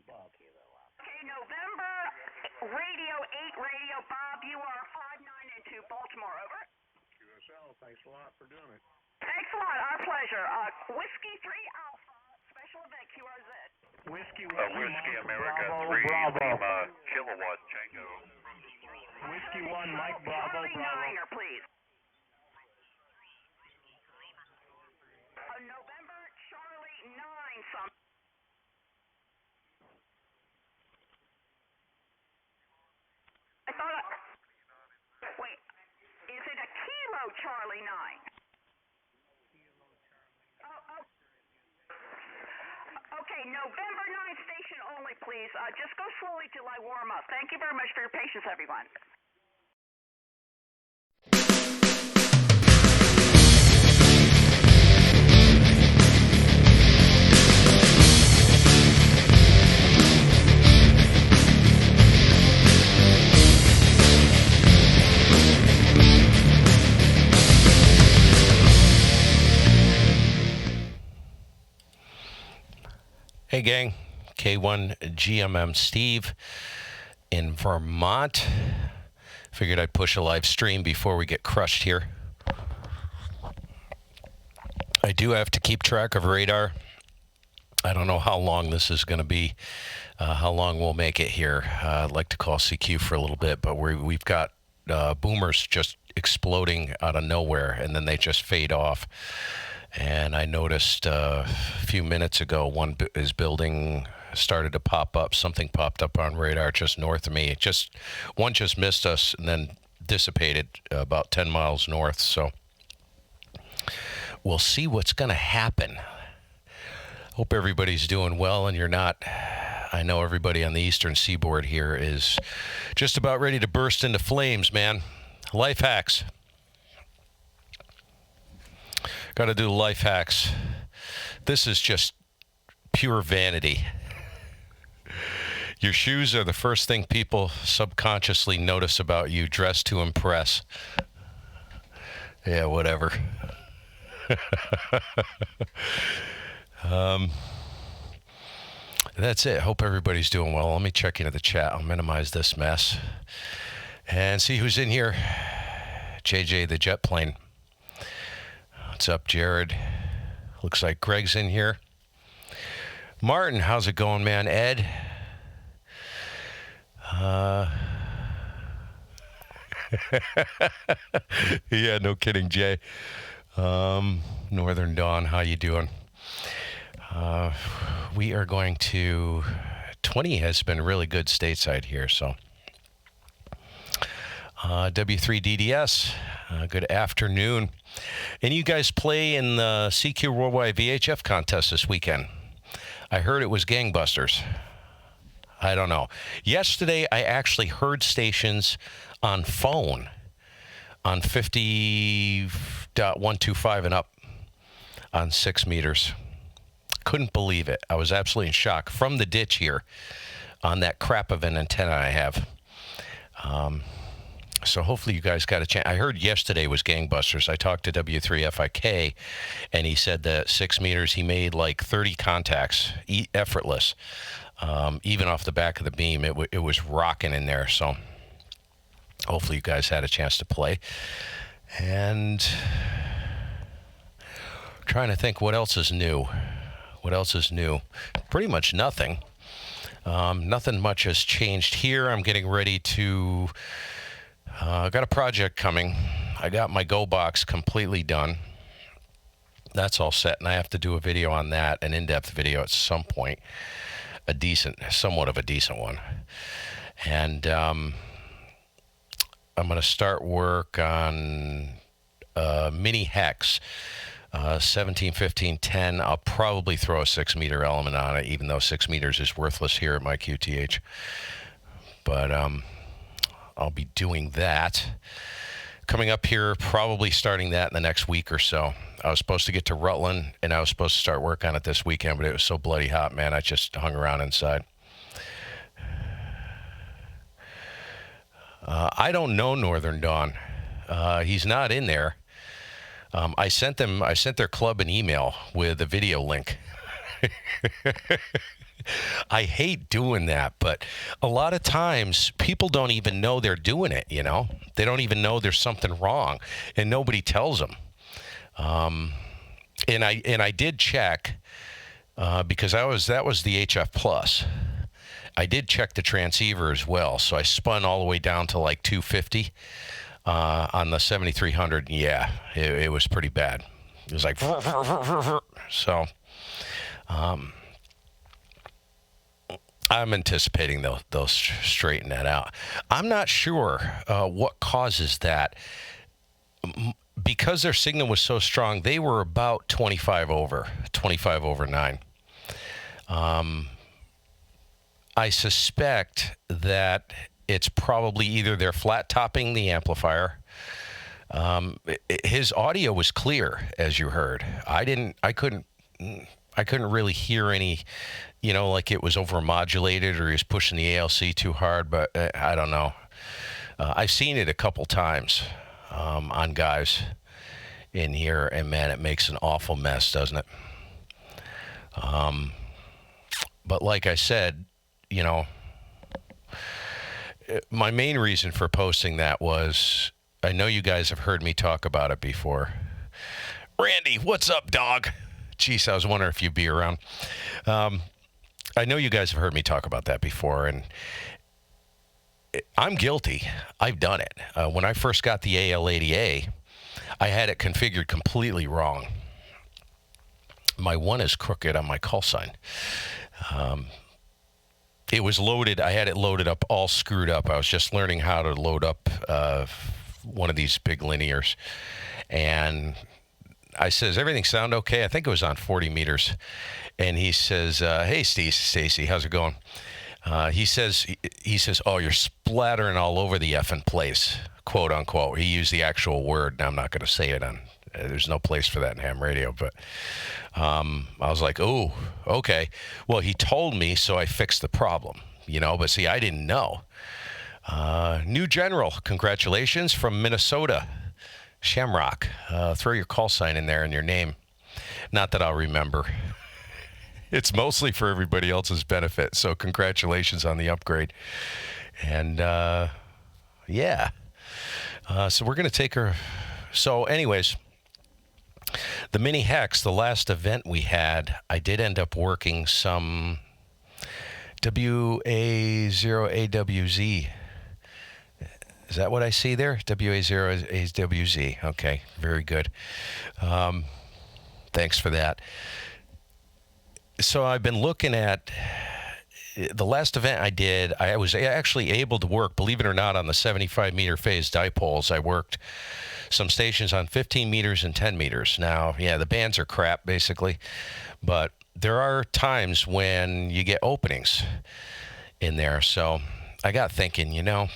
Okay, November Radio 8 Radio. Bob, you are 59 into Baltimore, over. QSL, thanks a lot for doing it. Thanks a lot, our pleasure. Whiskey 3 Alpha, special event QRZ. Whiskey America Bravo, 3 Bravo. Lima Kilowatt Tango. Whiskey 1 Mike Bravo, Charlie Bravo. Niner, please. November Charlie 9 some. I thought. Wait, is it a Kilo Charlie 9? Okay, November 9 station only, please. Just go slowly till I warm up. Thank you very much for your patience, everyone. Hey gang, K1GMM Steve in Vermont. Figured I'd push a live stream before we get crushed here. I do have to keep track of radar. I don't know how long this is going to be, how long we'll make it here. I'd like to call CQ for a little bit, but we've got boomers just exploding out of nowhere, and then they just fade off. And I noticed a few minutes ago, one is building started to pop up. Something popped up on radar just north of me. One just missed us and then dissipated about 10 miles north. So we'll see what's going to happen. Hope everybody's doing well and you're not. I know everybody on the eastern seaboard here is just about ready to burst into flames, man. Life hacks. Got to do life hacks. This is just pure vanity. Your shoes are the first thing people subconsciously notice about you. Dress to impress. Yeah, whatever. That's it. Hope everybody's doing well. Let me check into the chat. I'll minimize this mess and see who's in here. JJ the jet plane. What's up, Jared? Looks like Greg's in here. Martin, how's it going, man? Ed? Yeah, no kidding, Jay. Northern Dawn, how you doing? We are going to... 20 has been really good stateside here, so... W3DDS, good afternoon. And you guys play in the CQ Worldwide VHF contest this weekend. I heard it was gangbusters. I don't know. Yesterday, I actually heard stations on phone on 50.125 and up on 6 meters. Couldn't believe it. I was absolutely in shock from the ditch here on that crap of an antenna I have. So hopefully you guys got a chance. I heard yesterday was gangbusters. I talked to W3FIK, and he said that 6 meters, he made like 30 contacts, effortless. Even off the back of the beam, it was rocking in there. So hopefully you guys had a chance to play. And trying to think what else is new. What else is new? Pretty much nothing. Nothing much has changed here. I'm getting ready to... I got a project coming. I got my Go box completely done. That's all set, and I have to do a video on that, an in-depth video at some point, somewhat of a decent one. And I'm going to start work on mini hex, 17, 15, 10. I'll probably throw a 6 meter element on it, even though 6 meters is worthless here at my QTH. But I'll be doing that. Coming up here, probably starting that in the next week or so. I was supposed to get to Rutland, and I was supposed to start work on it this weekend, but it was so bloody hot, man. I just hung around inside. I don't know Northern Dawn. He's not in there. I sent their club an email with a video link. I hate doing that, but a lot of times people don't even know they're doing it, you know? They don't even know there's something wrong, and nobody tells them. And I did check because that was the HF Plus. I did check the transceiver as well, so I spun all the way down to like 250 on the 7300. Yeah, it was pretty bad. It was like so. I'm anticipating they'll straighten that out. I'm not sure what causes that. Because their signal was so strong, they were about 25 over 9. I suspect that it's probably either they're flat topping the amplifier. His audio was clear, as you heard. I couldn't really hear any, you know, like it was overmodulated or he was pushing the ALC too hard. But I don't know. I've seen it a couple times on guys in here, and man, it makes an awful mess, doesn't it? But like I said, you know, my main reason for posting that was I know you guys have heard me talk about it before. Randy, what's up, dog? Jeez, I was wondering if you'd be around. I know you guys have heard me talk about that before, and I'm guilty. I've done it. When I first got the AL80A, I had it configured completely wrong. My one is crooked on my call sign. It was loaded. I had it loaded up, all screwed up. I was just learning how to load up one of these big linears. And I says, everything sound okay? I think it was on 40 meters. And he says, hey, Stacy, how's it going? He says, oh, you're splattering all over the effing place, quote unquote. He used the actual word, and I'm not going to say it on. There's no place for that in ham radio, but I was like, oh, okay. Well, he told me, so I fixed the problem, you know. But see, I didn't know. New general, congratulations from Minnesota, Shamrock. Throw your call sign in there and your name. Not that I'll remember. It's mostly for everybody else's benefit. So congratulations on the upgrade. And yeah. So we're going to take her. So anyways, the mini hex, the last event we had, I did end up working some WA0AWZ. Is that what I see there? WA0AWZ. Okay, very good. Thanks for that. So I've been looking at the last event I did. I was actually able to work, believe it or not, on the 75 meter phase dipoles. I worked some stations on 15 meters and 10 meters. Now, yeah, the bands are crap basically, but there are times when you get openings in there. So I got thinking, you know,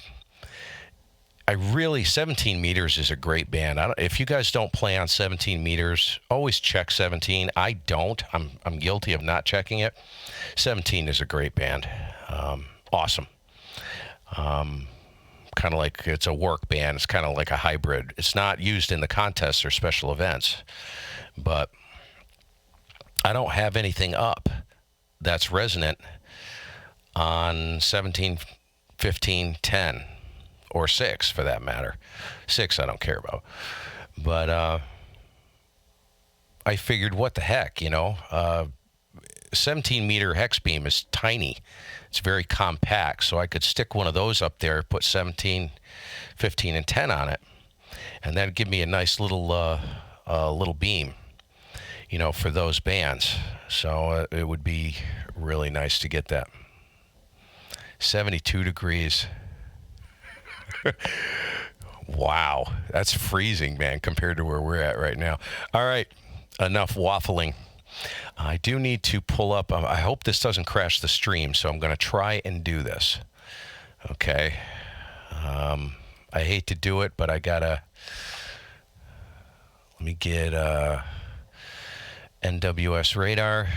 17 meters is a great band. If you guys don't play on 17 meters, always check 17. I don't. I'm guilty of not checking it. 17 is a great band. Awesome. Kind of like it's a work band. It's kind of like a hybrid. It's not used in the contests or special events, but I don't have anything up that's resonant on 17, 15, 10. Or 6 for that matter. 6 I don't care about. But I figured, what the heck, you know? 17 meter hex beam is tiny. It's very compact, so I could stick one of those up there, put 17, 15, and 10 on it, and that'd give me a nice little beam, you know, for those bands. So it would be really nice to get that. 72 degrees. Wow, that's freezing, man, compared to where we're at right now. All right, enough waffling. I do need to pull up. I hope this doesn't crash the stream, so I'm going to try and do this. Okay. I hate to do it, but I gotta. Let me get NWS radar.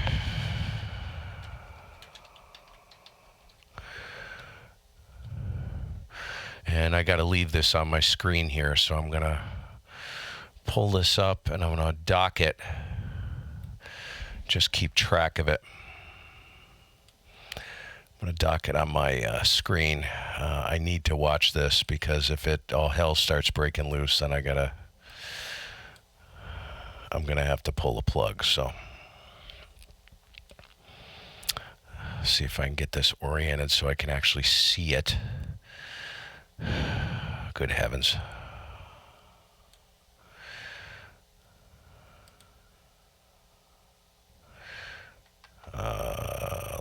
And I got to leave this on my screen here, so I'm going to pull this up and I'm going to dock it. Just keep track of it. I'm going to dock it on my screen. I need to watch this because if all hell starts breaking loose, then I'm going to have to pull the plug. So see if I can get this oriented so I can actually see it. Good heavens.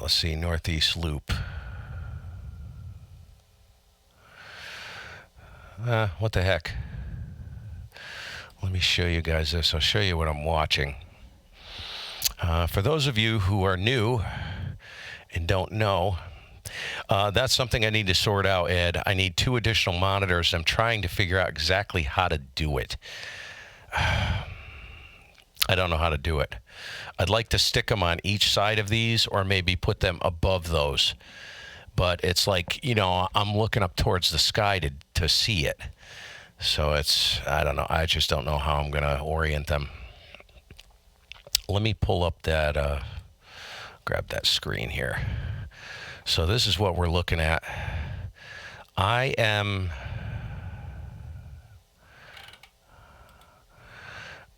Let's see, northeast loop. What the heck? Let me show you guys this. I'll show you what I'm watching. For those of you who are new and don't know, that's something I need to sort out, Ed. I need 2 additional monitors. I'm trying to figure out exactly how to do it. I don't know how to do it. I'd like to stick them on each side of these or maybe put them above those. But it's like, you know, I'm looking up towards the sky to see it. So I don't know. I just don't know how I'm going to orient them. Let me pull up that, grab that screen here. So this is what we're looking at. I am...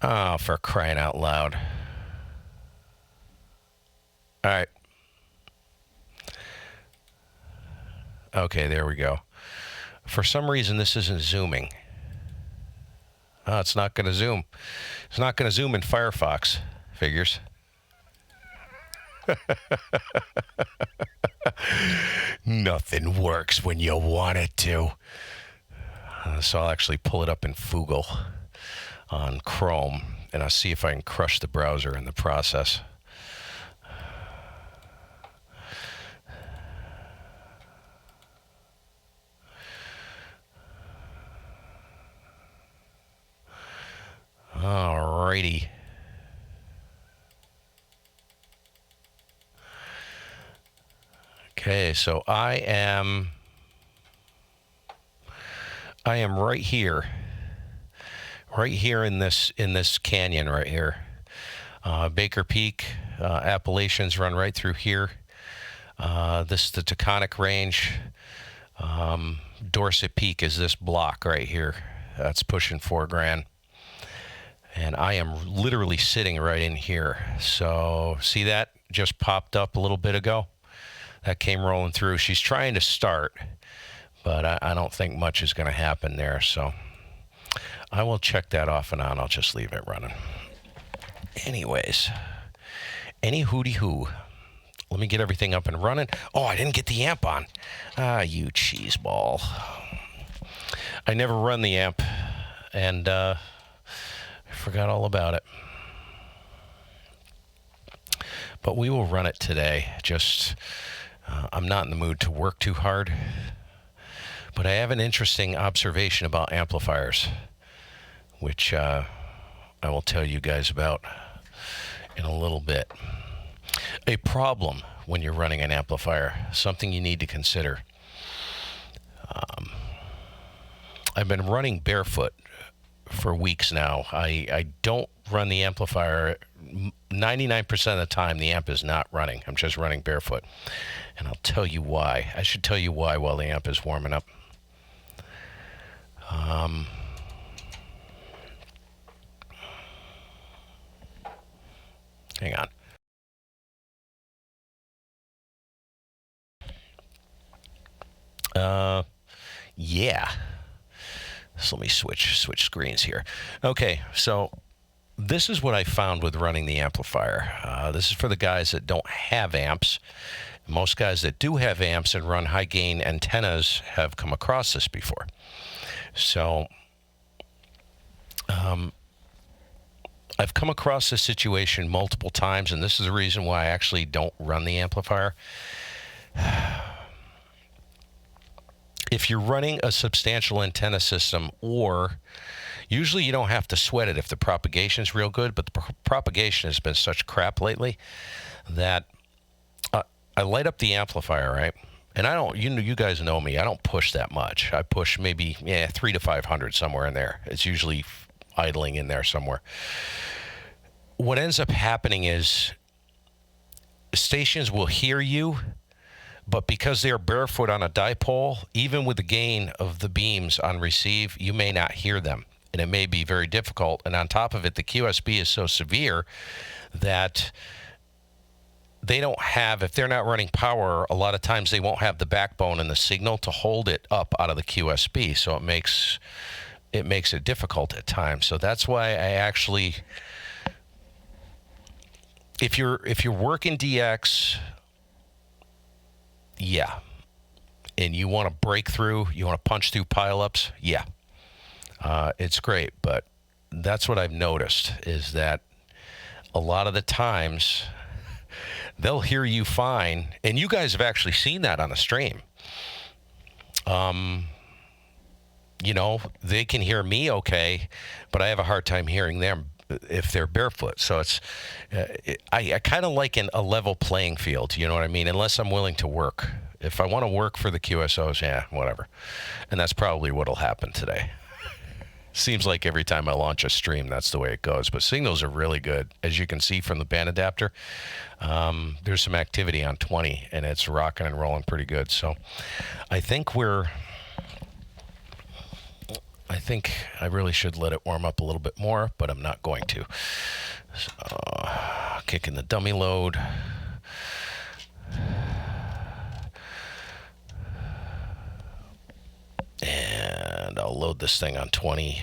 Oh, for crying out loud. All right. Okay, there we go. For some reason, this isn't zooming. Oh, it's not going to zoom. It's not going to zoom in Firefox. Figures. Nothing works when you want it to. So I'll actually pull it up in Fugle on Chrome, and I'll see if I can crush the browser in the process. Alrighty. Okay, so I am right here in this canyon right here. Baker Peak, Appalachians run right through here. This is the Taconic Range. Dorset Peak is this block right here. That's pushing 4 grand. And I am literally sitting right in here. So see that just popped up a little bit ago? That came rolling through. She's trying to start, but I don't think much is going to happen there. So I will check that off and on. I'll just leave it running. Anyways, any hooty hoo. Let me get everything up and running. Oh, I didn't get the amp on. Ah, you cheese ball. I never run the amp, and I forgot all about it. But we will run it today. Just, I'm not in the mood to work too hard. But I have an interesting observation about amplifiers, which I will tell you guys about in a little bit. A problem when you're running an amplifier, something you need to consider. I've been running barefoot for weeks now. I don't run the amplifier. 99% of the time, the amp is not running. I'm just running barefoot. And I'll tell you why. I should tell you why while the amp is warming up. Hang on. Yeah. So let me switch screens here. Okay, so this is what I found with running the amplifier. This is for the guys that don't have amps. Most guys that do have amps and run high gain antennas have come across this before. So I've come across this situation multiple times, and this is the reason why I actually don't run the amplifier. If you're running a substantial antenna system, or usually you don't have to sweat it if the propagation is real good, but the propagation has been such crap lately that I light up the amplifier, right? And I don't, you guys know me, I don't push that much. I push maybe 300 to 500 somewhere in there. It's usually idling in there somewhere. What ends up happening is stations will hear you, But because they're barefoot on a dipole, even with the gain of the beams on receive, you may not hear them. And it may be very difficult. And on top of it, the QSB is so severe that they don't have, if they're not running power, a lot of times they won't have the backbone and the signal to hold it up out of the QSB. So it makes it difficult at times. So that's why I actually, if you're working DX, yeah, and you want to break through, you want to punch through pileups, yeah, it's great. But that's what I've noticed is that a lot of the times they'll hear you fine, and you guys have actually seen that on a stream. They can hear me okay, but I have a hard time hearing them if they're barefoot. So I kind of like a level playing field, you know what I mean? Unless I'm willing to work. If I want to work for the QSOs, yeah, whatever. And that's probably what'll happen today. Seems like every time I launch a stream, that's the way it goes. But signals are really good. As you can see from the band adapter, there's some activity on 20, and it's rocking and rolling pretty good. So I think I really should let it warm up a little bit more, but I'm not going to. So, kicking the dummy load. And I'll load this thing on 20.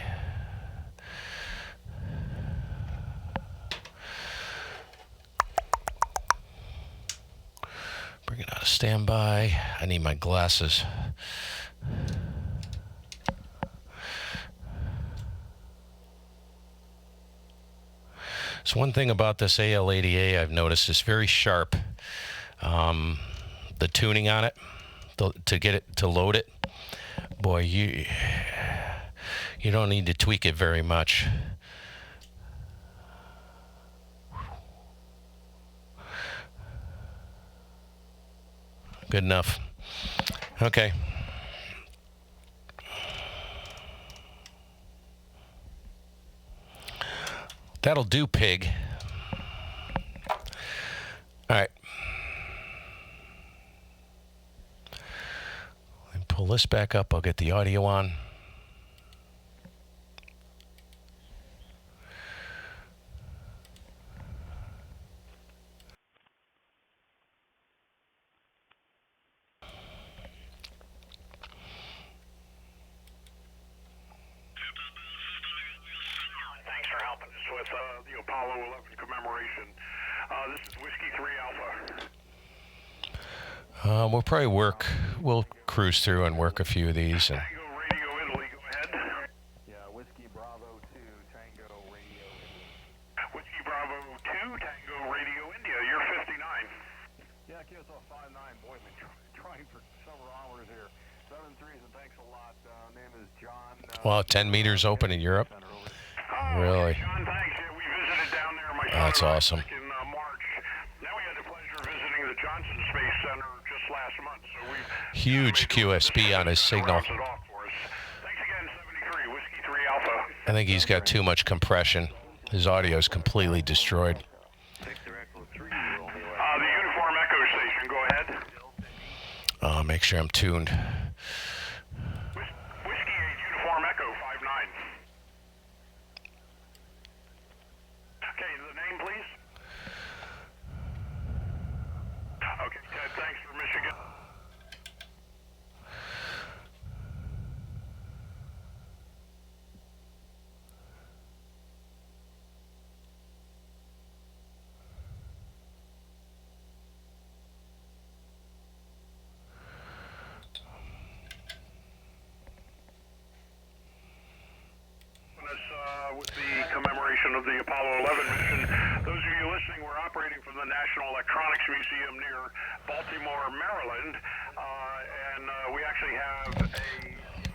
Bring it out of standby. I need my glasses. So one thing about this AL80A I've noticed is very sharp. The tuning on it, to get it to load it, boy, you don't need to tweak it very much. Good enough. Okay. That'll do, pig. All right. Let me pull this back up. I'll get the audio on. Thanks for helping us with the Apollo 11 commemoration. This is Whiskey 3 Alpha. We'll cruise through and work a few of these. And Tango Radio Italy, go ahead. Yeah, Whiskey Bravo 2, Tango Radio India. Whiskey Bravo 2, Tango Radio India, you're 59. Yeah, QSO 59, boy, been trying for several hours here. 7-3s, and thanks a lot. Name is John. well, 10 meters open in Europe. Really? John, thanks. Yeah, we visited down there. My That's son and I awesome. back in March. Now we had the pleasure of visiting the Johnson Space Center just last month. So we've Huge QSB on his signal. rounds it off for us. Thanks again, 73, Whiskey 3 Alpha. I think he's got too much compression. His audio is completely destroyed. The Uniform Echo Station, go ahead. Make sure I'm tuned. Whiskey 8, Uniform Echo 59. Okay, the name, please. Okay, Ted, thanks for Michigan. With the commemoration of the Apollo 11 mission. Those of you listening, we're operating from the National Electronics Museum near Baltimore, Maryland, and we actually have a...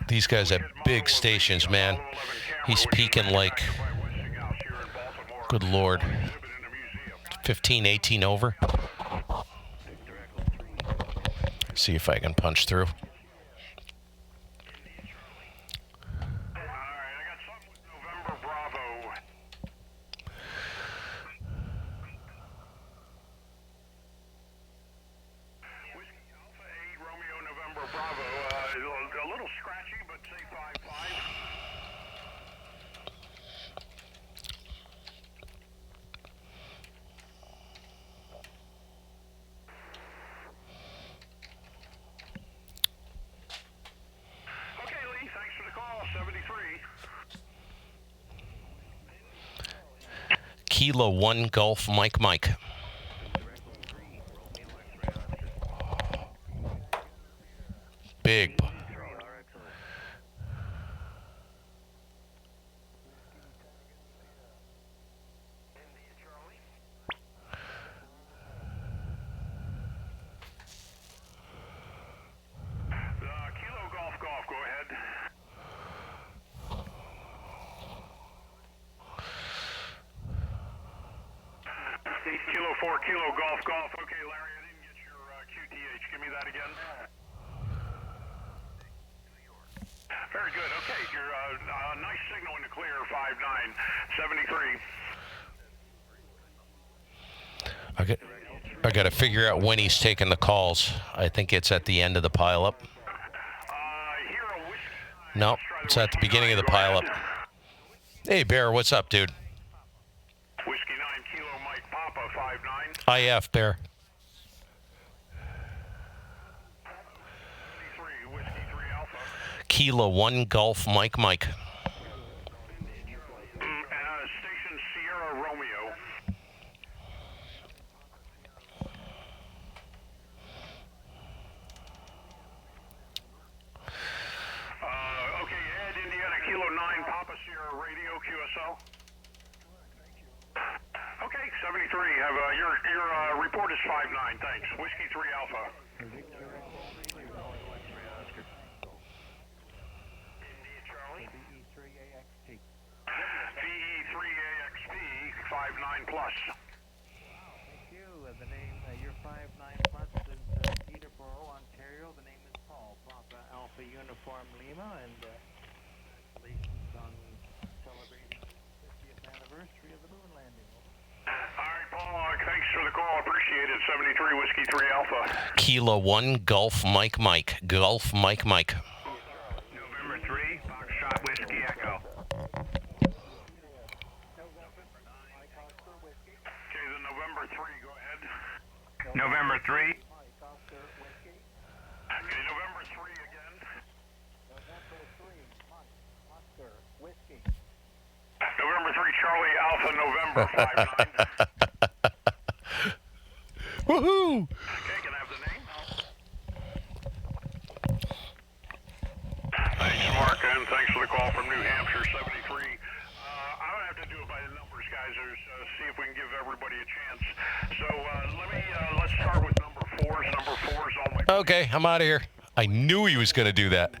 These guys have big stations, man. He's peaking like, good Lord, 15, 18 over. See if I can punch through. Kilo 1 Golf Mike Mike. Big. Kilo Golf Golf, go ahead. Kilo 4 Kilo Golf Golf. Okay, Larry, I didn't get your QTH. Give me that again. Very good. Okay, you're nice signal in the clear. 5973. I got to figure out when he's taking the calls. I think it's at the end of the pileup. No, it's at the beginning of the pileup. Hey, Bear, what's up, dude? Whiskey 9 Kilo Mike Papa 59. IF, Bear. 73 Whiskey 3 Alpha. Kilo 1 Golf Mike Mike. Station Sierra Romeo. Okay, Ed, Indiana Kilo 9 Papa Sierra Radio QSO. Okay, 73. Have your report is 59. Thanks. Whiskey 3 Alpha. VE3AXP 59 plus. Thank you. The name, your 59 plus is Peterborough, Ontario. The name is Paul, Papa Alpha Uniform Lima, and congratulations on celebrating the 50th anniversary of the moon landing. All right, Paul, thanks for the call. Appreciate it. 73 Whiskey 3 Alpha. Kilo 1 Golf Mike Mike. Golf Mike Mike. November 3, Foxtrot Whiskey Echo. Okay, the November 3, go ahead. November 3. Okay, November 3 again. November 3, Charlie Alpha November 59. Woohoo! Okay, can I have the name? Thanks, Mark, and thanks for the call from New Hampshire, 73. I don't have to do it by the numbers, guys. See if we can give everybody a chance. So let's start with number 4. Number 4 is all my... Okay, I'm out of here. I knew he was going to do that.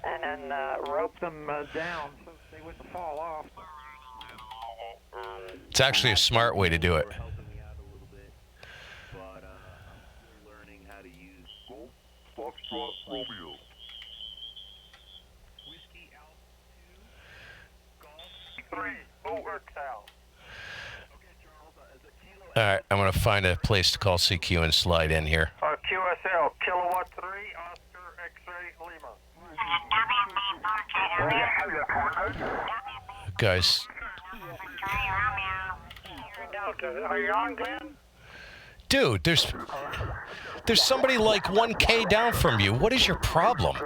And rope them down so they wouldn't fall off. It's actually a smart way to do it. helping me out a little bit, but I'm still learning how to use Foxtrot Romeo. Whiskey Alpha 2, Golf 3, over Cal. All right, I'm going to find a place to call CQ and slide in here. QSL, Kilowatt 3, Oscar X-Ray Lima. Guys, Are you on, Glenn? dude, there's somebody like 1K down from you. What is your problem?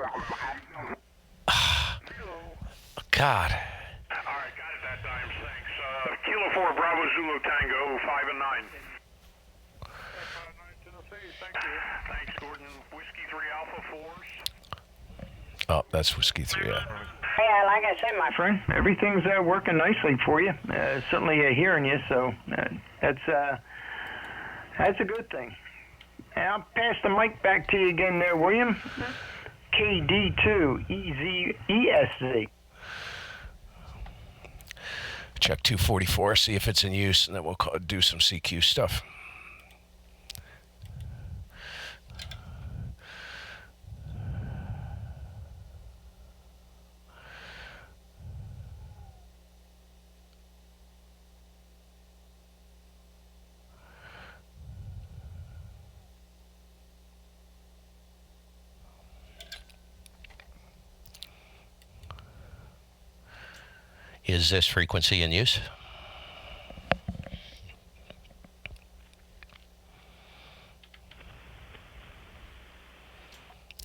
God. All right, got it that time. Thanks. Kilo 4, Bravo Zulu Tango, 5 and 9. Thanks, Gordon. Whiskey 3 Alpha 4s. Oh, that's Whiskey 3. Yeah. Hey, like I said, my friend, everything's working nicely for you. Certainly hearing you, so that's a good thing. I'll pass the mic back to you again there, William. KD2EZESZ. Check 244, see if it's in use, and then we'll do some CQ stuff. Is this frequency in use?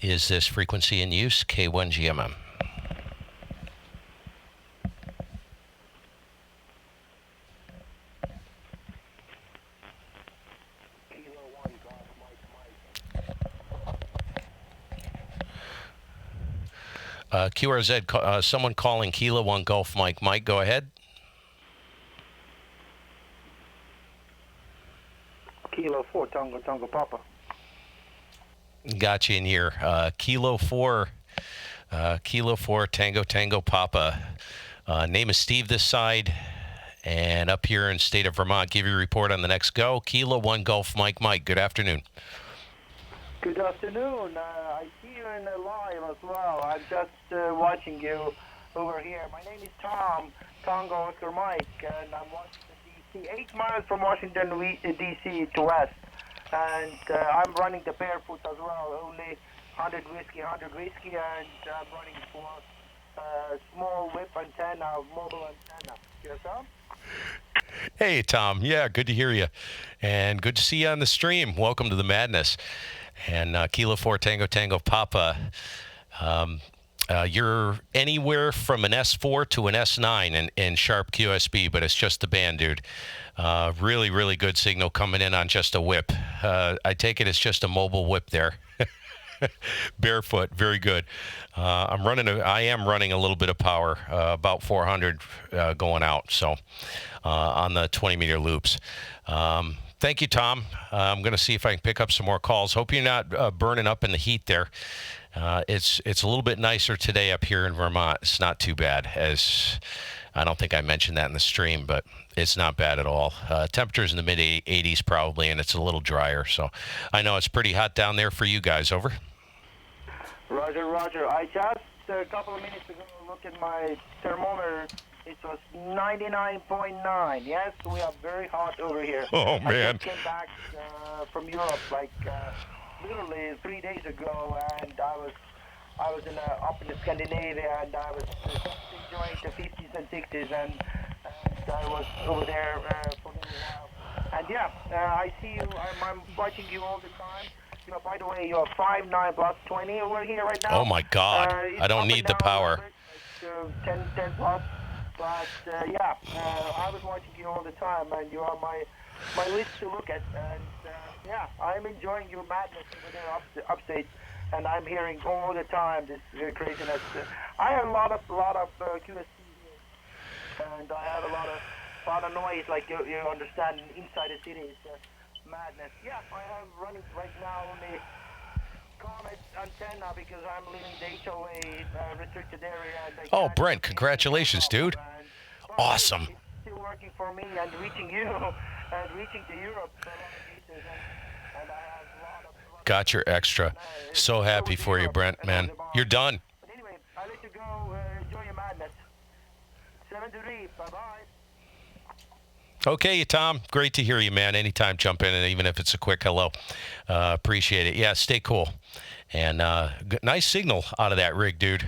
Is this frequency in use? K1GMM. QRZ, someone calling Kilo 1 Golf Mike. Mike, go ahead. Kilo 4 Tango Tango Papa. Got you in here. Kilo 4 Tango Tango Papa. Name is Steve this side. And up here in state of Vermont, give you a report on the next go. Kilo 1 Golf Mike. Mike, good afternoon. Good afternoon. I see you in the live as well. I'm just watching you over here. My name is Tom, Tango Oscar Mike, and I'm Washington, D.C., 8 miles from Washington, D.C. to west. And I'm running the barefoot as well, only 100 whiskey, and I'm running for small whip antenna, mobile antenna. Yes, Tom? Hey, Tom. Yeah, good to hear you. And good to see you on the stream. Welcome to the madness. And Kilo 4 Tango Tango Papa, you're anywhere from an S4 to an S9 in sharp QSB, but it's just the band, dude. Really, really good signal coming in on just a whip. I take it it's just a mobile whip there. Barefoot, very good. I am running a little bit of power, about 400 going out, so on the 20-meter loops. Thank you, Tom. I'm going to see if I can pick up some more calls. Hope you're not burning up in the heat there. It's a little bit nicer today up here in Vermont. It's not too bad, as I don't think I mentioned that in the stream, but it's not bad at all. Temperatures in the mid-80s probably, and it's a little drier. So I know it's pretty hot down there for you guys. Over. Roger. I just, a couple of minutes ago, looked at my thermometer. It was 99.9. Yes, we are very hot over here. Oh, man. I just came back from Europe literally 3 days ago, and I was up in Scandinavia, and I was enjoying the 50s and 60s, and I was over there for a little while. And yeah, I see you. I'm watching you all the time. By the way, you're 5'9 plus 20 over here right now. Oh my God! I don't need the power. 10 plus. But yeah, I was watching you all the time, and you are my list to look at. And yeah, I'm enjoying your madness over there upstate, and I'm hearing all the time this craziness. I have a lot of QSC here, and I have a lot of noise, like you understand, inside the city. It's madness. Yeah, I am running right now on the Comet antenna because I'm leaving the HOA restricted area. And oh, Brent, congratulations, dude. Awesome. It's still working for me and reaching you and reaching to Europe. And I have a lot of got your extra. So happy for you, Brent, man. You're done. But anyway, I'll let you go. Enjoy your madness. 7-3. Bye-bye. Okay, Tom. Great to hear you, man. Anytime, jump in, and even if it's a quick hello. Appreciate it. Yeah, stay cool. And nice signal out of that rig, dude.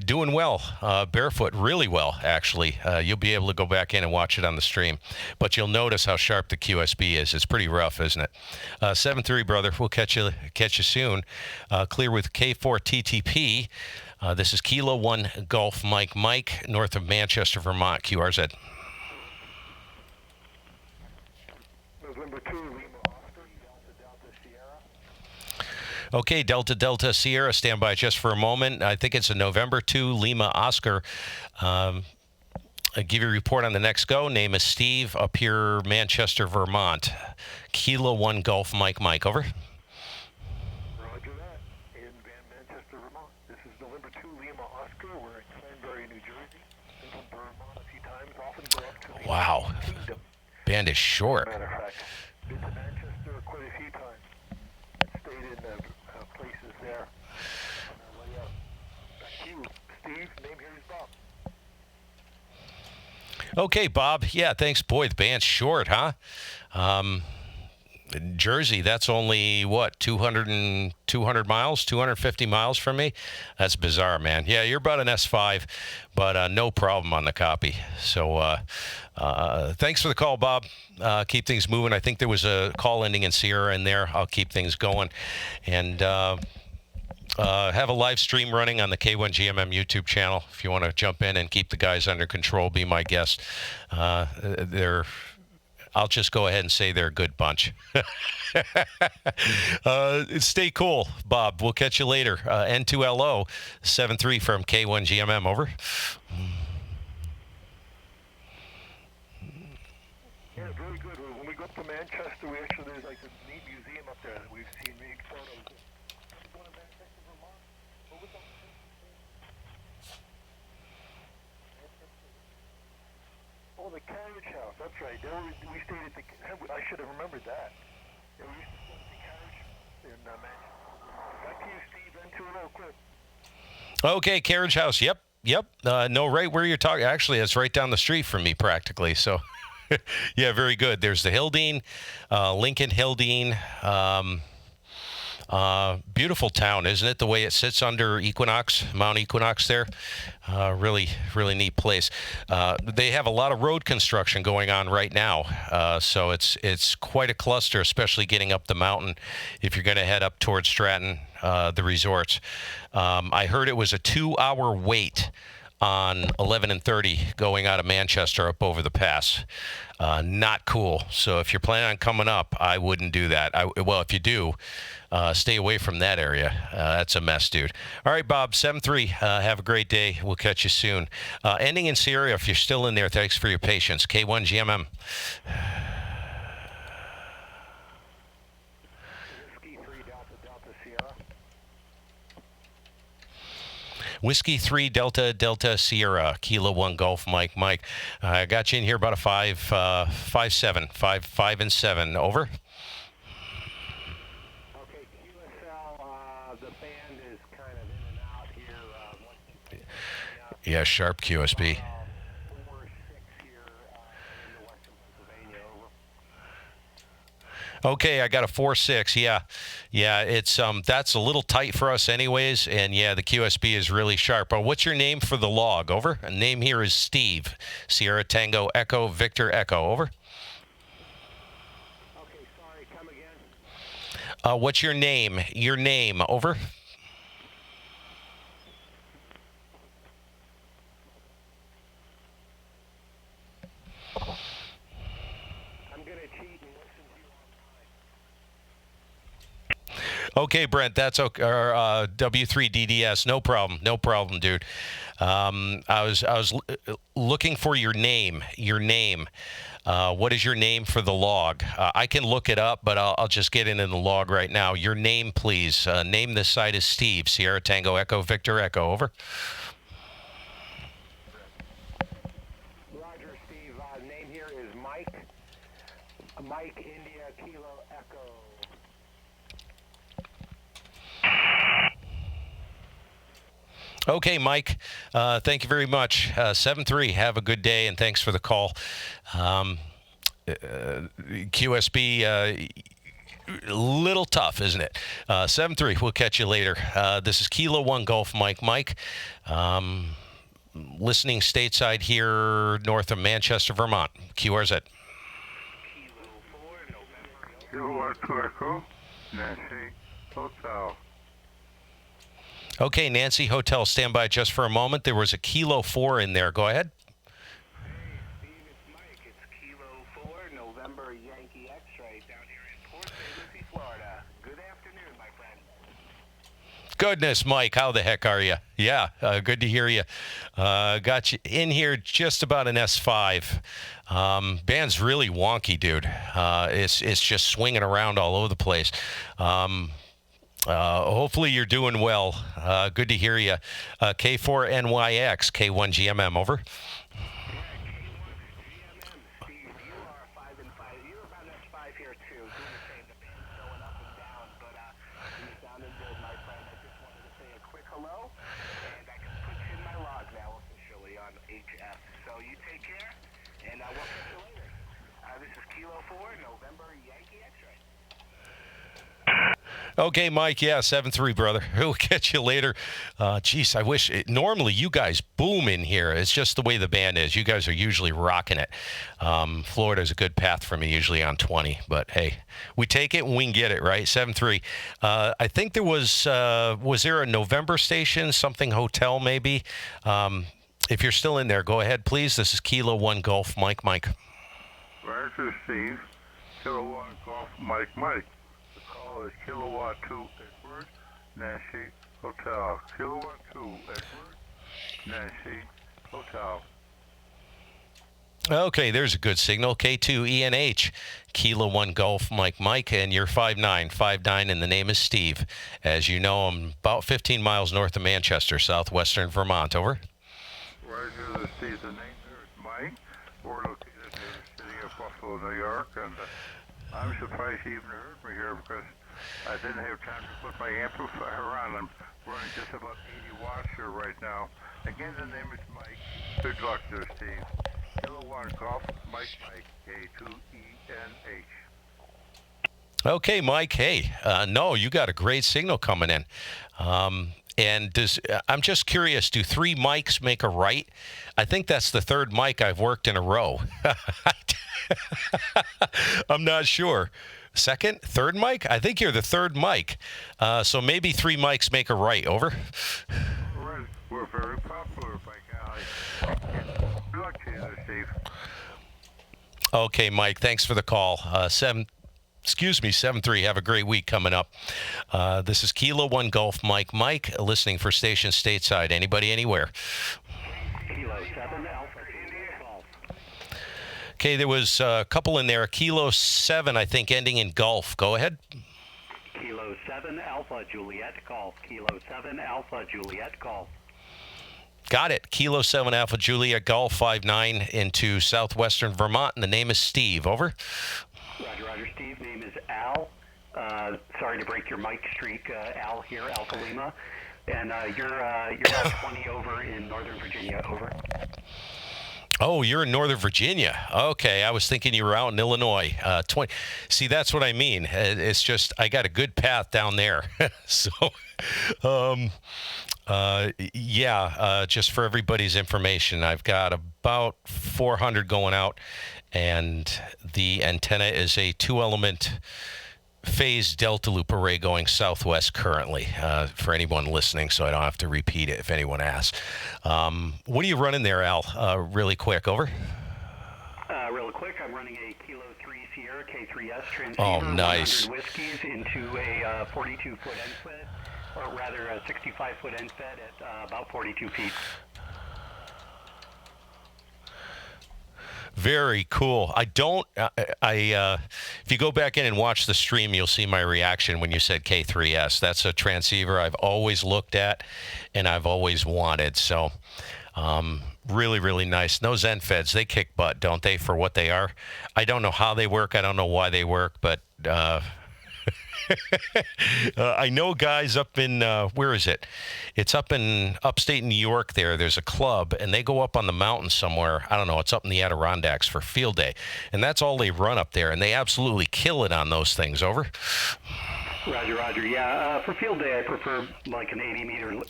Doing well. Barefoot, really well, actually. You'll be able to go back in and watch it on the stream. But you'll notice how sharp the QSB is. It's pretty rough, isn't it? 7-3, brother. We'll catch you soon. Clear with K4 TTP. This is Kilo 1 Golf Mike, north of Manchester, Vermont, QRZ. November 2, Lima Oscar, Delta Sierra. Okay, Delta Sierra, stand by just for a moment. I think it's a November 2 Lima Oscar. I'll give you a report on the next go. Name is Steve, up here, Manchester, Vermont. Kilo 1 Golf Mike, over. Roger that. In Manchester, Vermont. This is November 2 Lima Oscar. We're in Cranberry, New Jersey. Been to Vermont a few times. Often go up to the Wow. Kingdom. Band is short. Matter of fact, been to Manchester quite a few times. Stayed in places there. Back to you, Steve. Name here is Bob. Okay, Bob. Yeah, thanks. Boy, the band's short, huh? Jersey, that's only, 200 miles, 250 miles from me? That's bizarre, man. Yeah, you're about an S5, but no problem on the copy. So thanks for the call, Bob. Keep things moving. I think there was a call ending in Sierra in there. I'll keep things going. And have a live stream running on the K1GMM YouTube channel. If you want to jump in and keep the guys under control, be my guest. I'll just go ahead and say they're a good bunch. Stay cool, Bob. We'll catch you later. N2LO 73 from K1GMM. Over. Yeah, very good. When we go up to Manchester, there's like a neat museum up there that we've seen big photos. One of Manchester, Vermont. What was that? Oh, the carriage house. That's right. We stayed at the. I should have remembered that. Yeah, we used to stay at the carriage in Manchester. Back to you, Steve. N2LO, quick. Okay, carriage house. Yep. No, right where you're talking. Actually, it's right down the street from me, practically. So. Yeah, very good. There's the Hildene, Lincoln Hildene. Beautiful town, isn't it? The way it sits under Equinox, Mount Equinox there. Really neat place. They have a lot of road construction going on right now. So it's quite a cluster, especially getting up the mountain if you're going to head up towards Stratton, the resorts. I heard it was a 2-hour wait on 11 and 30 going out of Manchester up over the pass. Not cool. So if you're planning on coming up, I wouldn't do that. Well, if you do, stay away from that area. That's a mess, dude. All right, Bob, 7-3. Have a great day. We'll catch you soon. Ending in Sierra, if you're still in there, thanks for your patience. K1GMM. Whiskey 3 Delta Sierra Kilo 1 Golf Mike. I got you in here about a 5 and 7. Over. Okay, QSL, the band is kind of in and out here. Yeah, sharp QSB. 4-6 here in the western Pennsylvania. Over. Okay, I got a 4-6. Yeah, it's that's a little tight for us anyways, and yeah, the QSB is really sharp. But what's your name for the log? Over. A name here is Steve. Sierra Tango Echo Victor Echo. Over. Okay, sorry, come again. What's your name? Your name. Over. Okay, Brent, that's okay. W3DDS, no problem, dude. I was looking for your name. What is your name for the log? I can look it up, but I'll just get in the log right now. Your name, please. Name this site is Steve. Sierra Tango Echo Victor Echo. Over. Roger, Steve. Name here is Mike. Mike India Kilo Echo. Okay, Mike. Thank you very much. 7-3. Have a good day, and thanks for the call. QSB, little tough, isn't it? 7-3. We'll catch you later. This is Kilo 1 Golf Mike. Listening stateside here north of Manchester, Vermont. QRZ. Kilo 4 Echo, Nancy Hotel. Okay, Nancy Hotel, stand by just for a moment. There was a Kilo 4 in there. Go ahead. Hey, Steve, it's Mike. It's Kilo 4, November Yankee X-ray down here in Port St. Lucie, Florida. Good afternoon, my friend. Goodness, Mike, how the heck are you? Yeah, good to hear you. Got you in here just about an S5. Band's really wonky, dude. It's just swinging around all over the place. Hopefully you're doing well. Good to hear you. K4NYX, K1GMM, over. K1GMM, Steve, you are 5 and 5. You're about S5 here too. Doing the same. The band's going up and down, but you're sounding good, my friend. I just wanted to say a quick hello, and I can put you in my log now officially on HF. So you take care, and we'll catch you later. This is Kilo 4, November Yankee X-ray. Okay, Mike. Yeah, 7-3, brother. We'll catch you later. Geez, I wish normally you guys boom in here. It's just the way the band is. You guys are usually rocking it. Florida's a good path for me, usually on 20. But hey, we take it when we can get it, right? 7-3. I think there was there a November station, something hotel maybe? If you're still in there, go ahead, please. This is Kilo 1 Golf, Mike. Roger, Steve. Kilowatt Golf Mike Mike. The call is Kilowatt 2 Edward Nancy Hotel. Kilowatt 2 Edward Nancy Hotel. Okay, there's a good signal. K2ENH, Kilo 1 Golf Mike Mike, and you're 5'9", and the name is Steve. As you know, I'm about 15 miles north of Manchester, southwestern Vermont. Over. Roger, Steve. The name there is Mike. We're located in the city of Buffalo, New York, and I'm surprised you even heard me here because I didn't have time to put my amplifier on. I'm running just about 80 watts here right now. Again, the name is Mike. Good luck there, Steve. Kilo 1 Golf Mike Mike, K2ENH. Okay, Mike. Hey, no, you got a great signal coming in. And I'm just curious, do 3 mics make a right? I think that's the 3rd mic I've worked in a row. I'm not sure. 2nd, 3rd mic? I think you're the 3rd mic. So maybe 3 mics make a right. Over. We're very popular, by golly. Good luck to you there, Steve. Okay, Mike. Thanks for the call. 7-3. Have a great week coming up. This is Kilo 1 Golf Mike Mike, listening for station stateside. Anybody, anywhere. Kilo 7 Alpha Golf. Okay, there was a couple in there. Kilo 7, I think, ending in Golf. Go ahead. Kilo 7 Alpha Juliet Golf. Kilo 7 Alpha Juliet Golf. Got it. Kilo 7 Alpha Juliet Golf 5'9" into southwestern Vermont, and the name is Steve. Over. Roger, Steve. Name is Al. Sorry to break your mic streak, Al here, Alpha Lima. And you're about 20 over in Northern Virginia. Over. Oh, you're in Northern Virginia. Okay, I was thinking you were out in Illinois. 20. See, that's what I mean. It's just I got a good path down there. So, just for everybody's information, I've got about 400 going out, and the antenna is a 2-element phase delta loop array going southwest currently, for anyone listening, so I don't have to repeat it if anyone asks. What are you running there, Al? Really quick. Over. Real quick, I'm running a Kilo 3 Sierra K3S transceiver. Oh, nice. 100 whiskeys into a 42-foot end fed, or rather a 65-foot end fed at about 42 feet. Very cool. If you go back in and watch the stream, you'll see my reaction when you said K3S. That's a transceiver I've always looked at and I've always wanted. So, really, really nice. Those end feds, they kick butt, don't they, for what they are? I don't know how they work. I don't know why they work, but I know guys up in, where is it? It's up in upstate New York there. There's a club, and they go up on the mountain somewhere. I don't know. It's up in the Adirondacks for field day. And that's all they run up there, and they absolutely kill it on those things. Over. Roger. Yeah, for field day, I prefer like an 80-meter loop.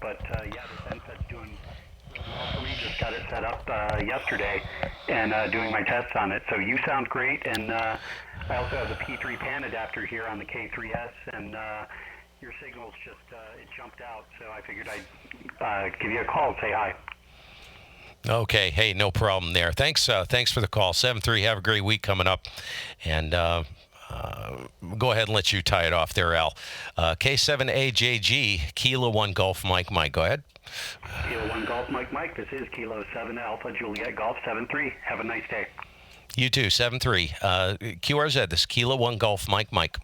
But, this end fed's doing well for me. Just got it set up yesterday and doing my tests on it. So you sound great, and I also have the P3 PAN adapter here on the K3S, and your signal's just, it jumped out, so I figured I'd give you a call and say hi. Okay. Hey, no problem there. Thanks for the call. 7-3, have a great week coming up. And go ahead and let you tie it off there, Al. K7AJG, Kilo 1 Golf Mike Mike. Go ahead. Kilo 1 Golf Mike Mike. This is Kilo 7 Alpha Juliet Golf 7-3. Have a nice day. You too, 7-3. QRZ, this Kilo 1 Golf Mike Mike.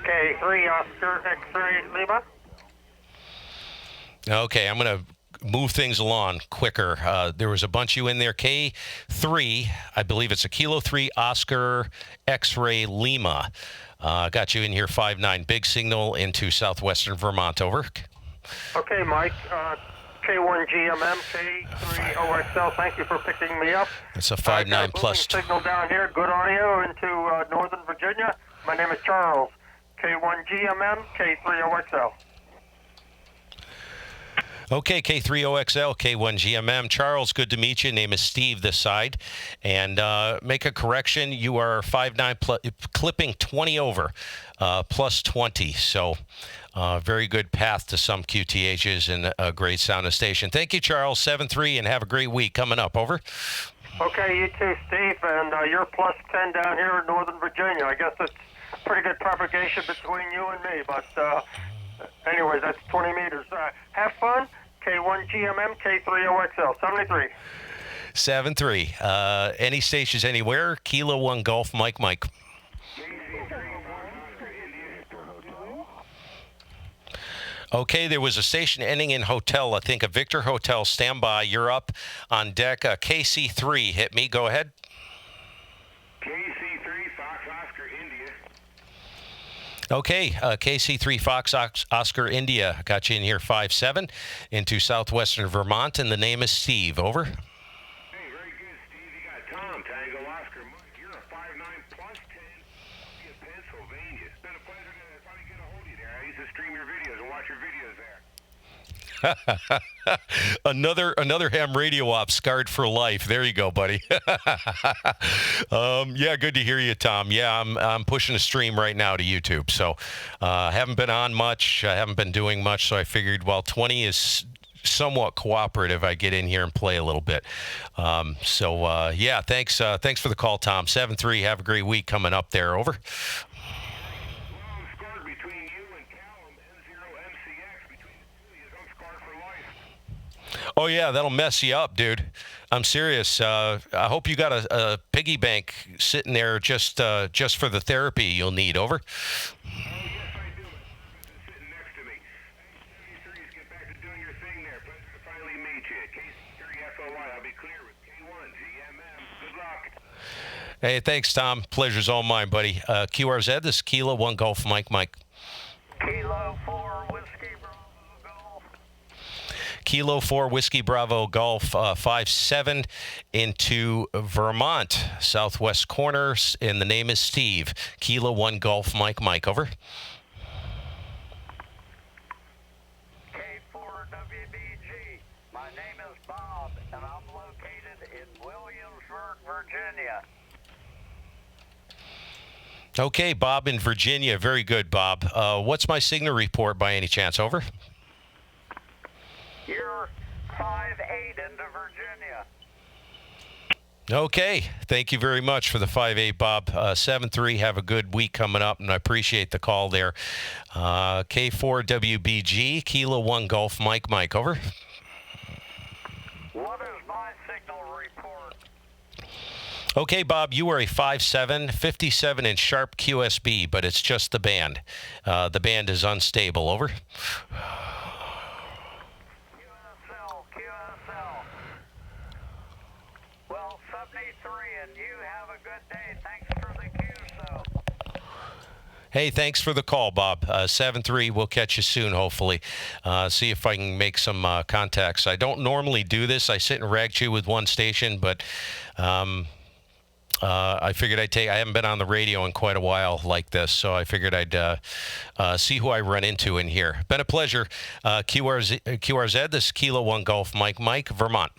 K3 Oscar X-ray Lima. Okay, I'm going to move things along quicker. There was a bunch of you in there. K3, I believe it's a Kilo 3 Oscar X-ray Lima. Got you in here, 5'9", big signal into southwestern Vermont. Over. Okay, Mike. K1GMM, K3OXL. Thank you for picking me up. It's a 5'9" plus. Signal down here, good audio into Northern Virginia. My name is Charles. K1GMM, K3OXL. Okay, K3OXL, K1GMM. Charles, good to meet you. Name is Steve this side. And make a correction. You are 5'9", clipping 20 over, plus 20. So very good path to some QTHs and a great sound station. Thank you, Charles. 7-3, and have a great week coming up. Over. Okay, you too, Steve, and you're plus 10 down here in Northern Virginia. I guess that's pretty good propagation between you and me, but anyways, that's 20 meters. Have fun. K1GMM, K30XL, 73. 7-3. Any stations anywhere? Kilo 1 Golf Mike. Okay, there was a station ending in hotel. I think a Victor Hotel. Stand by. You're up on deck. KC3. Hit me. Go ahead. KC3 Fox Oscar India. Okay, KC3 Fox Oscar India. Got you in here 5-7 into southwestern Vermont, and the name is Steve. Over. Hey, very good, Steve. You got Tom, Tango Oscar Mike. You're a 5'9 plus 10 in Pennsylvania. It's been a pleasure to finally get a hold of you there. I used to stream your videos and watch your videos there. another ham radio op scarred for life. There you go, buddy. Yeah, good to hear you, Tom. Yeah, I'm pushing a stream right now to YouTube, so haven't been on much. I haven't been doing much, so I figured while 20 is somewhat cooperative, I get in here and play a little bit. Yeah, thanks for the call, Tom. 7-3. Have a great week coming up there. Over. Long scored between you and Callum, N0MCX. Between the two of you, I'm scarred for life. Oh yeah, that'll mess you up, dude. I'm serious. I hope you got a piggy bank sitting there just for the therapy you'll need. Over. Oh, yes, I do. It's sitting next to me. Hey, 73s, get back to doing your thing there. Pleasure to finally meet you. KC3FOI, I'll be clear with K1GMM. Good luck. Hey, thanks, Tom. Pleasure's all mine, buddy. QRZ, this is Kilo 1 Golf Mike. Kilo 4 Whiskey Bravo Golf. Kilo 4 Whiskey Bravo Golf 5-7 into Vermont, southwest corner, and the name is Steve. Kilo 1 Golf Mike. Over. K4WBG. My name is Bob, and I'm located in Williamsburg, Virginia. Okay, Bob in Virginia. Very good, Bob. What's my signal report by any chance? Over. You're 5'8" into Virginia. Okay. Thank you very much for the 5-8, Bob. 7-3. Have a good week coming up, and I appreciate the call there. K4WBG, Kilo 1 Golf Mike. Over. What is my signal report? Okay, Bob, you are a 5'7", 57 in sharp QSB, but it's just the band. The band is unstable. Over. QSL. Well, 73, and you have a good day. Thanks for the QSO. Hey, thanks for the call, Bob. 7-3. We'll catch you soon, hopefully. See if I can make some contacts. I don't normally do this. I sit and rag chew with one station, but I figured I haven't been on the radio in quite a while like this, so I figured I'd see who I run into in here. Been a pleasure. QRZ, this is Kilo 1 Golf Mike, Vermont.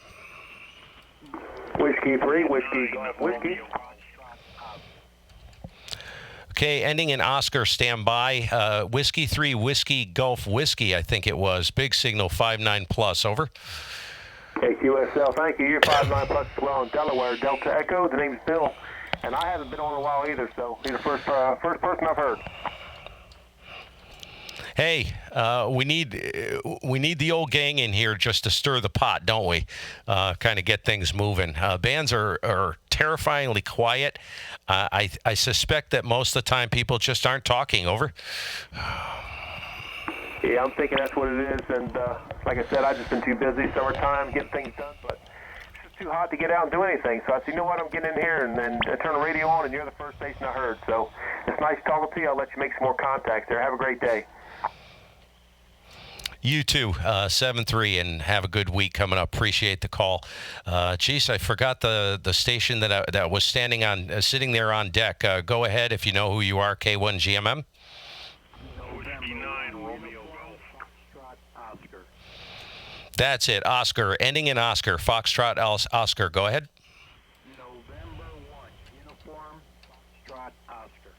Whiskey 3, Whiskey Golf Whiskey. Okay, ending in Oscar, stand by. Whiskey 3, Whiskey Golf Whiskey, I think it was. Big signal, 5-9 plus. Over. Okay, QSL, thank you. You're 5'9 plus as well in Delaware. Delta Echo, the name's Bill. And I haven't been on in a while either, so you're the first person I've heard. Hey, we need the old gang in here just to stir the pot, don't we? Kind of get things moving. Bands are terrifyingly quiet. I suspect that most of the time people just aren't talking. Over. Yeah, I'm thinking that's what it is. And like I said, I've just been too busy summertime getting things done, but it's just too hot to get out and do anything. So I said, you know what, I'm getting in here, and then I turn the radio on, and you're the first station I heard. So it's nice talking to you. I'll let you make some more contacts there. Have a great day. You too, 7-3, and have a good week coming up. Appreciate the call. Geez, I forgot the station that was sitting there on deck. Go ahead if you know who you are. K1GMM. That's it, Oscar. Ending in Oscar. Foxtrot Oscar. Go ahead. November 1, uniform, Foxtrot Oscar.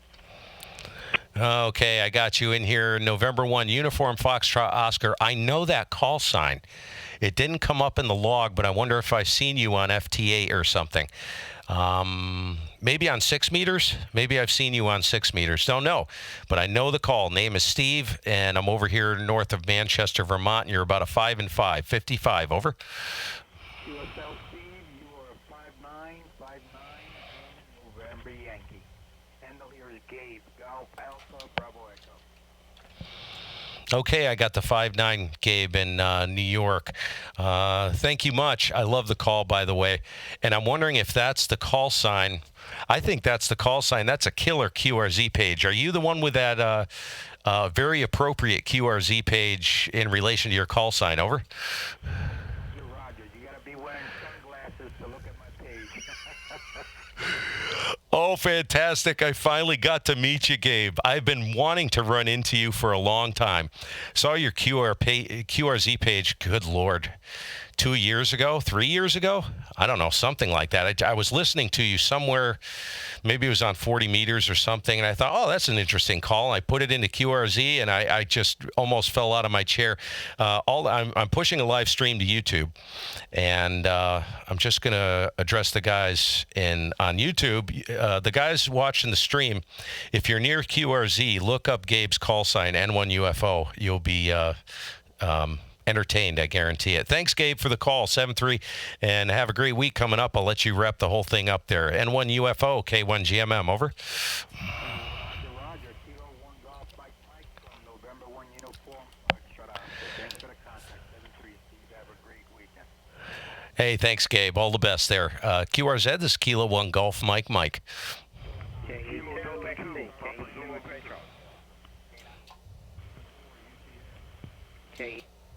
Okay, I got you in here. November 1, Uniform Foxtrot Oscar. I know that call sign. It didn't come up in the log, but I wonder if I've seen you on FT8 or something. Maybe on 6 meters. Maybe I've seen you on 6 meters. Don't know. But I know the call. Name is Steve, and I'm over here north of Manchester, Vermont, and you're about a 5 and 5. 55, over. QSL Steve, you are 5'9", 5'9", and November Yankee. Handle here is Gabe, Golf Alpha, Bravo Echo. Okay, I got the 5'9", Gabe in New York. Thank you much. I love the call, by the way. And I'm wondering if that's the call sign. I think that's the call sign. That's a killer QRZ page. Are you the one with that very appropriate QRZ page in relation to your call sign? Over. Roger, you got to be wearing sunglasses to look at my page. Oh, fantastic. I finally got to meet you, Gabe. I've been wanting to run into you for a long time. Saw your QRZ page, good Lord, 2 years ago, 3 years ago? I don't know, something like that. I was listening to you somewhere, maybe it was on 40 meters or something, and I thought, oh, that's an interesting call. I put it into QRZ, and I just almost fell out of my chair. I'm pushing a live stream to YouTube, and I'm just going to address the guys on YouTube. The guys watching the stream, if you're near QRZ, look up Gabe's call sign, N1 UFO. You'll be entertained, I guarantee it. Thanks, Gabe, for the call, 7-3, and have a great week coming up. I'll let you wrap the whole thing up there. N1 UFO, K1GMM, over. Roger, Kilo 1 Golf Mike from November 1 Uniform Foxtrot. Thanks for the contact, 7-3. Steve, have a great weekend. Hey, thanks, Gabe. All the best there. QRZ, this is Kilo 1 Golf Mike.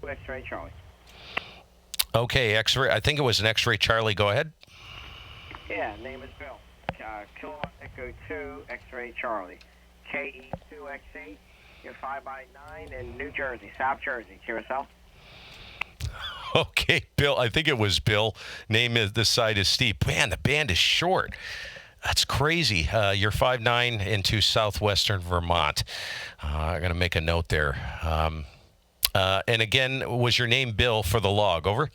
X-Ray Charlie. Okay, X-ray. I think it was an X-ray Charlie. Go ahead. Yeah, name is Bill. Kilowatt Echo 2 X-Ray Charlie. KE2XE. You're 5x9 in New Jersey, South Jersey. QSL. Okay, Bill. I think it was Bill. Name is this side is Steve. Man, the band is short. That's crazy. You're 5'9" into southwestern Vermont. I'm going to make a note there. And again, was your name Bill for the log? Over.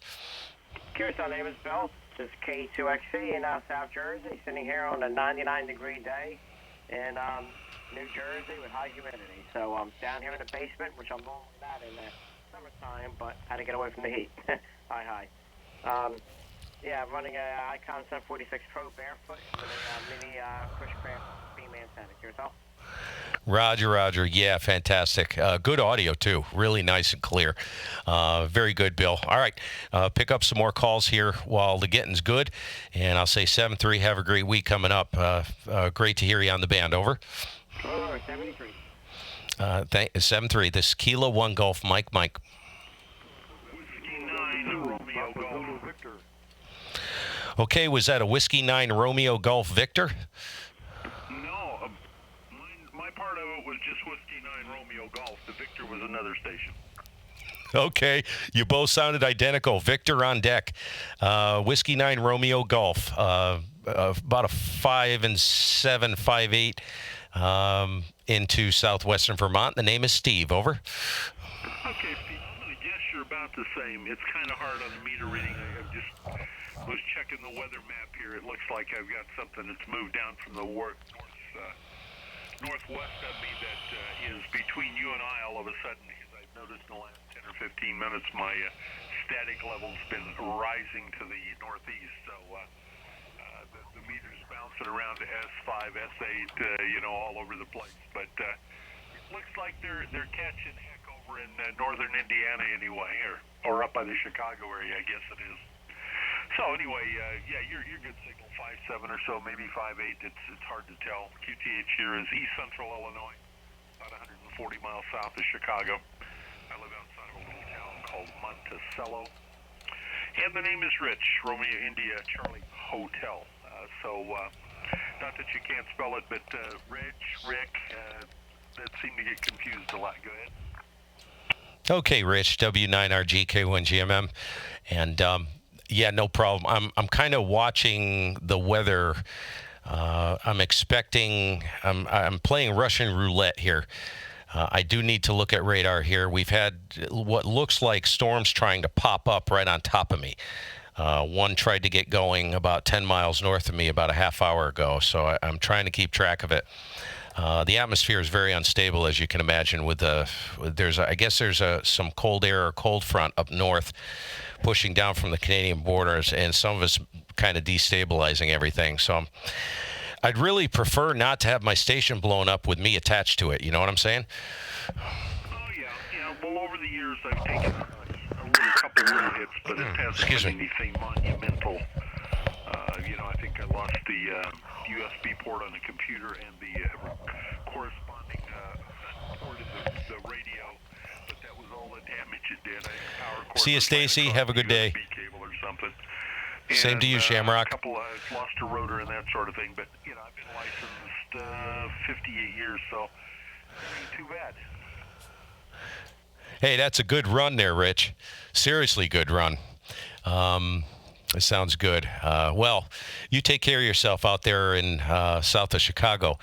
QSL name is Bill. This is K2XE in South Jersey, sitting here on a 99-degree day in New Jersey with high humidity. So I'm down here in the basement, which I'm normally not in the summertime, but had to get away from the heat. Hi. Yeah, I'm running a Icon 746 Pro barefoot with a mini Cushcraft beam antenna. QSL. Roger. Yeah, fantastic. Good audio, too. Really nice and clear. Very good, Bill. All right. Pick up some more calls here while the getting's good. And I'll say 7-3. Have a great week coming up. Great to hear you on the band. Over. 73. 7-3. This is Kilo 1 Golf Mike. Whiskey 9 Romeo Golf Victor. Okay, was that a Whiskey 9 Romeo Golf Victor? No, my part of it was just Whiskey 9 Romeo Golf. The Victor was another station. Okay, you both sounded identical. Victor on deck. Whiskey 9 Romeo Golf. About a 5 and 7, 5'8", into southwestern Vermont. The name is Steve. Over. Okay, Steve, I'm going to guess you're about the same. It's kind of hard on the meter reading. I was checking the weather map here. It looks like I've got something that's moved down from the northwest of me that is between you and I all of a sudden, because I've noticed in the last 10 or 15 minutes my static level's been rising to the northeast. So the meter's bouncing around to S5, S8, all over the place. But it looks like they're catching heck over in northern Indiana anyway, or up by the Chicago area, I guess it is. So anyway, yeah, you're good signal, 5.7 or so, maybe 5.8. It's hard to tell. QTH here is East Central Illinois, about 140 miles south of Chicago. I live outside of a little town called Monticello, and the name is Rich, Romeo India Charlie Hotel. Not that you can't spell it, but Rick, that seemed to get confused a lot. Go ahead. Okay, Rich, W9RG K1GMM, and yeah, no problem. I'm kind of watching the weather I'm expecting. I'm playing Russian roulette here. I do need to look at radar here. We've had what looks like storms trying to pop up right on top of me. One tried to get going about 10 miles north of me about a half hour ago, so I'm trying to keep track of it. The atmosphere is very unstable, as you can imagine. I guess there's some cold air or cold front up north pushing down from the Canadian borders, and some of it's kind of destabilizing everything. So I'd really prefer not to have my station blown up with me attached to it. You know what I'm saying? Oh, yeah. Well, over the years, I've taken a couple little hits, but it hasn't been anything monumental. I think I lost the USB port on the computer and the corresponding port of the radio, but that was all the damage it did. Power cord. See you, Stacy. Have a good day. USB cable or something. Same to you, Shamrock. I've lost a rotor and that sort of thing, but I've been licensed 58 years, so it ain't too bad. Hey, that's a good run there, Rich. Seriously good run. It sounds good. Well, you take care of yourself out there in south of Chicago,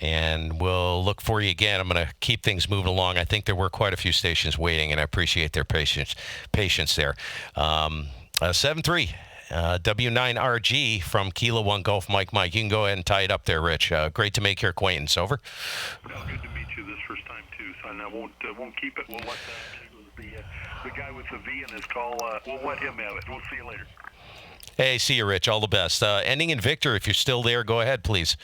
and we'll look for you again. I'm going to keep things moving along. I think there were quite a few stations waiting, and I appreciate their patience there. 7-3. W9RG from Kilo 1 Golf Mike. You can go ahead and tie it up there, Rich. Great to make your acquaintance. Over. Well, good to meet you this first time, too. So I won't keep it. We'll let the guy with the V in his call, we'll let him have it. We'll see you later. Hey, see you, Rich. All the best. Ending in Victor, if you're still there, go ahead, please.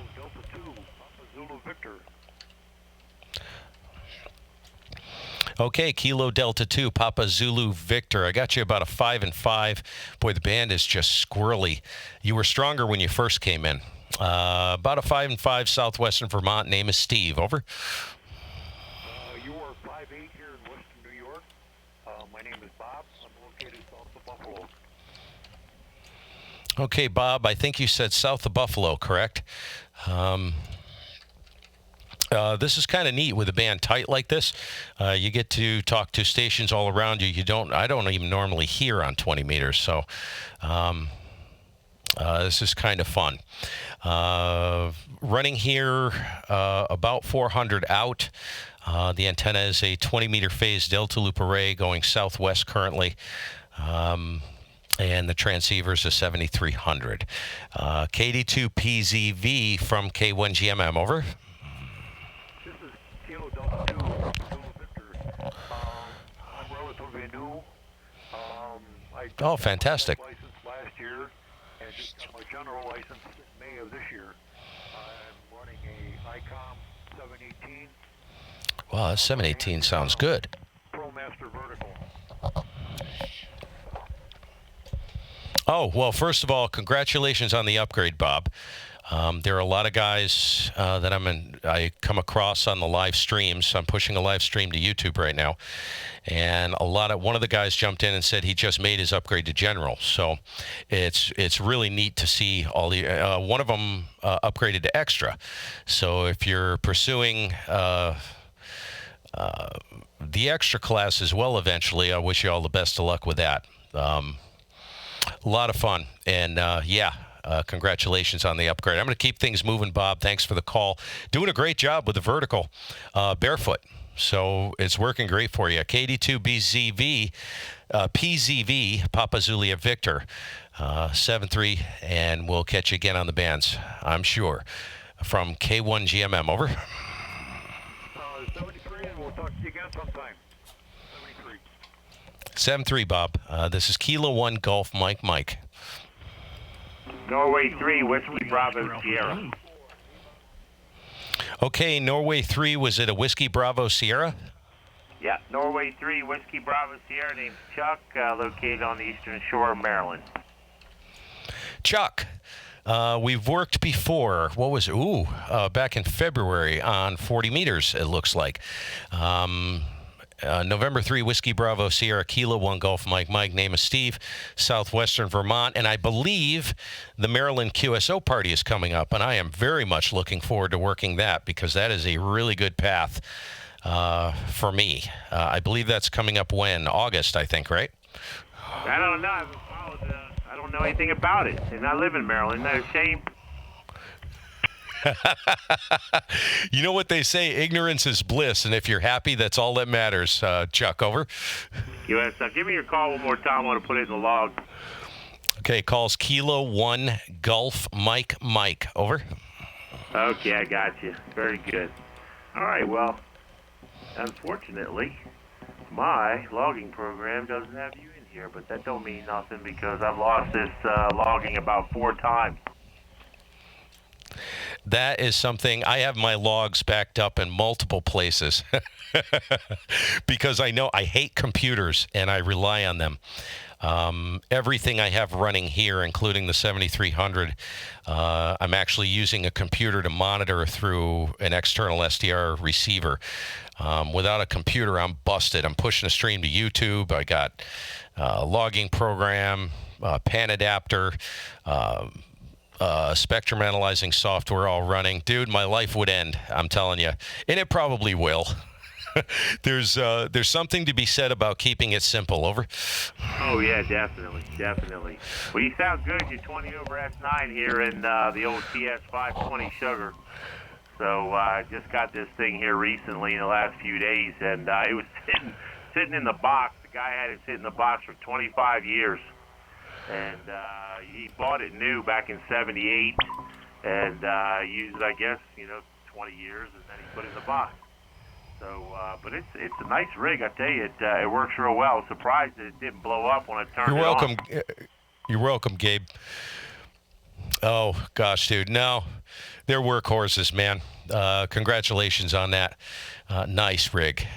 Kilo Delta 2, Papa Zulu Victor. Okay, Kilo Delta 2, Papa Zulu Victor. I got you about a 5 and 5. Boy, the band is just squirrely. You were stronger when you first came in. About a 5 and 5, southwestern Vermont. Name is Steve. Over. You are 5'8" here in western New York. My name is Bob. I'm located south of Buffalo. Okay, Bob, I think you said south of Buffalo, correct? This is kind of neat with a band tight like this. You get to talk to stations all around you. I don't even normally hear on 20 meters. So this is kind of fun. Running here about 400 out. The antenna is a 20-meter phase Delta Loop array going southwest currently. And the transceiver is a 7300. KD2PZV from K1GMM. Over. This is Kilo Delta 2, Zulu Victor. I'm relatively new. Oh, fantastic. I got my license last year and just got my general license in May of this year. I'm running a ICOM 718. Wow, that 718 sounds good. ProMaster Vertical. Oh, well, first of all, congratulations on the upgrade, Bob. There are a lot of guys that I come across on the live streams. I'm pushing a live stream to YouTube right now. And one of the guys jumped in and said he just made his upgrade to general. So it's really neat to see all the, one of them upgraded to extra. So if you're pursuing the extra class as well eventually, I wish you all the best of luck with that. A lot of fun. And congratulations on the upgrade. I'm going to keep things moving, Bob. Thanks for the call. Doing a great job with the vertical barefoot. So it's working great for you. KD2BZV, PZV, Papa Zulu Victor, 7-3, and we'll catch you again on the bands, I'm sure. From K1GMM, over. 73, and we'll talk to you again sometime. 73. 7-3, Bob. This is Kilo 1 Golf Mike. Norway 3, Whiskey Bravo Sierra. Okay, Norway 3, was it a Whiskey Bravo Sierra? Yeah, Norway 3, Whiskey Bravo Sierra, named Chuck, located on the eastern shore of Maryland. Chuck, we've worked before. What was it? Back in February on 40 meters, it looks like. November 3, Whiskey Bravo Sierra, Kilo 1 Golf Mike. Name is Steve, southwestern Vermont. And I believe the Maryland QSO party is coming up, and I am very much looking forward to working that because that is a really good path for me. I believe that's coming up when? August, I think, right? I don't know. I haven't followed I don't know anything about it, and I live in Maryland. Isn't that a shame? You know what they say, ignorance is bliss, and if you're happy, that's all that matters. Chuck, over. QS, give me your call one more time. I want to put it in the log. Okay, calls Kilo 1 Gulf Mike, over. Okay, I got you. Very good. All right, well, unfortunately, my logging program doesn't have you in here, but that don't mean nothing because I've lost this logging about 4 times. That is something, I have my logs backed up in multiple places because I know I hate computers and I rely on them. Everything I have running here, including the 7300, I'm actually using a computer to monitor through an external SDR receiver. Without a computer, I'm busted. I'm pushing a stream to YouTube. I got a logging program, pan adapter, spectrum analyzing software all running. Dude, my life would end, I'm telling you. And it probably will. There's something to be said about keeping it simple, over. Oh, yeah, definitely. Well, you sound good. You're 20 over S9 here in the old TS520 sugar. So I just got this thing here recently in the last few days, and it was sitting in the box. The guy had it sit in the box for 25 years. And he bought it new back in '78 and used it, I guess, 20 years, and then he put it in the box. So, but it's a nice rig, I tell you. It works real well. I was surprised that it didn't blow up when I turned it on. You're welcome, Gabe. Oh, gosh, dude. No, they're workhorses, man. Congratulations on that. Nice rig.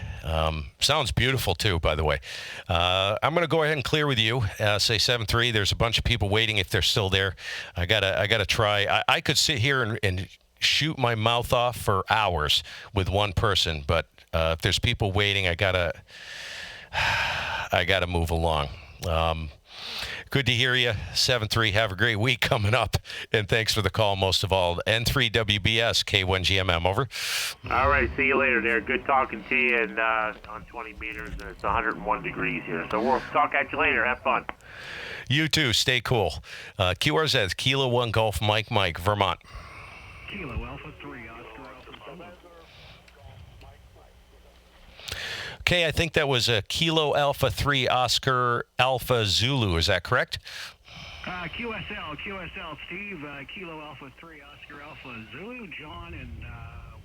Sounds beautiful, too, by the way. I'm going to go ahead and clear with you. Say 7-3. There's a bunch of people waiting if they're still there. I gotta try. I could sit here and shoot my mouth off for hours with one person, but if there's people waiting, I gotta move along. Good to hear you. 7-3. Have a great week coming up. And thanks for the call, most of all. N3WBS, K1GMM, over. All right. See you later there. Good talking to you. And on 20 meters, and it's 101 degrees here. So we'll talk at you later. Have fun. You too. Stay cool. QRZ, Kilo 1 Golf Mike, Vermont. Kilo Alpha 3, Oscar Alpha Zulu. Okay, I think that was a Kilo Alpha 3 Oscar Alpha Zulu. Is that correct? QSL, Steve, Kilo Alpha 3, Oscar Alpha Zulu, John in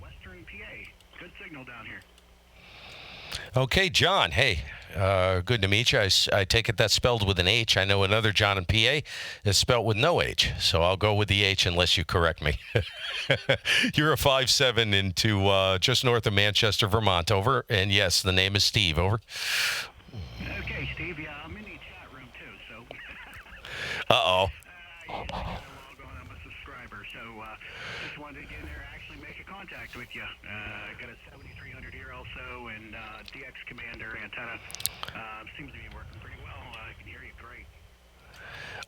Western PA. Good signal down here. Okay, John. Hey, good to meet you. I take it that's spelled with an H. I know another John in PA is spelled with no H, so I'll go with the H unless you correct me. You're a 5'7" into just north of Manchester, Vermont, over. And yes, the name is Steve, over. Okay, Steve. Yeah, I'm in the chat room too. So. Uh-oh. I'm a subscriber, so just wanted to get in there and actually make a contact with you. Got a 7300 here also, and DX Commander antenna seems to be working pretty well. I can hear you great.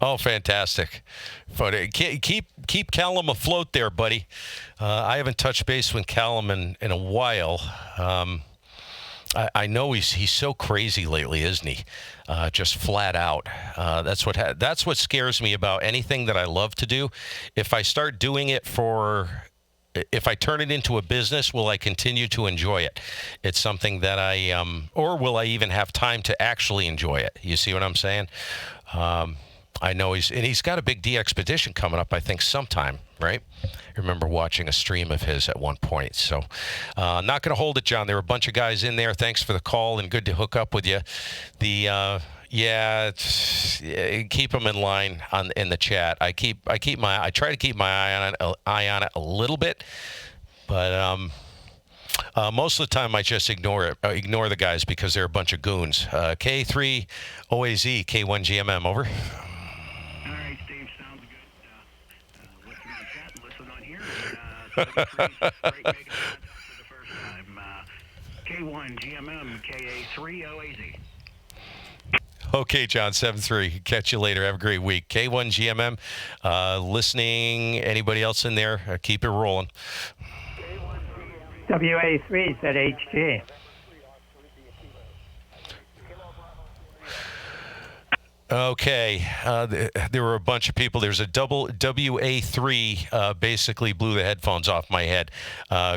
Oh, fantastic. But keep Callum afloat there, buddy. I haven't touched base with Callum in a while. I know he's so crazy lately, isn't he? Just flat out. That's what scares me about anything that I love to do. If I start doing it if I turn it into a business, will I continue to enjoy it? It's something that or will I even have time to actually enjoy it? You see what I'm saying? I know he's got a big DXpedition coming up, I think, sometime, right? I remember watching a stream of his at one point. So not going to hold it, John. There were a bunch of guys in there. Thanks for the call and good to hook up with you. Keep them in line in the chat. I try to keep my eye on it a little bit, but most of the time I just ignore the guys because they're a bunch of goons. K3 OAZ K1GMM, over. All right, Steve, sounds good. Listen on chat and listen on here. 73's great making contact for the first time. K1GMM KA3 OAZ. Okay, John, 7-3. Catch you later. Have a great week. K1GMM, listening. Anybody else in there? Keep it rolling. WA3 said HG. Okay, there were a bunch of people. There's a double WA3, basically blew the headphones off my head.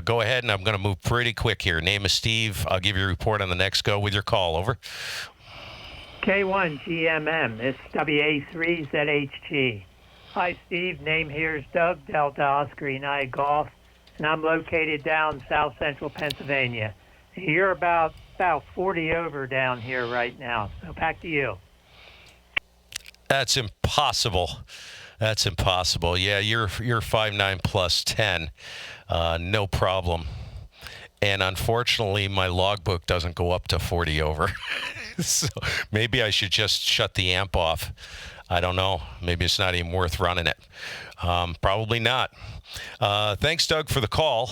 Go ahead, and I'm going to move pretty quick here. Name is Steve. I'll give you a report on the next go with your call. Over. K1GMM, it's WA3ZHG. Hi, Steve. Name here is Doug, Delta Oscar United Golf, and I'm located down south central Pennsylvania. You're about 40 over down here right now, so back to you. That's impossible. That's impossible. Yeah, you're 5'9" plus 10. No problem. And unfortunately, my logbook doesn't go up to 40 over. So maybe I should just shut the amp off. I don't know. Maybe it's not even worth running it. Probably not. Thanks, Doug, for the call.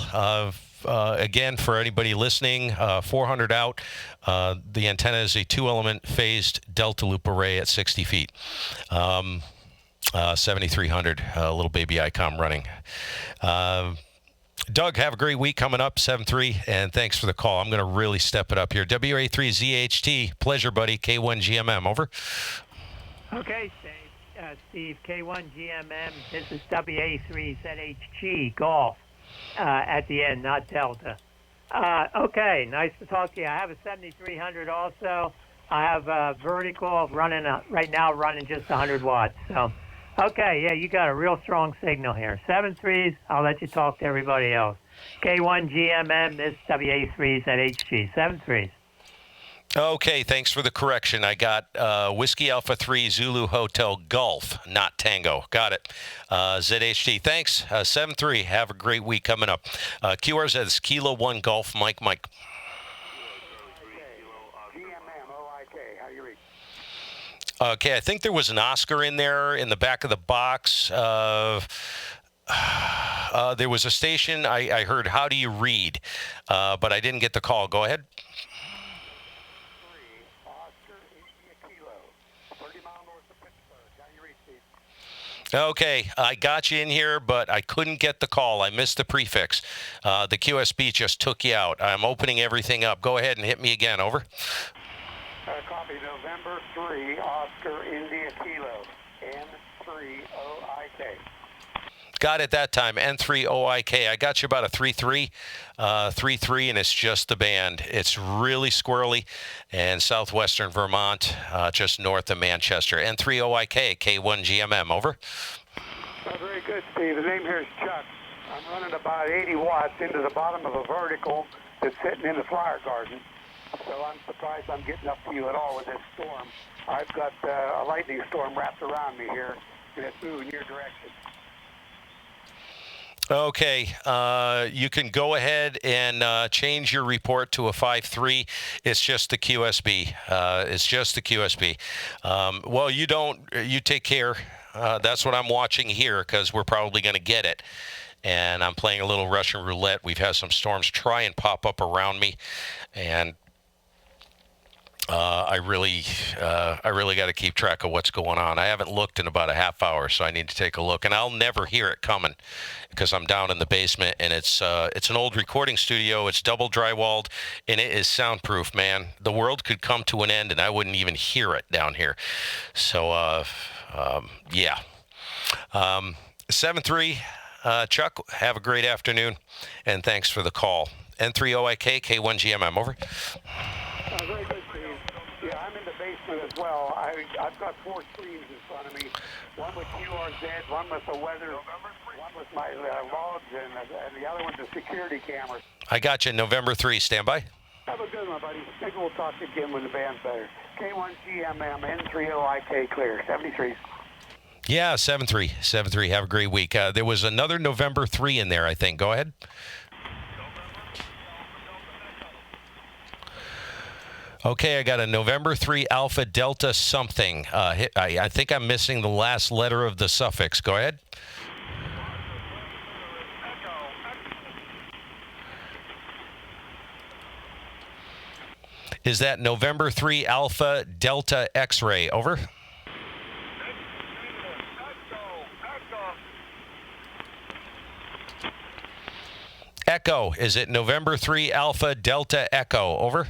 Again, for anybody listening, 400 out. The antenna is a 2-element phased delta loop array at 60 feet. 7300, little baby ICOM running. Doug, have a great week coming up, 7-3, and thanks for the call. I'm going to really step it up here. WA3ZHT, pleasure, buddy. K1GMM, over. Okay, Steve, K1GMM, this is WA3ZHG, golf, at the end, not Delta. Okay, nice to talk to you. I have a 7300 also. I have a vertical running, right now running just 100 watts. So, okay, yeah, you got a real strong signal here. 7-3s, I'll let you talk to everybody else. K1GMM, this WA3ZHG, 7-3s. Okay, thanks for the correction. I got Whiskey Alpha 3 Zulu Hotel Golf, not Tango. Got it. ZHT, thanks. 7-3, have a great week coming up. QRZ is Kilo 1 Golf, Mike. Okay, I think there was an Oscar in there in the back of the box. There was a station. I heard, how do you read? But I didn't get the call. Go ahead. Okay, I got you in here, but I couldn't get the call. I missed the prefix. The QSB just took you out. I'm opening everything up. Go ahead and hit me again. Over. Copy November 3, Oscar India Kilo, N3OIK. Got it that time, N3OIK. I got you about a 3-3, and it's just the band. It's really squirrely, and southwestern Vermont, just north of Manchester. N3OIK, K1GMM, over. Very good, Steve. The name here is Chuck. I'm running about 80 watts into the bottom of a vertical that's sitting in the flower garden. So I'm surprised I'm getting up to you at all with this storm. I've got a lightning storm wrapped around me here, and it's moving your direction. Okay, you can go ahead and change your report to a 5-3. It's just the QSB. It's just the QSB. Well, you take care. That's what I'm watching here, because we're probably going to get it. And I'm playing a little Russian roulette. We've had some storms try and pop up around me, and I really got to keep track of what's going on. I haven't looked in about a half hour, so I need to take a look. And I'll never hear it coming, because I'm down in the basement, and it's an old recording studio. It's double drywalled, and it is soundproof, man. The world could come to an end, and I wouldn't even hear it down here. So, yeah. 7-3, Chuck, have a great afternoon, and thanks for the call. N3OIK, K1GMM, over. Very good, Steve. Yeah, I'm in the basement as well. I've got 4 screens in front of me. One with QRZ, one with the weather, one with my logs, and the other one's a security camera. I got you. November 3. Stand by. Have a good one, buddy. Maybe we'll talk again when the band's better. K1GMM, N3OIK, clear. 73. Yeah, 7-3. 7-3. Have a great week. There was another November 3 in there, I think. Go ahead. Okay, I got a November 3 Alpha Delta something. I think I'm missing the last letter of the suffix. Go ahead. Is that November 3 Alpha Delta X-ray? Over. Echo. Is it November 3 Alpha Delta Echo? Over.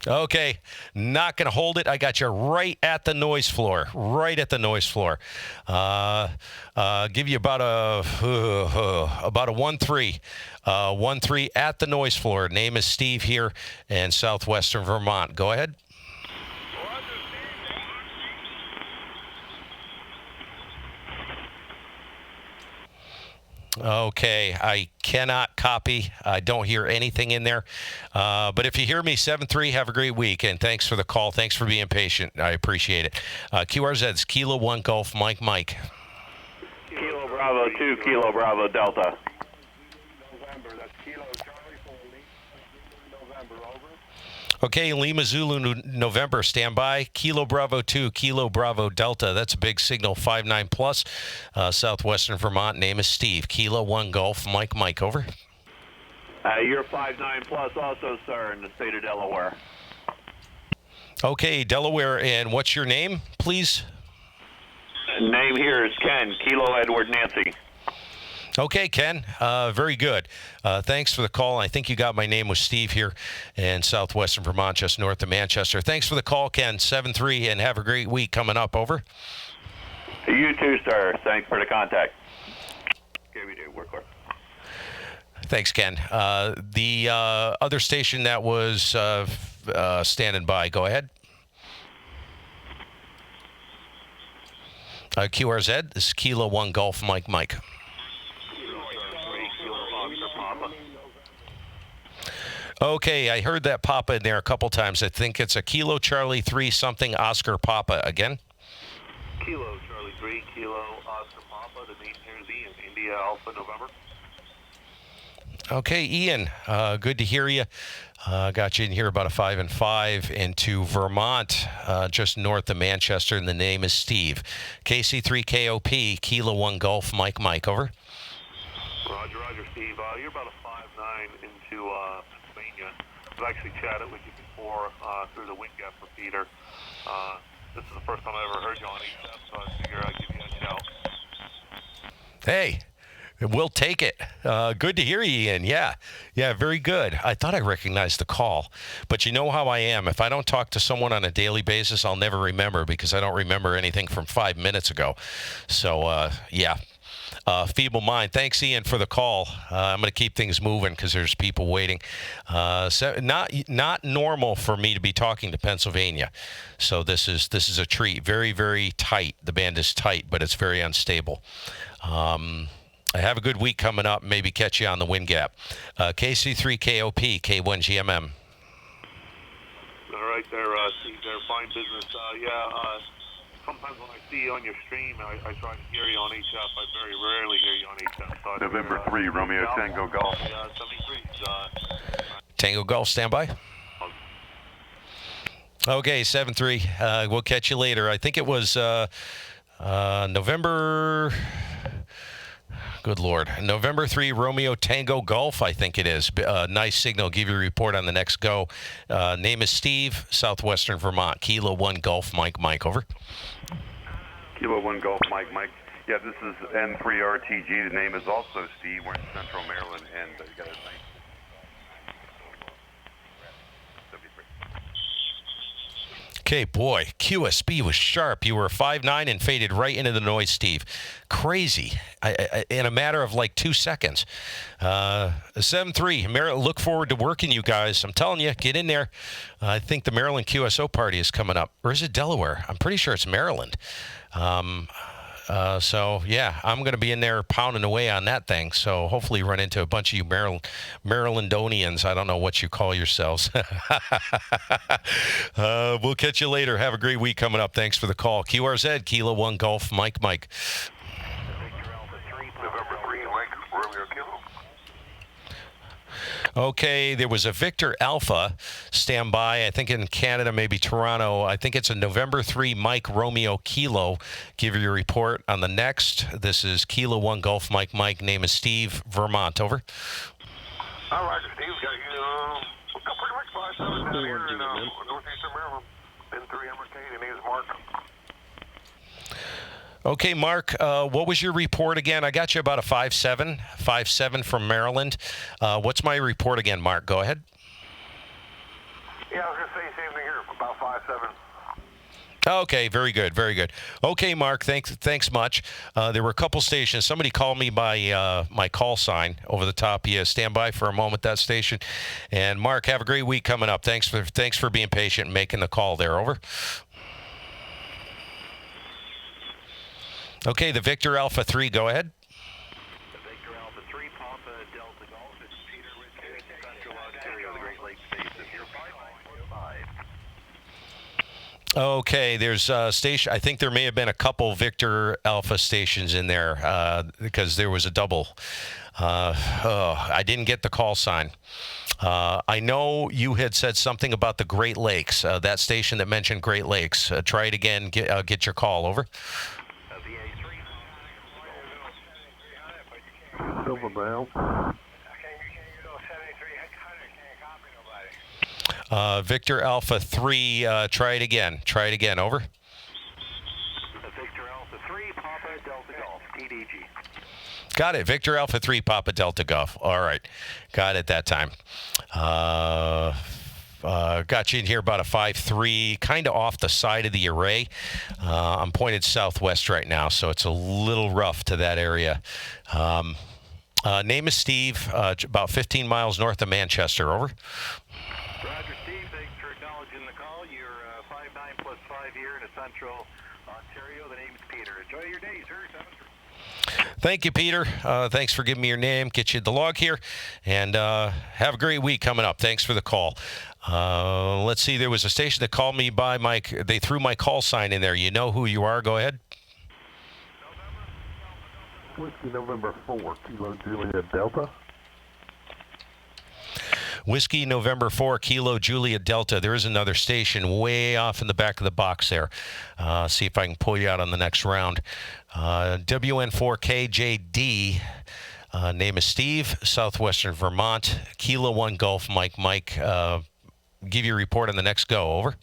Okay, not going to hold it. I got you right at the noise floor. Right at the noise floor. Give you about a 1-3. 1-3 at the noise floor. Name is Steve here in southwestern Vermont. Go ahead. Okay, I cannot copy. I don't hear anything in there. But if you hear me, 7-3, have a great week. And thanks for the call. Thanks for being patient. I appreciate it. QRZ's Kilo 1 Golf Mike. Kilo Bravo 2, Kilo Bravo Delta. November, that's Kilo Charlie for November, over. Okay, Lima Zulu November, stand by. Kilo Bravo 2, Kilo Bravo Delta. That's a big signal, 5-9 plus. Southwestern Vermont, name is Steve. Kilo 1 Golf, Mike, over. You're 5-9 plus also, sir, in the state of Delaware. Okay, Delaware, and what's your name, please? Name here is Ken, Kilo Edward Nancy. Okay, Ken. Very good. Thanks for the call. I think you got my name was Steve here in southwestern Vermont, just north of Manchester. Thanks for the call, Ken. 7-3, and have a great week coming up. Over. You too, sir. Thanks for the contact. Okay, we do. Work hard. Thanks, Ken. The other station that was standing by, go ahead. QRZ, this is Kilo 1 Golf Mike. Okay, I heard that Papa in there a couple times. I think it's a Kilo Charlie 3 something Oscar Papa again. Kilo Charlie 3, Kilo Oscar Papa. The name here is Ian, India Alpha November. Okay, Ian, good to hear you. Got you in here about a 5-5 into Vermont, just north of Manchester, and the name is Steve. KC3KOP, Kilo 1 Golf Mike, over. Roger, Steve. You're about a 5-9 into Pennsylvania. I've actually chatted with you before through the wind gap repeater. This is the first time I ever heard you on ESF, so I figure I'd give you a shout. Hey, we'll take it. Good to hear you, Ian. Yeah, very good. I thought I recognized the call, but you know how I am. If I don't talk to someone on a daily basis, I'll never remember because I don't remember anything from 5 minutes ago. So, yeah. Feeble mind. Thanks, Ian, for the call. I'm going to keep things moving because there's people waiting. So not normal for me to be talking to Pennsylvania. So this is a treat. Very, very tight. The band is tight, but it's very unstable. I have a good week coming up. Maybe catch you on the wind gap. KC3KOP, K1GMM. All right, there, Steve. They're fine business. Sometimes when I see you on your stream, I try to hear you on HF. I very rarely hear you on HF. So November 3, Romeo Tango Golf. 73. Tango Golf, stand by. Okay, 7-3. We'll catch you later. I think it was November... Good Lord. November 3, Romeo Tango Golf, I think it is. Nice signal. Give you a report on the next go. Name is Steve, southwestern Vermont. Kilo 1 Golf Mike, over. Kilo 1 Golf Mike. Yeah, this is N3RTG. The name is also Steve. We're in Central Maryland, and you got a nice... Okay, boy, QSB was sharp. You were 5-9 and faded right into the noise, Steve. Crazy. In a matter of like 2 seconds. 7-3. Maryland, look forward to working you guys. I'm telling you, get in there. I think the Maryland QSO party is coming up. Or is it Delaware? I'm pretty sure it's Maryland. So, yeah, I'm going to be in there pounding away on that thing. So hopefully run into a bunch of you Marylandonians. I don't know what you call yourselves. We'll catch you later. Have a great week coming up. Thanks for the call. QRZ, Kilo 1 Golf, Mike. November 3, Mike, Romeo Kilo. Okay, there was a Victor Alpha standby, I think in Canada, maybe Toronto. I think it's a November 3 Mike Romeo Kilo. Give you a report on the next. This is Kilo 1 Golf Mike. Name is Steve, Vermont. Over. All right, Steve's got you pretty much 5-7 down here in northeastern Maryland. N3 MRK, and name is Mark. Okay, Mark, what was your report again? I got you about a 5-7 from Maryland. What's my report again, Mark? Go ahead. Yeah, Yeah, I was going to say same thing here, about 5-7. Okay, very good, very good. Okay, Mark, thanks much. There were a couple stations. Somebody called me by my call sign over the top. Yeah, stand by for a moment, that station. And Mark, have a great week coming up. Thanks for being patient and making the call there. Over. Okay, the Victor Alpha 3, go ahead. Victor Alpha 3, Papa Delta Golf. It's Peter with Central Ontario, the Great Lakes Basin. You're 5. Okay, there's a station. I think there may have been a couple Victor Alpha stations in there because there was a double. I didn't get the call sign. I know you had said something about the Great Lakes, that station that mentioned Great Lakes. Try it again. Get your call. Over. Silver Bell. Victor Alpha 3, try it again. Over. Victor Alpha 3, Papa Delta Golf, TDG. Got it. Victor Alpha 3, Papa Delta Golf. All right. Got it that time. Got you in here about a 5-3, kind of off the side of the array. I'm pointed southwest right now, so it's a little rough to that area. Name is Steve, about 15 miles north of Manchester. Over. Roger, Steve. Thanks for acknowledging the call. You're 5'9" plus 5 here in Central Ontario. The name is Peter. Enjoy your day, sir. 7-3. Thank you, Peter. Thanks for giving me your name. Get you the log here. And have a great week coming up. Thanks for the call. Let's see. There was a station that called me by my... They threw my call sign in there. You know who you are. Go ahead. Whiskey November 4, Kilo Juliet Delta. Whiskey November 4, Kilo Juliet Delta. There is another station way off in the back of the box there. See if I can pull you out on the next round. WN4KJD. Name is Steve, Southwestern Vermont. Kilo 1 Golf Mike. Give you a report on the next go. Over.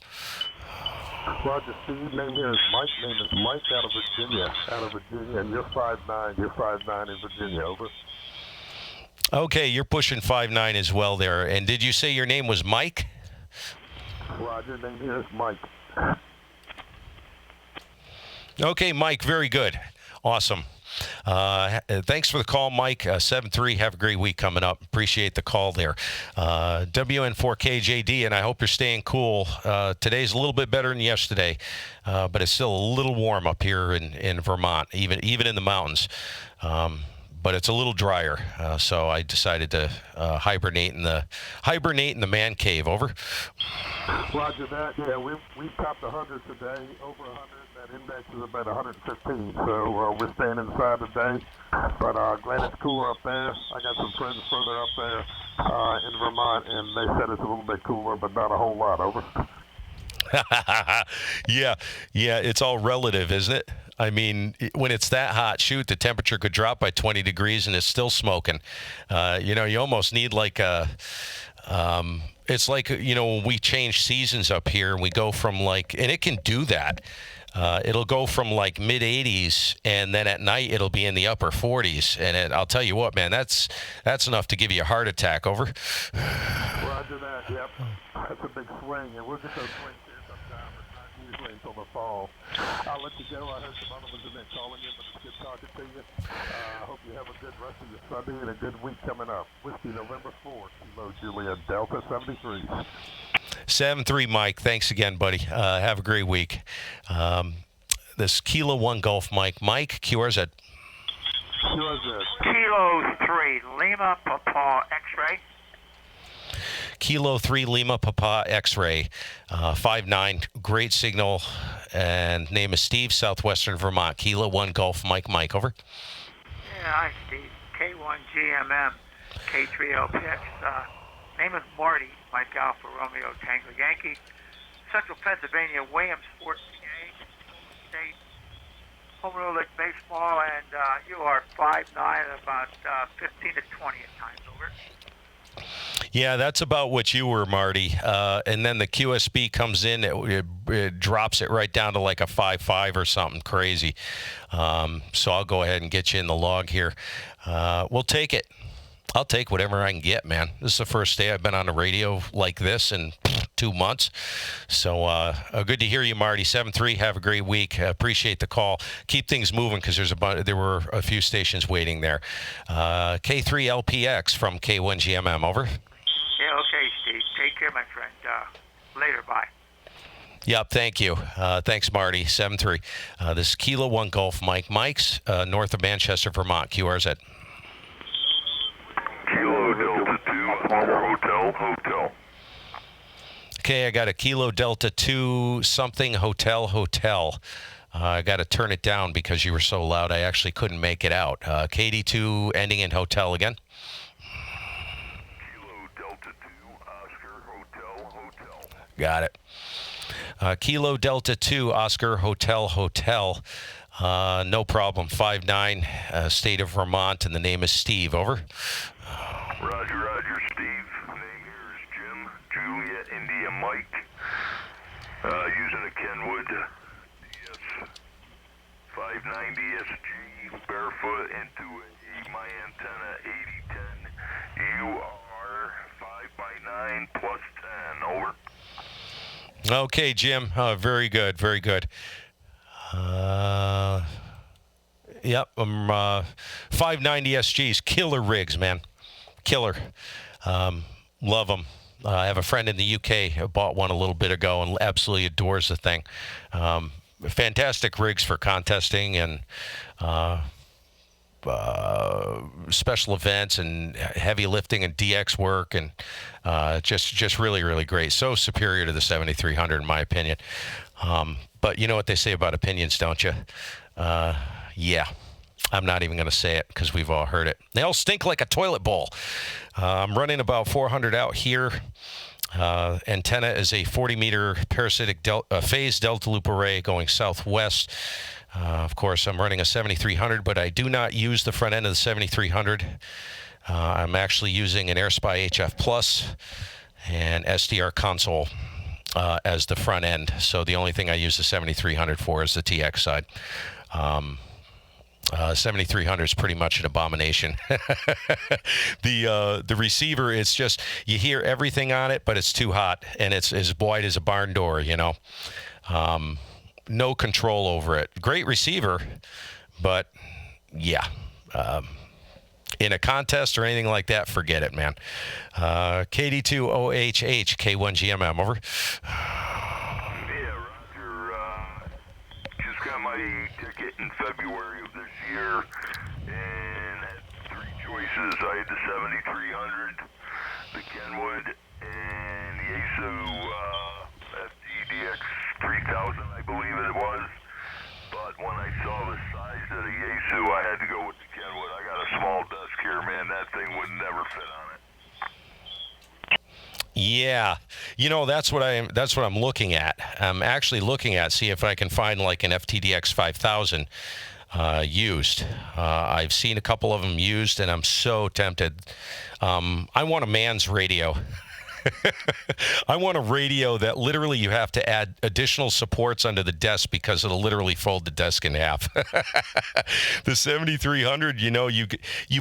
Roger, Steve. Name here is Mike. Name is Mike out of Virginia. And you're 5'9". You're 5'9" in Virginia. Over. Okay, you're pushing 5'9" as well there. And did you say your name was Mike? Roger, name here is Mike. Okay, Mike, very good. Awesome. Thanks for the call, Mike. 7-3. Have a great week coming up. Appreciate the call there. WN4KJD, and I hope you're staying cool. Today's a little bit better than yesterday, but it's still a little warm up here in Vermont, even in the mountains. But it's a little drier, so I decided to hibernate in the man cave. Over. Roger that. Yeah, we topped 100 today, over 100. That index is about 115, so we're staying inside today. But glad it's cooler up there. I got some friends further up there in Vermont, and they said it's a little bit cooler, but not a whole lot. Over. Yeah, it's all relative, isn't it? I mean, when it's that hot, shoot, the temperature could drop by 20 degrees and it's still smoking. You almost need like a... it's like, when we change seasons up here and we go from and it can do that. It'll go from mid 80s and then at night it'll be in the upper 40s. And I'll tell you what, man, that's enough to give you a heart attack. Over. Roger that, yep. That's a big swing, and we'll get those swings here sometime, but not usually until the fall. I'll let you go. I heard some other ones in there calling you, but it's good talking to you. I hope you have a good rest of your Sunday and a good week coming up. Whiskey November 4, Kilo Juliet Delta 73. 7-3, Mike. Thanks again, buddy. Have a great week. This Kilo 1 Golf Mike, QRZ. Kilo 3, Lima Papa X-ray. Kilo 3 Lima Papa X-ray, 5'9", great signal, and name is Steve, Southwestern Vermont. Kilo 1 Golf Mike. Over. Yeah, hi, Steve. K1GMM, K3LPX. Name is Marty, Mike Alpha Romeo Tango Yankee. Central Pennsylvania, Williamsport, State. Home Rule League Baseball, and you are 5'9", about 15 to 20 at times. Over. Yeah, that's about what you were, Marty. And then the QSB comes in, it drops it right down to like a 5'5" or something crazy. So I'll go ahead and get you in the log here. We'll take it. I'll take whatever I can get, man. This is the first day I've been on the radio like this in 2 months. So good to hear you, Marty. 7-3, have a great week. Appreciate the call. Keep things moving because there were a few stations waiting there. K3LPX from K1GMM, over. Yeah, okay, Steve. Take care, my friend. Later, bye. Yep, thank you. Thanks, Marty. 7-3. This is Kilo 1 Golf Mike. Mike's north of Manchester, Vermont. QRZ. Kilo Delta 2, Hotel. Okay, I got a Kilo Delta 2 something hotel. I got to turn it down because you were so loud. I actually couldn't make it out. KD2 ending in hotel again. Kilo Delta 2, Oscar Hotel. Got it. Kilo Delta 2 Oscar Hotel. No problem. 5-9, state of Vermont, and the name is Steve. Over. Roger, Steve. Name here is Jim, Juliet, India, Mike. Using a Kenwood DS 590 SG, barefoot into a my antenna 8010 UR 5x9 plus 10. Over. Okay, Jim. Very good. Yep. 590 SGs. Killer rigs, man. Killer. Love them. I have a friend in the UK who bought one a little bit ago and absolutely adores the thing. Fantastic rigs for contesting and special events and heavy lifting and DX work, and just really great. So superior to the 7300 in my opinion. But you know what they say about opinions, don't you? Yeah. I'm not even going to say it because we've all heard it. They all stink like a toilet bowl. I'm running about 400 out here. Antenna is a 40-meter parasitic phase delta loop array going southwest. Of course, I'm running a 7300, but I do not use the front end of the 7300. I'm actually using an AirSpy HF Plus and SDR console as the front end. So the only thing I use the 7300 for is the TX side. 7300 is pretty much an abomination. The receiver, it's just, you hear everything on it, but it's too hot, and it's as wide as a barn door, you know. No control over it. Great receiver, but yeah. In a contest or anything like that, forget it, man. KD2OHH, K1GMM, over. Yeah, Roger. Just got my ticket in February of this year and had three choices. I had the 7300, the Kenwood, and the ASU FTDX 3000, I believe it was. But when I saw the size of the ASU, I had to go with the Kenwood. I got a small desk here, man. That thing would never fit on it. Yeah, you know, that's what I'm looking at. I'm actually looking at, see if I can find like an FTDX 5000 used. I've seen a couple of them used, and I'm so tempted. I want a man's radio. I want a radio that literally you have to add additional supports under the desk because it'll literally fold the desk in half. The 7300, you know, you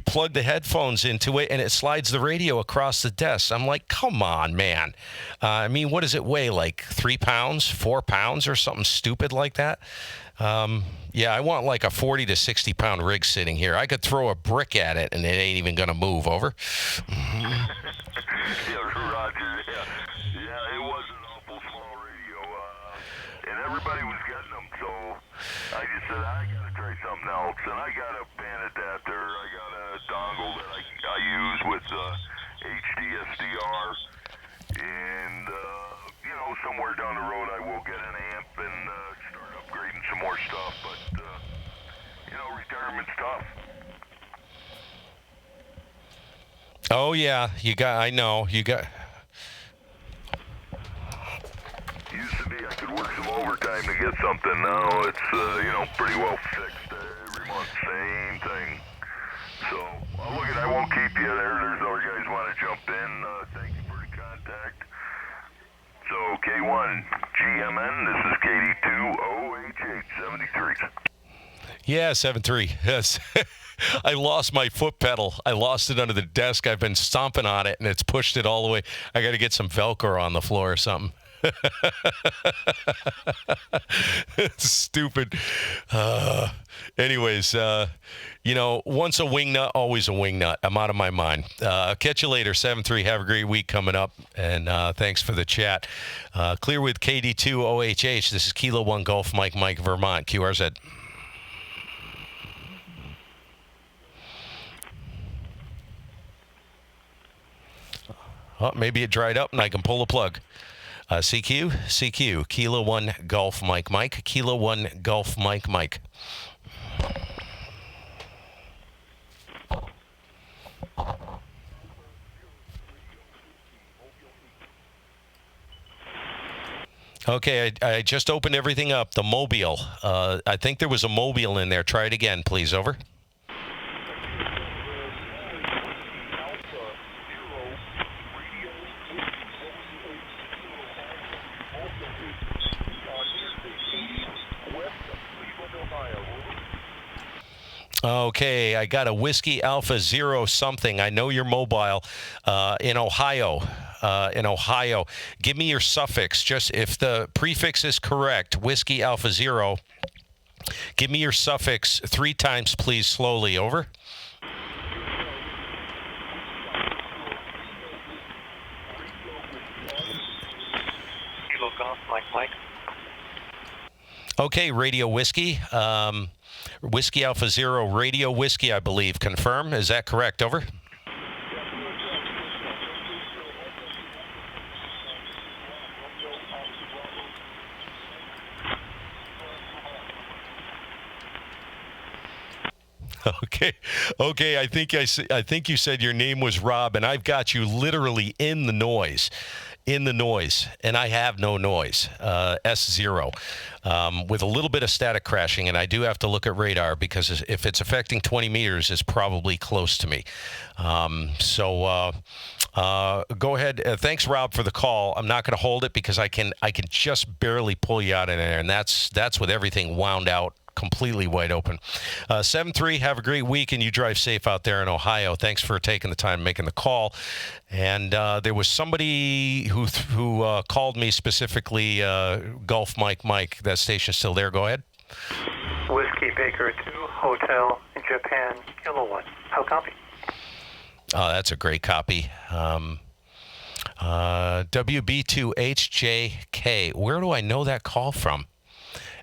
plug the headphones into it and it slides the radio across the desk. I'm like, come on, man. I mean, what does it weigh? Like 3 pounds, 4 pounds, or something stupid like that? Yeah, I want like a 40 to 60 pound rig sitting here. I could throw a brick at it and it ain't even going to move. Over. Yeah, Roger. Yeah, it was an awful small radio, and everybody was getting them. So I just said I got to try something else, and I got a band adapter. I got a dongle that I use with HD SDR, and you know, somewhere down the road I will get an amp and start upgrading some more stuff. But you know, retirement's tough. Oh yeah, I know. Used to be I could work some overtime to get something. Now it's you know, pretty well fixed every month. Same thing. So look, I won't keep you there. There's other guys want to jump in. Thank you for the contact. So K1GMN, this is KD2OHH 73. Yeah, 7-3. Yes. I lost my foot pedal. I lost it under the desk. I've been stomping on it, and it's pushed it all the way. I got to get some Velcro on the floor or something. It's stupid. Anyways, once a wing nut, always a wing nut. I'm out of my mind. Catch you later. 7-3. Have a great week coming up. And thanks for the chat. Clear with KD2 OHH. This is Kilo 1 Golf Mike Vermont. QRZ. Oh, maybe it dried up and I can pull a plug. CQ, Kilo 1 Golf Mike, Kilo 1 Golf Mike. Okay, I just opened everything up. The mobile. I think there was a mobile in there. Try it again, please. Over. Okay, I got a Whiskey Alpha Zero something. I know you're mobile in Ohio. Give me your suffix. Just if the prefix is correct, Whiskey Alpha Zero, give me your suffix 3 times, please, slowly. Over. Kilo Golf Mike. Okay, Radio Whiskey. Whiskey Alpha Zero, Radio Whiskey, I believe. Confirm. Is that correct? Over. Okay. I think you said your name was Rob, and I've got you literally in the noise, and I have no noise. S0, with a little bit of static crashing, and I do have to look at radar because if it's affecting 20 meters, it's probably close to me. So go ahead. Thanks, Rob, for the call. I'm not going to hold it because I can just barely pull you out of there, and that's with everything wound out. Completely wide open. 7-3, have a great week, and you drive safe out there in Ohio. Thanks for taking the time making the call. And there was somebody who called me specifically, Golf Mike. That station's still there. Go ahead. Whiskey Baker 2, Hotel, Japan, Kilo 1. How copy? Oh, that's a great copy. WB2HJK. Where do I know that call from?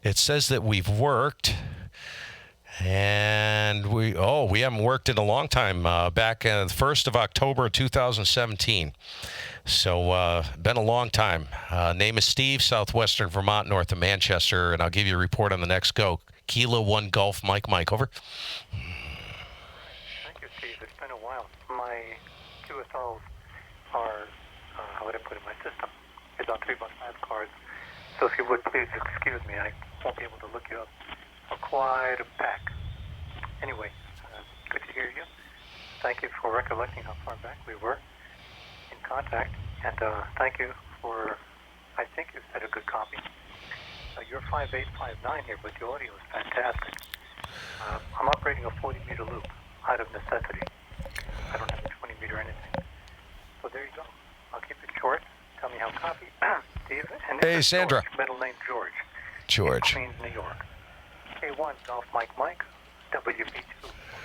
It says that we've worked, and we haven't worked in a long time, back the 1st of October 2017. So been a long time. Name is Steve, southwestern Vermont, north of Manchester, and I'll give you a report on the next go. Kilo 1 Golf Mike. Over. Thank you, Steve. It's been a while. My QSOs are, how would I put it, my system is on 3x5 cards. So if you would please excuse me, I won't be able to look you up for quite a pack. Anyway, good to hear you. Thank you for recollecting how far back we were in contact, and thank you for, I think you said a good copy. You're 5859 here, but the audio is fantastic. I'm operating a 40-meter loop out of necessity. I don't have a 20-meter anything. So there you go. I'll keep it short. Tell me how copy. Steve. And hey, Sandra. George, middle name George. George. Queens, New York. K1 Golf Mike. WB2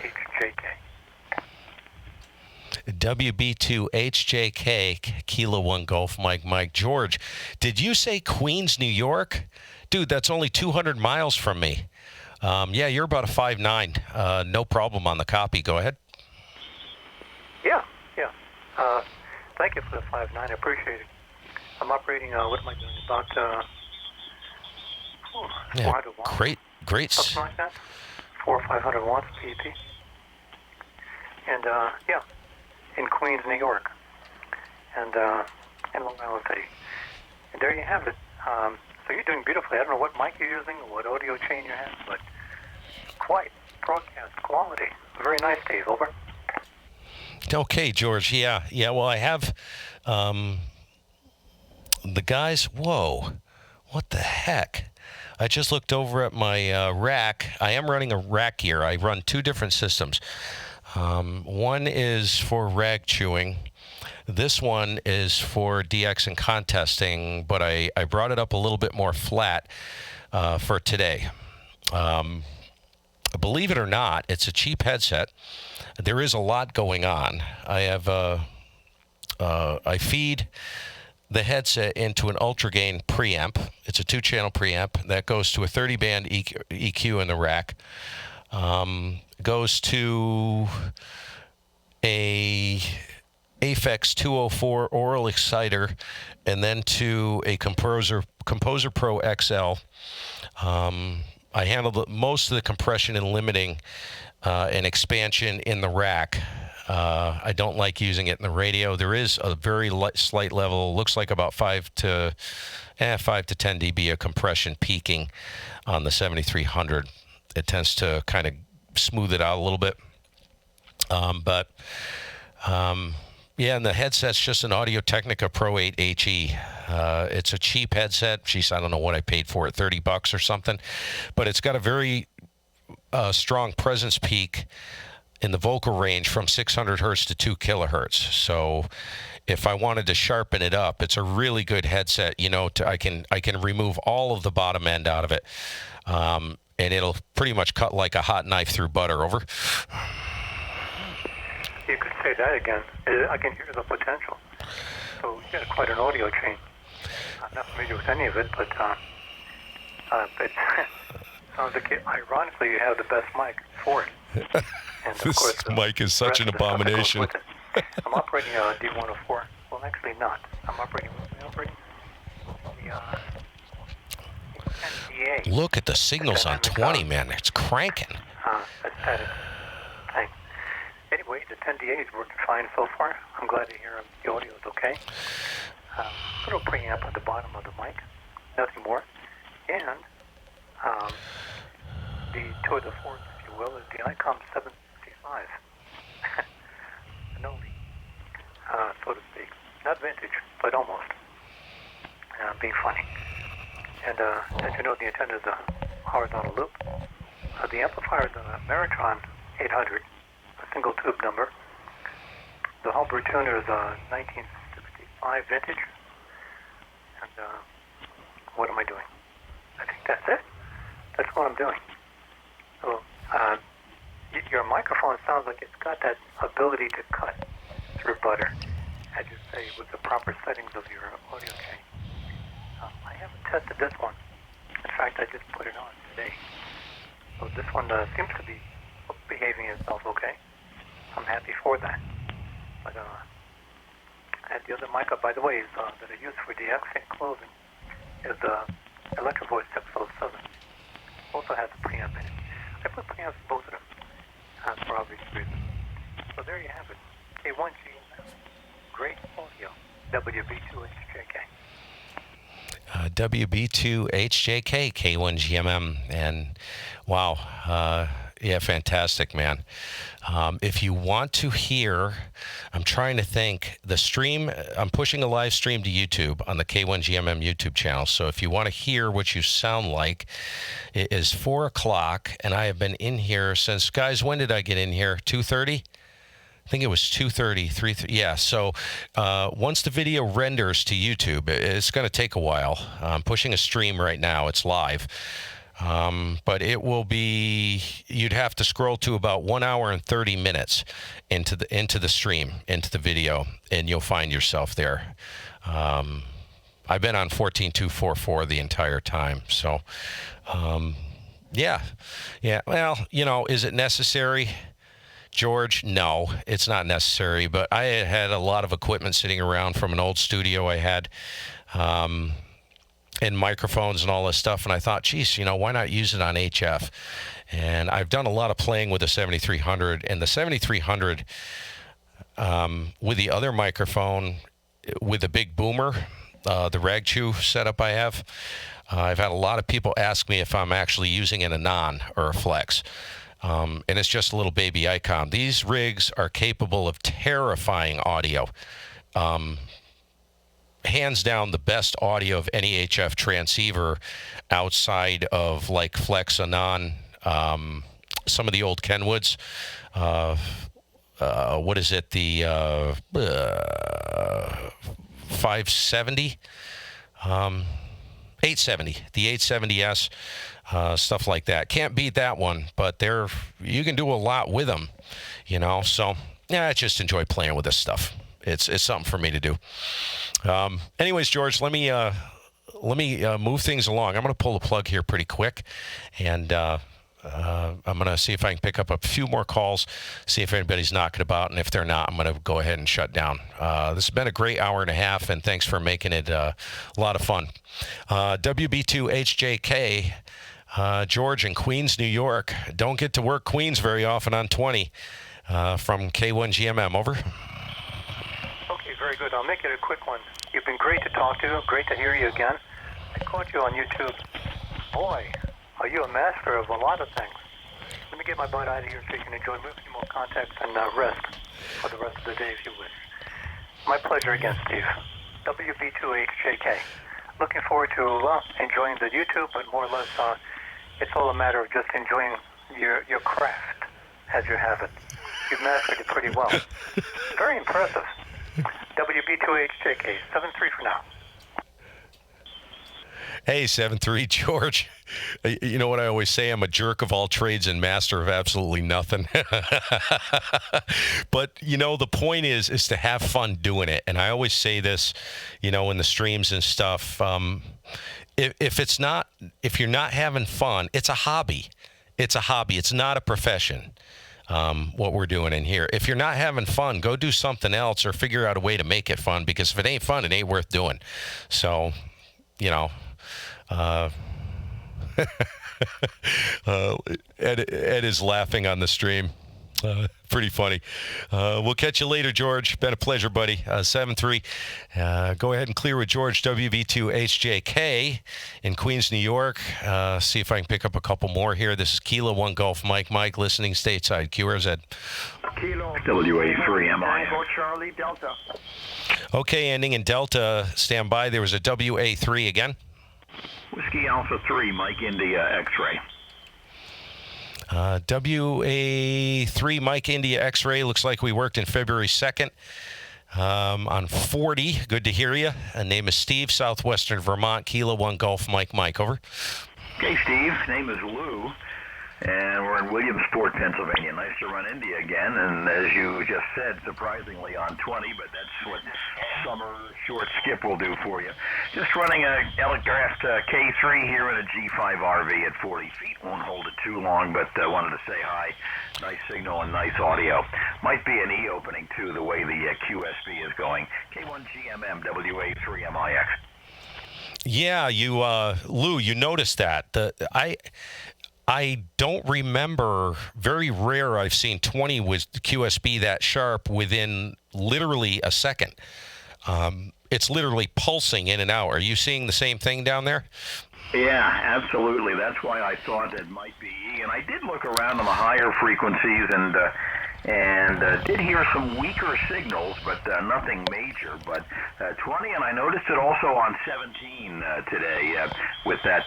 HJK. WB2 HJK, Kilo 1 Golf Mike. George, did you say Queens, New York? Dude, that's only 200 miles from me. Yeah, you're about a 5'9". No problem on the copy. Go ahead. Yeah. Thank you for the 5'9". I appreciate it. I'm operating, what am I doing? About 400 watts. Great. Something like that. 400 or 500 watts PEP. And, yeah, in Queens, New York. And in Long Island City. And there you have it. So you're doing beautifully. I don't know what mic you're using or what audio chain you have, but quite broadcast quality. Very nice, Dave. Over. Okay, George. Yeah. Well, I have the guys. Whoa, what the heck? I just looked over at my rack. I am running a rack gear. I run two different systems. One is for rag chewing. This one is for DX and contesting, but I brought it up a little bit more flat for today. Believe it or not, it's a cheap headset. There is a lot going on. I have I feed the headset into an ultra gain preamp. It's a 2-channel preamp that goes to a 30-band EQ in the rack. Goes to a Aphex 204 oral exciter, and then to a Composer Pro XL. I handle most of the compression and limiting and expansion in the rack. I don't like using it in the radio. There is a very slight level, looks like about 5 to 10 dB of compression peaking on the 7300. It tends to kind of smooth it out a little bit. Yeah, and the headset's just an Audio-Technica Pro 8 HE. It's a cheap headset. Jeez, I don't know what I paid for it, $30 or something. But it's got a very strong presence peak in the vocal range from 600 hertz to 2 kilohertz. So if I wanted to sharpen it up, it's a really good headset. You know, I can remove all of the bottom end out of it, and it'll pretty much cut like a hot knife through butter. Over. You could say that again. I can hear the potential. So you got quite an audio chain. I'm not familiar with any of it, but it sounds like, ironically, you have the best mic for it. And of This course, mic is such an abomination. I'm operating a D104. Well, actually not. I'm operating the NDA. Look at the signals on 20, man. It's cranking. That's added. Thanks. Anyway, the 10DA is working fine so far. I'm glad to hear the audio is okay. Little preamp at the bottom of the mic, nothing more. And the tour de force, if you will, is the ICOM 765. An oldie, so to speak. Not vintage, but almost. Being funny. And as you know, the antenna is a horizontal loop. The amplifier is a Meritron 800. Single tube number. The Humber tuner is a 1965 vintage. And what am I doing? I think that's it. That's what I'm doing. So your microphone sounds like it's got that ability to cut through butter, as you say, with the proper settings of your audio chain. I haven't tested this one. In fact, I just put it on today. So this one seems to be behaving itself okay. I'm happy for that. But and the other mic, by the way, that I use for DX and closing is the Electrovoice 607. Also has a preamp in it. I put preamps in both of them for obvious reasons. So there you have it. K1GMM. Great audio. WB2HJK. WB2HJK, K1GMM. And wow. Yeah, fantastic, man. If you want to hear, I'm trying to think, the stream, I'm pushing a live stream to YouTube on the K1GMM YouTube channel. So if you want to hear what you sound like, it is 4 o'clock, and I have been in here since, guys, when did I get in here? 2:30? I think it was 2:30, 3:30. Yeah, so once the video renders to YouTube, it's going to take a while. I'm pushing a stream right now. It's live. But it will be, you'd have to scroll to about 1 hour and 30 minutes into the stream, into the video, and you'll find yourself there. I've been on 14.244 the entire time. So, yeah. Well, you know, is it necessary, George? No, it's not necessary, but I had a lot of equipment sitting around from an old studio I had, and microphones and all this stuff, and I thought, geez, you know, why not use it on HF? And I've done a lot of playing with the 7300, and the 7300 with the other microphone, with the big boomer, the rag chew setup I have, I've had a lot of people ask me if I'm actually using an Anon or a Flex. And it's just a little baby ICOM. These rigs are capable of terrifying audio. hands down the best audio of any HF transceiver outside of like Flex Anon, some of the old Kenwoods. What is it? The 570? 870. The 870S, stuff like that. Can't beat that one, but you can do a lot with them, you know. So, yeah, I just enjoy playing with this stuff. It's something for me to do. Anyways, George, let me move things along. I'm going to pull the plug here pretty quick, and I'm going to see if I can pick up a few more calls, see if anybody's knocking about, and if they're not, I'm going to go ahead and shut down. This has been a great hour and a half, and thanks for making it a lot of fun. WB2HJK, George in Queens, New York. Don't get to work Queens very often on 20 from K1GMM. Over. Okay, very good. I'll make it a quick one. You've been great to talk to. Great to hear you again. I caught you on YouTube. Boy, are you a master of a lot of things. Let me get my butt out of here so you can enjoy a few more contacts and rest for the rest of the day if you wish. My pleasure again, Steve. WB2HJK. Looking forward to enjoying the YouTube, but more or less it's all a matter of just enjoying your craft as you have it. You've mastered it pretty well. Very impressive. WB2HJK, 7-3 for now. Hey, 7-3, George. You know what I always say? I'm a jerk of all trades and master of absolutely nothing. But, you know, the point is to have fun doing it. And I always say this, you know, in the streams and stuff. If you're not having fun, it's a hobby. It's a hobby. It's not a profession. What we're doing in here. If you're not having fun, go do something else or figure out a way to make it fun, because if it ain't fun, it ain't worth doing. So, you know, Ed is laughing on the stream. Pretty funny. We'll catch you later, George. Been a pleasure, buddy. 7-3. Go ahead and clear with George, WV2HJK in Queens, New York. See if I can pick up a couple more here. This is Kilo 1 Golf Mike, listening stateside. QRZ. Kilo WA3MI. Charlie Delta. Okay, ending in Delta. Stand by. There was a WA3 again. Whiskey Alpha 3, Mike India X-Ray. WA3 Mike India X-Ray. Looks like we worked in February 2nd on 40. Good to hear you. Name is Steve, Southwestern Vermont, Kilo 1 Golf Mike. Over. Okay, Steve. Name is Lou. And we're in Williamsport, Pennsylvania. Nice to run into you again. And as you just said, surprisingly on 20, but that's what summer short skip will do for you. Just running a Electraft K3 here in a G5 RV at 40 feet. Won't hold it too long, but wanted to say hi. Nice signal and nice audio. Might be an E opening, too, the way the QSB is going. K1GMM WA3MIX. Yeah, you, Lou, you noticed that. I don't remember, very rare I've seen 20 with QSB that sharp within literally a second. It's literally pulsing in and out. Are you seeing the same thing down there? Yeah, absolutely. That's why I thought it might be E. And I did look around on the higher frequencies and did hear some weaker signals, but nothing major. But 20, and I noticed it also on 17 today with that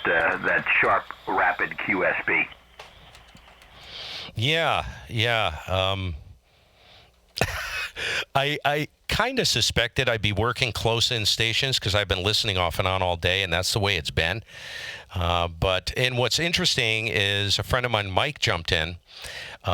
sharp, rapid QSB. Yeah. I kind of suspected I'd be working close in stations because I've been listening off and on all day, and that's the way it's been. And what's interesting is a friend of mine, Mike, jumped in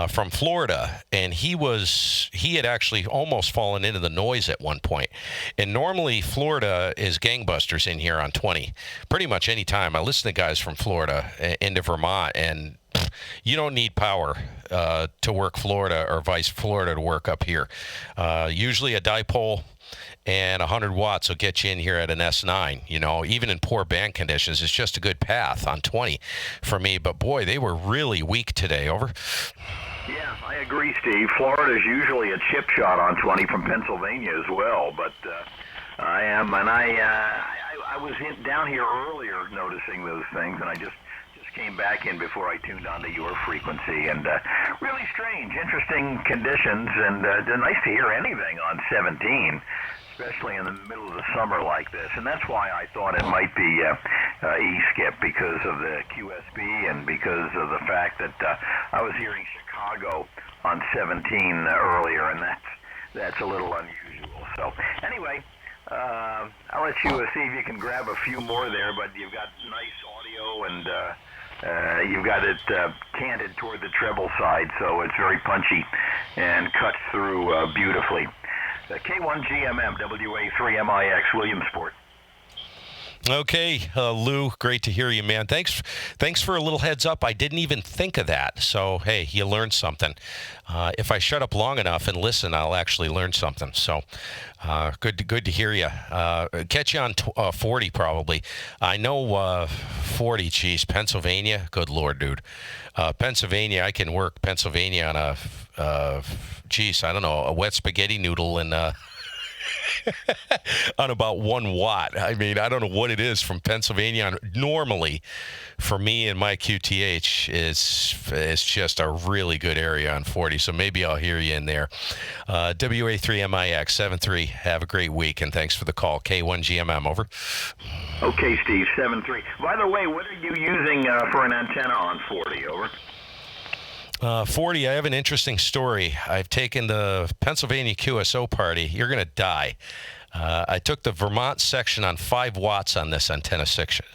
from Florida, and he had actually almost fallen into the noise at one point. And normally Florida is gangbusters in here on 20. Pretty much any time I listen to guys from Florida into Vermont, and you don't need power to work Florida or vice Florida to work up here. Usually a dipole and 100 watts will get you in here at an S9. You know, even in poor band conditions, it's just a good path on 20 for me. But boy, they were really weak today. Over. Yeah, I agree, Steve. Florida is usually a chip shot on 20 from Pennsylvania as well. But I was down here earlier noticing those things, and I just came back in before I tuned onto your frequency, and really strange, interesting conditions, and nice to hear anything on 17, especially in the middle of the summer like this. And that's why I thought it might be E-Skip, because of the QSB and because of the fact that I was hearing Chicago on 17 earlier, and that's a little unusual. So anyway, I'll let you see if you can grab a few more there, but you've got nice audio, and you've got it canted toward the treble side, so it's very punchy and cuts through beautifully. K1GMM, WA3MIX, Williamsport. Okay, Lou, great to hear you, man. Thanks for a little heads up. I didn't even think of that. So, hey, you learned something. If I shut up long enough and listen, I'll actually learn something. So, good to hear you. Catch you on 40 probably. I know 40. Geez, Pennsylvania. Good Lord, dude. Pennsylvania. I can work Pennsylvania on a wet spaghetti noodle and. On about 1 watt. I mean, I don't know what it is from Pennsylvania on. Normally, for me and my QTH, is just a really good area on 40. So maybe I'll hear you in there. WA3MIX 73. Have a great week, and thanks for the call. K1GMM, over. Okay, Steve, 73. By the way, what are you using for an antenna on 40, over? 40, I have an interesting story. I've taken the Pennsylvania QSO party. You're going to die. I took the Vermont section on 5 watts on this antenna system,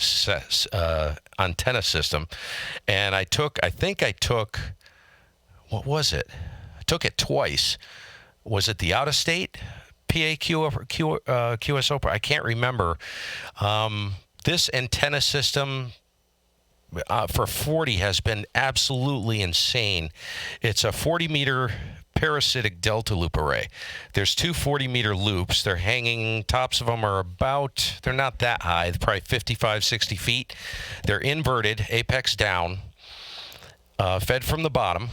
and I think I took, what was it? I took it twice. Was it the out-of-state QSO? I can't remember. This antenna system for 40 has been absolutely insane. It's a 40-meter parasitic delta loop array. There's 2 40-meter loops. They're hanging, tops of them are they're not that high, probably 55, 60 feet. They're inverted, apex down, fed from the bottom,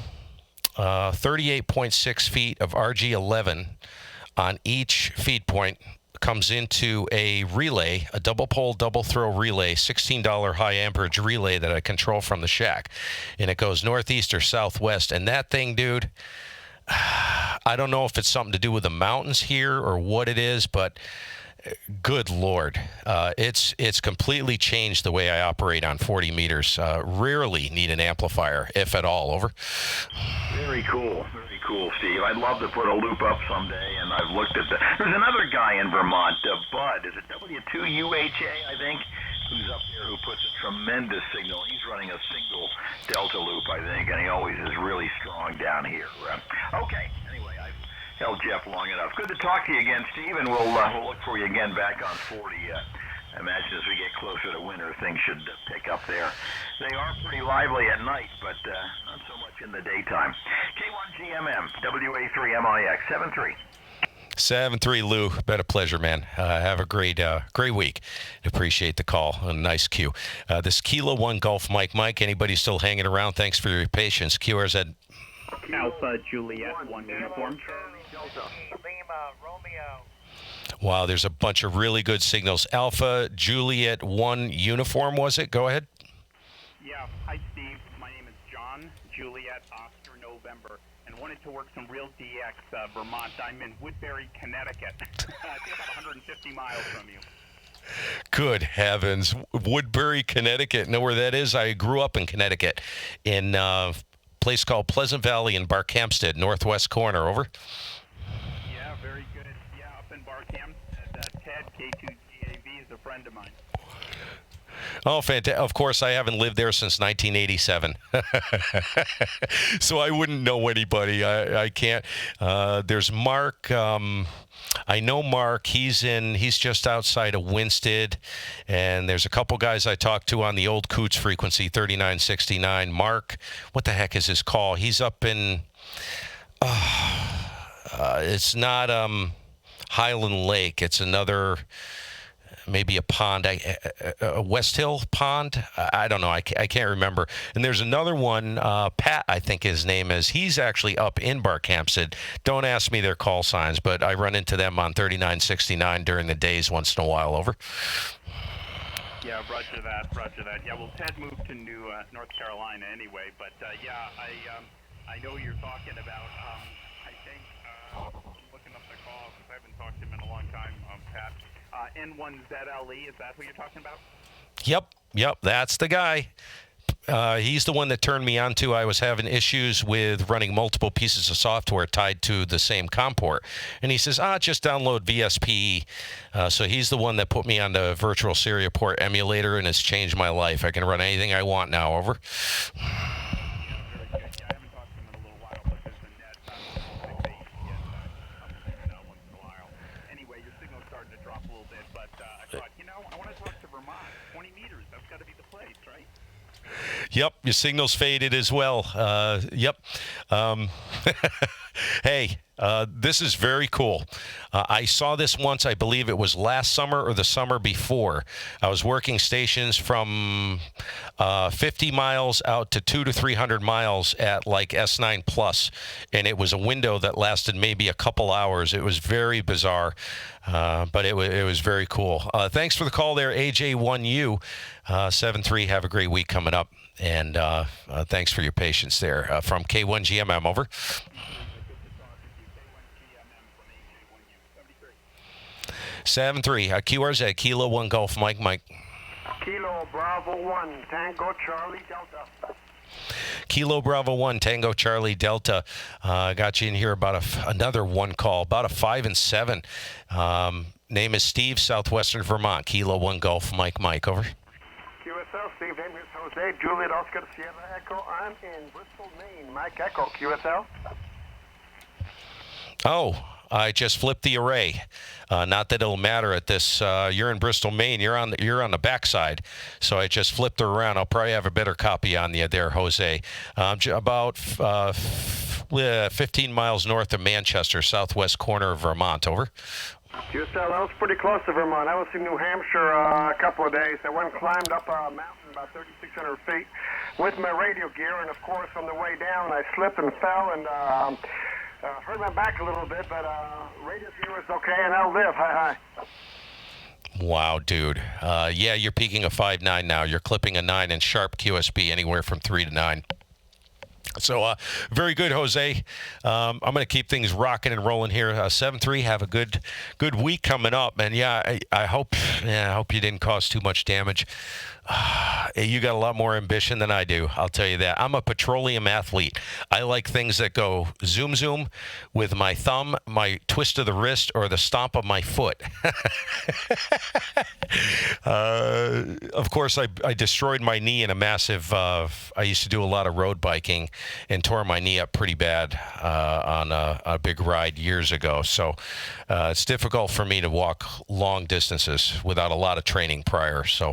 38.6 feet of RG11 on each feed point. Comes into a relay, a double pole, double throw relay, $16 high amperage relay that I control from the shack. And it goes northeast or southwest. And that thing, dude, I don't know if it's something to do with the mountains here or what it is, but good Lord, it's completely changed the way I operate on 40 meters. Rarely need an amplifier, if at all, over. Very cool. Cool, Steve. I'd love to put a loop up someday, and I've looked at there's another guy in Vermont, Bud, is it W2UHA, I think, who's up there, who puts a tremendous signal. He's running a single delta loop, I think, and he always is really strong down here. Okay, anyway, I've held Jeff long enough. Good to talk to you again, Steve, and we'll look for you again back on 40. I imagine as we get closer to winter, things should pick up there. They are pretty lively at night, but not so much in the daytime. K1GMM, WA3MIX, 73. 73, Lou. Been a pleasure, man. Have a great week. Appreciate the call. A nice cue. This Kilo 1 Golf Mike. Anybody still hanging around? Thanks for your patience. QRZ. Alpha Juliet 1 uniform. Lima Romeo. Wow, there's a bunch of really good signals. Alpha Juliet 1 uniform, was it? Go ahead. Yeah. Hi, Steve. My name is John. Juliet Oscar November. And wanted to work some real DX Vermont. I'm in Woodbury, Connecticut. I think about 150 miles from you. Good heavens. Woodbury, Connecticut. Know where that is? I grew up in Connecticut in a place called Pleasant Valley in Barkhamsted, northwest corner. Over. Yeah, very good. Yeah, up in Barkham. Ted, K2GAV, is a friend of mine. Oh, fantastic. Of course, I haven't lived there since 1987. So I wouldn't know anybody. I can't. There's Mark. I know Mark. He's just outside of Winsted. And there's a couple guys I talked to on the old Coots frequency, 3969. Mark, what the heck is his call? He's up in, it's not Highland Lake. It's another... maybe a pond, a West Hill pond. I don't know. I can't remember. And there's another one, Pat, I think his name is. He's actually up in Barkhamsted. Don't ask me their call signs, but I run into them on 3969 during the days once in a while. Over. Yeah, roger that. Yeah, well, Ted moved to North Carolina anyway, but yeah, I know you're talking about, I think, looking up the call because I haven't talked to him in a long time, Pat. N1ZLE, is that who you're talking about? Yep, that's the guy. He's the one that turned me on to. I was having issues with running multiple pieces of software tied to the same COM port. And he says, just download VSPE. So he's the one that put me on the virtual serial port emulator and has changed my life. I can run anything I want now. Over. Anyway, your signal's starting to drop a little bit, but I thought, I want to talk to Vermont. 20 meters, that's got to be the place, right? Yep, your signal's faded as well. Yep. Hey, this is very cool. I saw this once, I believe it was last summer or the summer before. I was working stations from 50 miles out to 200 to 300 miles at like S9 Plus, and it was a window that lasted maybe a couple hours. It was very bizarre, but it was very cool. Thanks for the call there, AJ1U. 7-3, have a great week coming up, and thanks for your patience there. From K1GMM, over. 7-3, QRZ, Kilo 1 Golf, Mike. Kilo Bravo 1, Tango Charlie Delta. Kilo Bravo 1, Tango Charlie Delta. Got you in here about another one call, about a 5 and 7. Name is Steve, Southwestern Vermont. Kilo 1 Golf, Mike, over. QSL, Steve, name is Jose, Juliet, Oscar, Sierra Echo. I'm in Bristol, Maine. Mike Echo, QSL. Oh, I just flipped the array. Not that it'll matter at this. You're in Bristol, Maine. You're on the backside, so I just flipped her around. I'll probably have a better copy on you there, Jose. About 15 miles north of Manchester, southwest corner of Vermont. Over. QSL, I was pretty close to Vermont. I was in New Hampshire a couple of days. I went and climbed up a mountain about 3,600 feet with my radio gear, and of course on the way down I slipped and fell and hurt my back a little bit, but radio gear was okay, and I'll live. Hi. Wow, dude. Yeah, you're peaking a 5.9 now. You're clipping a 9 in sharp QSB, anywhere from 3 to 9. So very good, Jose. I'm going to keep things rocking and rolling here. 7-3, have a good week coming up. And I hope you didn't cause too much damage. You got a lot more ambition than I do, I'll tell you that. I'm a petroleum athlete. I like things that go zoom with my thumb, my twist of the wrist, or the stomp of my foot. Of course, I destroyed my knee in a massive, I used to do a lot of road biking and tore my knee up pretty bad on a big ride years ago. So it's difficult for me to walk long distances without a lot of training prior. So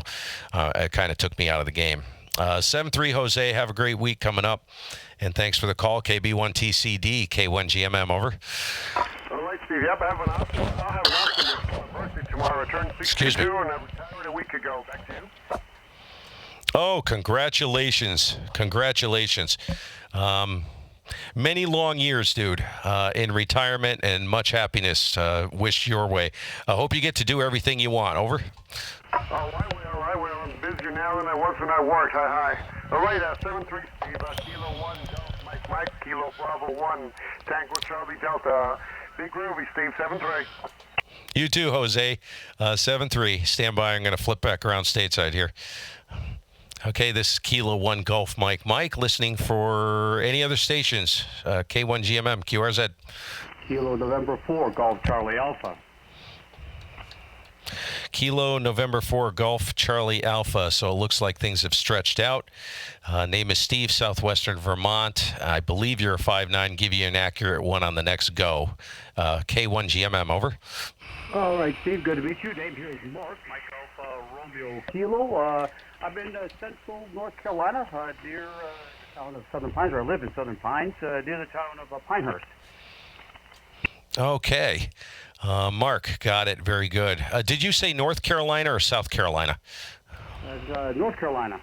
it kind of took me out of the game. 7-3, Jose, have a great week coming up. And thanks for the call, KB1TCD, K1GMM, over. All right, Steve. Yep, I'll have an awesome birthday tomorrow. I turned 62 and I retired a week ago. Back to you. Oh, congratulations. Many long years, dude, in retirement, and much happiness wished your way. I hope you get to do everything you want. Over. Oh, I will. I'm busier now than I was when I worked. Hi. All right, 7-3, Steve. Kilo 1, Delta, Mike, Kilo Bravo 1, Tango Charlie Delta. Big groovy, Steve. 7-3. You too, Jose. 7-3. Stand by. I'm going to flip back around stateside here. Okay, this is Kilo 1 Golf Mike, listening for any other stations. K1GMM, QRZ. Kilo November 4 Golf Charlie Alpha. Kilo November 4 Golf Charlie Alpha. So it looks like things have stretched out. Name is Steve, Southwestern Vermont. I believe you're a 5.9. Give you an accurate one on the next go. K1GMM, over. All right, Steve. Good to meet you. Name here is Mark. Mike Alpha Romeo Kilo. I'm in central North Carolina, near the town of Southern Pines, or I live in Southern Pines, near the town of Pinehurst. Okay. Mark, got it. Very good. Did you say North Carolina or South Carolina? North Carolina.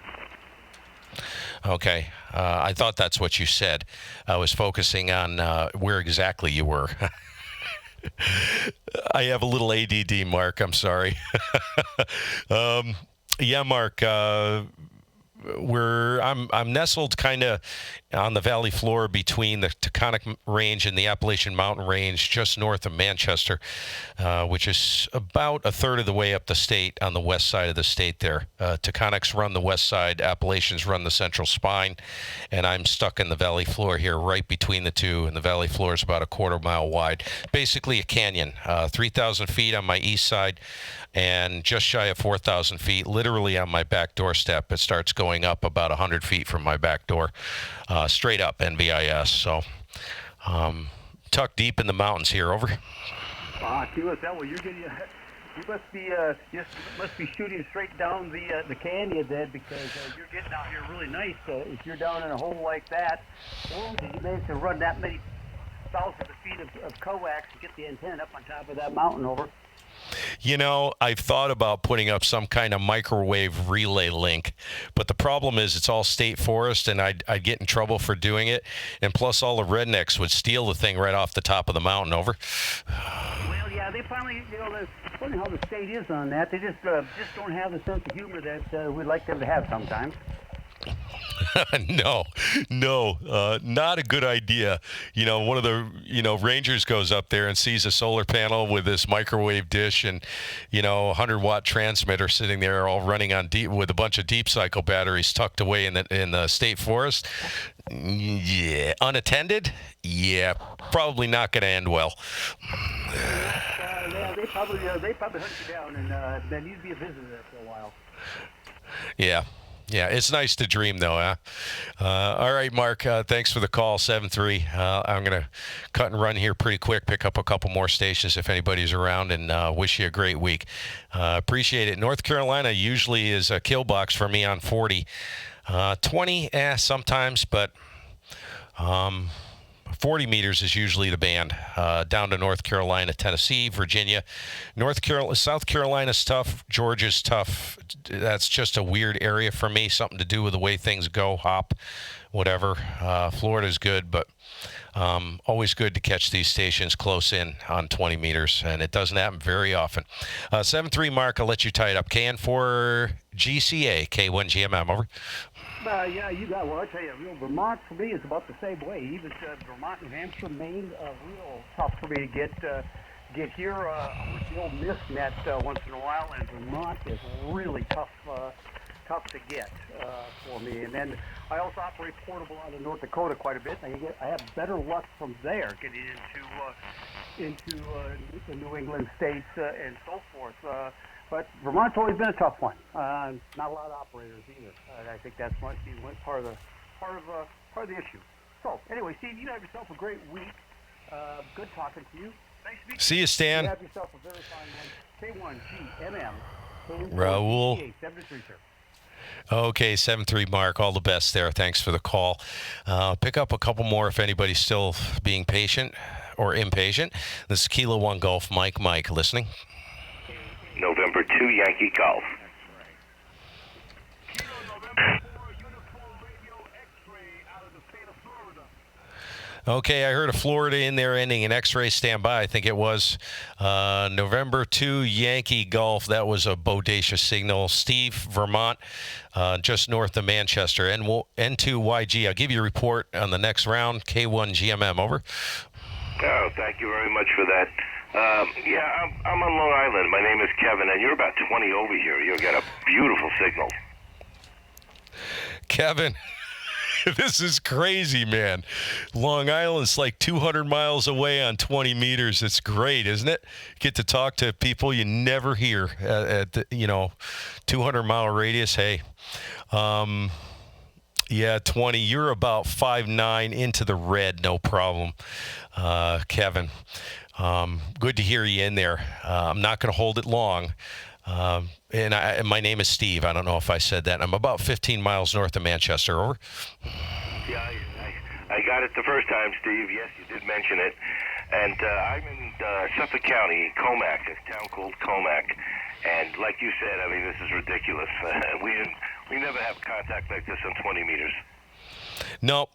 Okay. I thought that's what you said. I was focusing on where exactly you were. I have a little ADD, Mark. I'm sorry. Yeah, Mark. I'm nestled kind of on the valley floor between the Taconic Range and the Appalachian Mountain Range, just north of Manchester, which is about a third of the way up the state on the west side of the state there. Taconics run the west side, Appalachians run the central spine, and I'm stuck in the valley floor here right between the two, and the valley floor is about a quarter mile wide. Basically a canyon, 3,000 feet on my east side and just shy of 4,000 feet, literally on my back doorstep. It starts going up about 100 feet from my back door, straight up NVIS. So tucked deep in the mountains here, over. QSL, well, you're getting, you must be shooting straight down the canyon then, because you're getting out here really nice. If you're down in a hole like that, or did you manage to run that many thousands of feet of coax and get the antenna up on top of that mountain, over? You know, I've thought about putting up some kind of microwave relay link, but the problem is it's all state forest, and I'd get in trouble for doing it, and plus all the rednecks would steal the thing right off the top of the mountain, over. Well, yeah, they finally, it's funny how the state is on that. They just don't have the sense of humor that we'd like them to have sometimes. No, not a good idea. You know, one of the, rangers goes up there and sees a solar panel with this microwave dish and, 100-watt transmitter sitting there all running on deep with a bunch of deep cycle batteries tucked away in the state forest. Yeah, unattended? Yeah, probably not going to end well. Yeah, they probably hunt you down, and then you'd be a visitor there for a while. Yeah. Yeah, it's nice to dream, though, huh? All right, Mark, thanks for the call, 7-3. I'm going to cut and run here pretty quick, pick up a couple more stations if anybody's around, and wish you a great week. Appreciate it. North Carolina usually is a kill box for me on 40. 20, sometimes, but 40 meters is usually the band. Down to North Carolina, Tennessee, Virginia. South Carolina's tough. Georgia's tough. That's just a weird area for me. Something to do with the way things go, hop, whatever. Florida's good, but always good to catch these stations close in on 20 meters, and it doesn't happen very often. 7-3, Mark, I'll let you tie it up. KN4GCA, K1GMM, over. Yeah, you got, well, I tell you, Vermont for me is about the same way. Even Vermont, New Hampshire, Maine, real tough for me to get here. With the old mist net once in a while, and Vermont is really tough to get for me. And then I also operate portable out of North Dakota quite a bit. I have better luck from there getting into the New England states and so forth. But Vermont's always been a tough one. Not a lot of operators either. I think that's part of the issue. So anyway, Steve, you have yourself a great week. Good talking to you. Thanks for being. See you, Stan. You have yourself a very fine one. K1GMM. Raul. 7-3, sir. Okay, 7-3, Mark. All the best there. Thanks for the call. Pick up a couple more if anybody's still being patient or impatient. This is Kilo 1 Golf, Mike listening. November 2, Yankee Golf. Okay, I heard a Florida in there ending in X-ray standby. I think it was November 2, Yankee Golf. That was a bodacious signal. Steve, Vermont, just north of Manchester. N2YG. I'll give you a report on the next round. K1GMM, over. Oh, thank you very much for that. Yeah, I'm on Long Island. My name is Kevin, and you're about 20 over here. You've got a beautiful signal. Kevin, this is crazy, man. Long Island's like 200 miles away on 20 meters. It's great, isn't it? Get to talk to people you never hear at the, 200-mile radius. Hey, yeah, 20. You're about 5'9", into the red, no problem, Kevin. Good to hear you in there. I'm not going to hold it long. And my name is Steve. I don't know if I said that. I'm about 15 miles north of Manchester. Over. Yeah, I got it the first time, Steve. Yes, you did mention it. And I'm in Suffolk County, Comac, a town called Comac. And like you said, I mean, this is ridiculous. We never have contact like this on 20 meters. No,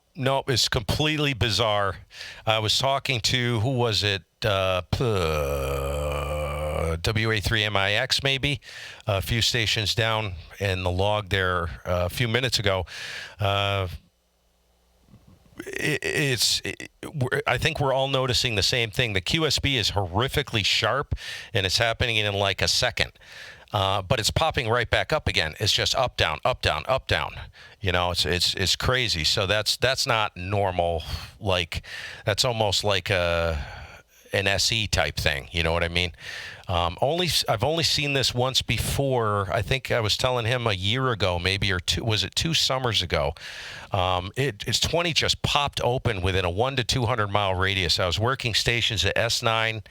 it's completely bizarre. I was talking to, who was it? WA3MIX maybe, a few stations down in the log there a few minutes ago. I think we're all noticing the same thing. The QSB is horrifically sharp, and it's happening in like a second. But it's popping right back up again. It's just up, down, up, down, up, down. You know, it's crazy. So that's not normal. Like, that's almost like an SE type thing. You know what I mean? I've only seen this once before. I think I was telling him a year ago, maybe, or two summers ago. It's 20 just popped open within a 1 to 200 mile radius. I was working stations at S9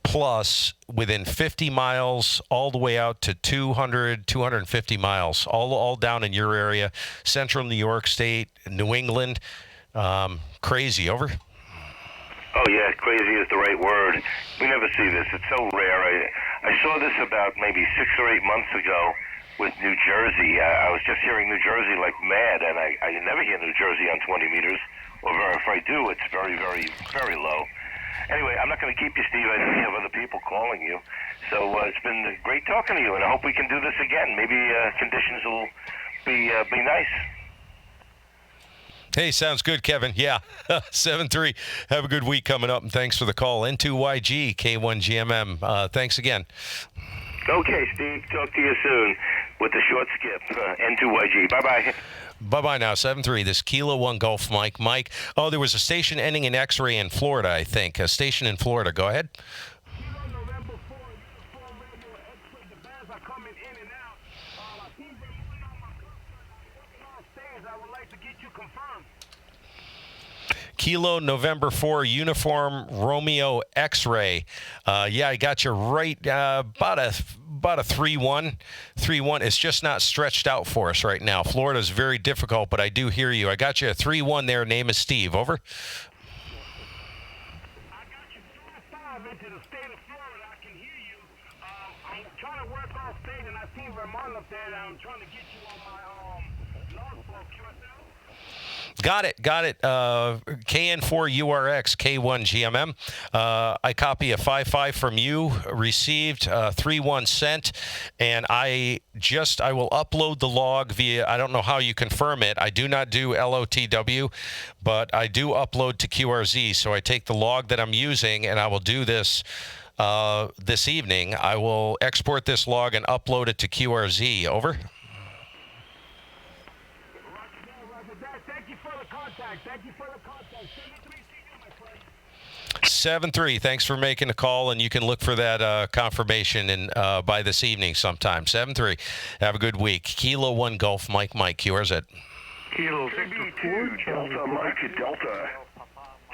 plus within 50 miles all the way out to 200, 250 miles, all down in your area, central New York State, New England. Crazy, over? Oh, yeah, crazy is the right word. We never see this. It's so rare. I saw this about maybe 6 or 8 months ago with New Jersey. I was just hearing New Jersey like mad, and I never hear New Jersey on 20 meters, or if I do, it's very, very, very low. Anyway, I'm not going to keep you, Steve. I know you have other people calling you. So it's been great talking to you, and I hope we can do this again. Maybe conditions will be nice. Hey, sounds good, Kevin. Yeah, 7-3. Have a good week coming up, and thanks for the call. N2YG, K1GMM. Thanks again. Okay, Steve. Talk to you soon with the short skip. N2YG. Bye-bye. Bye-bye now, 7-3. This Kilo 1 Golf Mike. Mike, oh, there was a station ending in X-ray in Florida, I think. A station in Florida. Go ahead. Kilo November 4 Uniform Romeo X-ray. Yeah, I got you right. About a 3-1. 3-1. It's just not stretched out for us right now. Florida's very difficult, but I do hear you. I got you a 3-1 there. Name is Steve. Over. I got you 5 into the state of Florida. I can hear you. I'm trying to work all state, and I see Vermont up there. I'm trying to get you on my Norfolk QSO. Got it. KN4URX, K1GMM. I copy a 5-5 from you, received 3-1 sent, and I will upload the log via, I don't know how you confirm it. I do not do LOTW, but I do upload to QRZ. So I take the log that I'm using, and I will do this this evening. I will export this log and upload it to QRZ. Over. Thank you for the contact. 7-3. Thanks for making the call, and you can look for that confirmation by this evening sometime. 7-3. Have a good week. Kilo 1 Golf Mike, QRZ. Kilo Victor 2 Delta Mike Delta.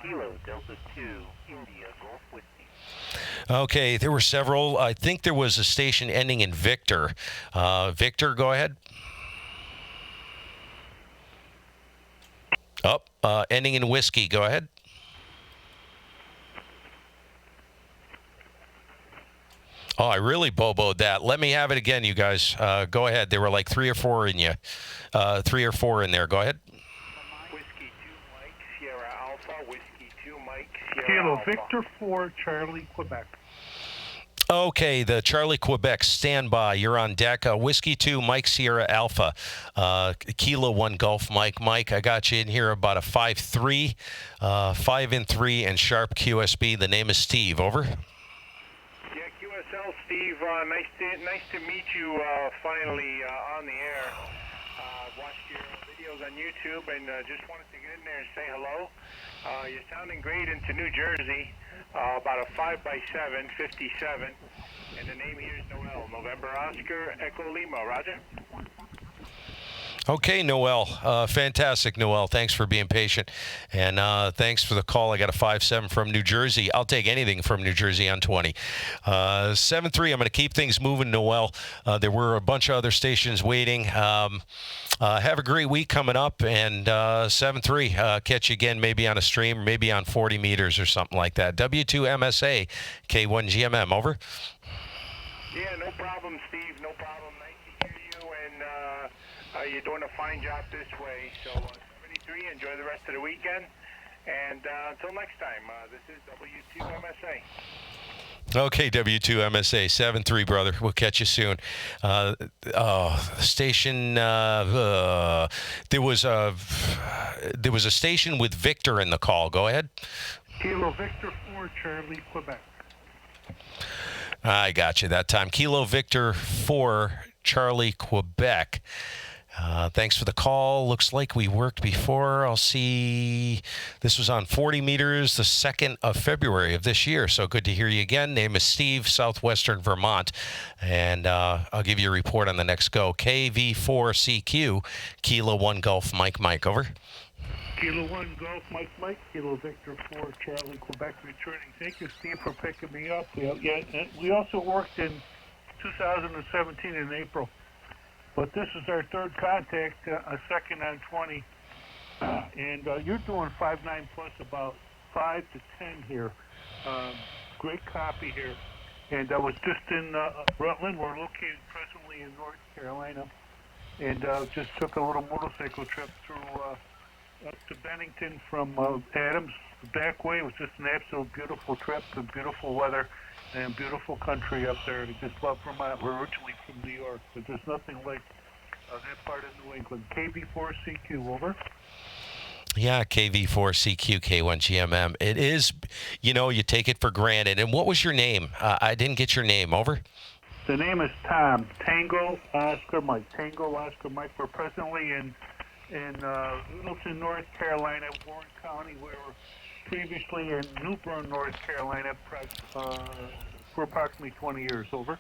Kilo Delta 2 India Golf Whiskey. Okay, there were several. I think there was a station ending in Victor. Victor, go ahead. Ending in whiskey. Go ahead. Oh, I really boboed that. Let me have it again, you guys. Go ahead. There were like 3 or 4 in you. 3 or 4 in there. Go ahead. Whiskey 2 Mike Sierra Alpha. Whiskey 2 Mike Sierra Kilo Alpha. Victor 4 Charlie Quebec. Okay, the Charlie Quebec standby. You're on deck. Whiskey 2 Mike Sierra Alpha. Kilo 1 Golf Mike. I got you in here about a 5-3, 5-3, and sharp QSB. The name is Steve. Over. Yeah, QSL Steve. Nice to meet you finally on the air. Watched your videos on YouTube and just wanted to get in there and say hello. You're sounding great into New Jersey. About a 5x7, 57, and the name here is Noel. November Oscar, Echo Lima. Roger. Okay, Noel. Fantastic, Noel. Thanks for being patient. And thanks for the call. I got a 5-7 from New Jersey. I'll take anything from New Jersey on 20. 7-3, I'm going to keep things moving, Noel. There were a bunch of other stations waiting. Have a great week coming up. And 7-3, catch you again maybe on a stream, maybe on 40 meters or something like that. W2MSA, K1GMM. Over. Yeah, no problem, Steve. No problem. Nice to hear you. And you're doing a fine job this way. So, 73, enjoy the rest of the weekend. And until next time, this is W2MSA. Okay, W2MSA 7-3, brother. We'll catch you soon. Station. There was a station with Victor in the call. Go ahead. Kilo Victor 4, Charlie, Quebec. I got you that time. Kilo Victor 4, Charlie, Quebec. Thanks for the call. Looks like we worked before. I'll see. This was on 40 meters the 2nd of February of this year. So good to hear you again. Name is Steve, Southwestern Vermont. And I'll give you a report on the next go. KV4CQ, Kilo 1 Golf Mike, over. Kilo 1 Golf Mike, Kilo Victor 4, Charlie, Quebec, returning. Thank you, Steve, for picking me up. We also worked in 2017 in April. But this is our third contact, a second on 20. And you're doing 5.9 plus about 5 to 10 here. Great copy here. And I was just in Rutland. We're located presently in North Carolina. And just took a little motorcycle trip through up to Bennington from Adams back way. It was just an absolute beautiful trip, and beautiful weather. And beautiful country up there. I just love Vermont. We're originally from New York, but there's nothing like that part of New England. KV4CQ, over. Yeah, KV4CQ, K1GMM. It is, you take it for granted. And what was your name? I didn't get your name, over. The name is Tom, Tango Oscar Mike. Tango Oscar Mike. We're presently in Littleton, North Carolina, Warren County. We were previously in New Bern, North Carolina, for approximately 20 years, over.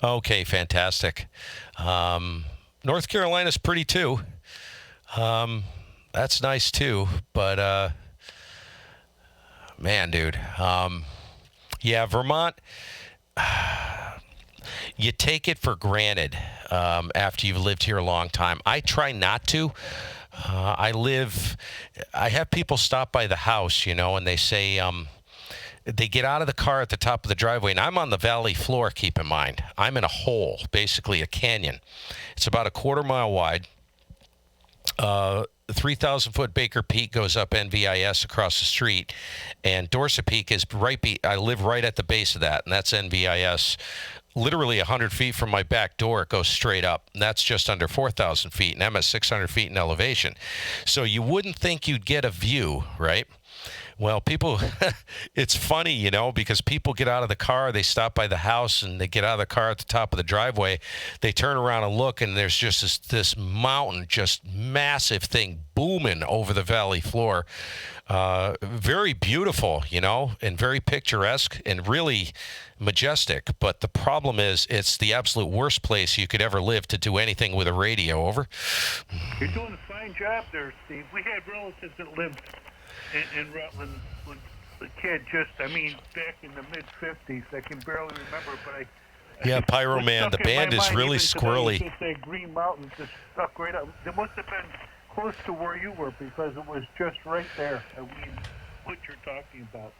Okay, fantastic. North Carolina's pretty too. That's nice too, but man, dude. Yeah, Vermont, you take it for granted after you've lived here a long time. I try not to. I have people stop by the house, and they say, they get out of the car at the top of the driveway, and I'm on the valley floor, keep in mind. I'm in a hole, basically a canyon. It's about a quarter mile wide. 3,000-foot Baker Peak goes up NVIS across the street, and Dorset Peak is I live right at the base of that, and that's NVIS. Literally 100 feet from my back door, it goes straight up. And that's just under 4,000 feet, and I'm at 600 feet in elevation. So you wouldn't think you'd get a view, right? Well, people, it's funny, because people get out of the car, they stop by the house, and they get out of the car at the top of the driveway. They turn around and look, and there's just this mountain, just massive thing booming over the valley floor. Very beautiful, and very picturesque and really majestic. But the problem is, it's the absolute worst place you could ever live to do anything with a radio, over. You're doing a fine job there, Steve. We had relatives that lived in Rutland when the kid back in the mid-50s. I can barely remember, but yeah, Pyro Man, the band is really squirrely. Just that Green Mountain just stuck right up. It must have been close to where you were because it was just right there. What you're talking about.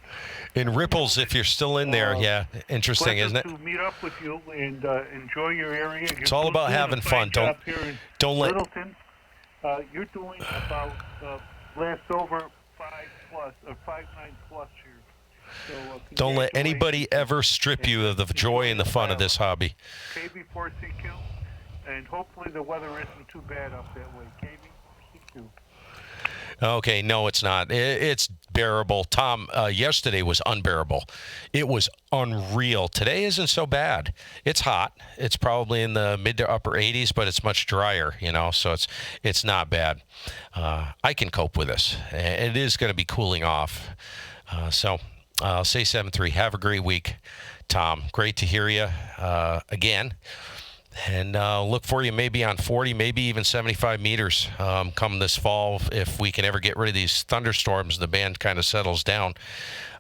In Ripples, if you're still in there, yeah, interesting, isn't it? To meet up with you and enjoy your area. It's all about having fun. Don't let. Littleton, you're doing about last over 5.9 plus here. So, don't let anybody ever strip you of the joy and the fun of this hobby. KV4CQ, and hopefully the weather isn't too bad up that way. KV4CQ. Okay, no, it's not. It's bearable. Tom, yesterday was unbearable. It was unreal. Today isn't so bad. It's hot. It's probably in the mid to upper 80s, but it's much drier, so it's not bad. I can cope with this. It is going to be cooling off. So I'll say 7-3. Have a great week, Tom. Great to hear you again. And look for you maybe on 40, maybe even 75 meters come this fall if we can ever get rid of these thunderstorms. The band kind of settles down.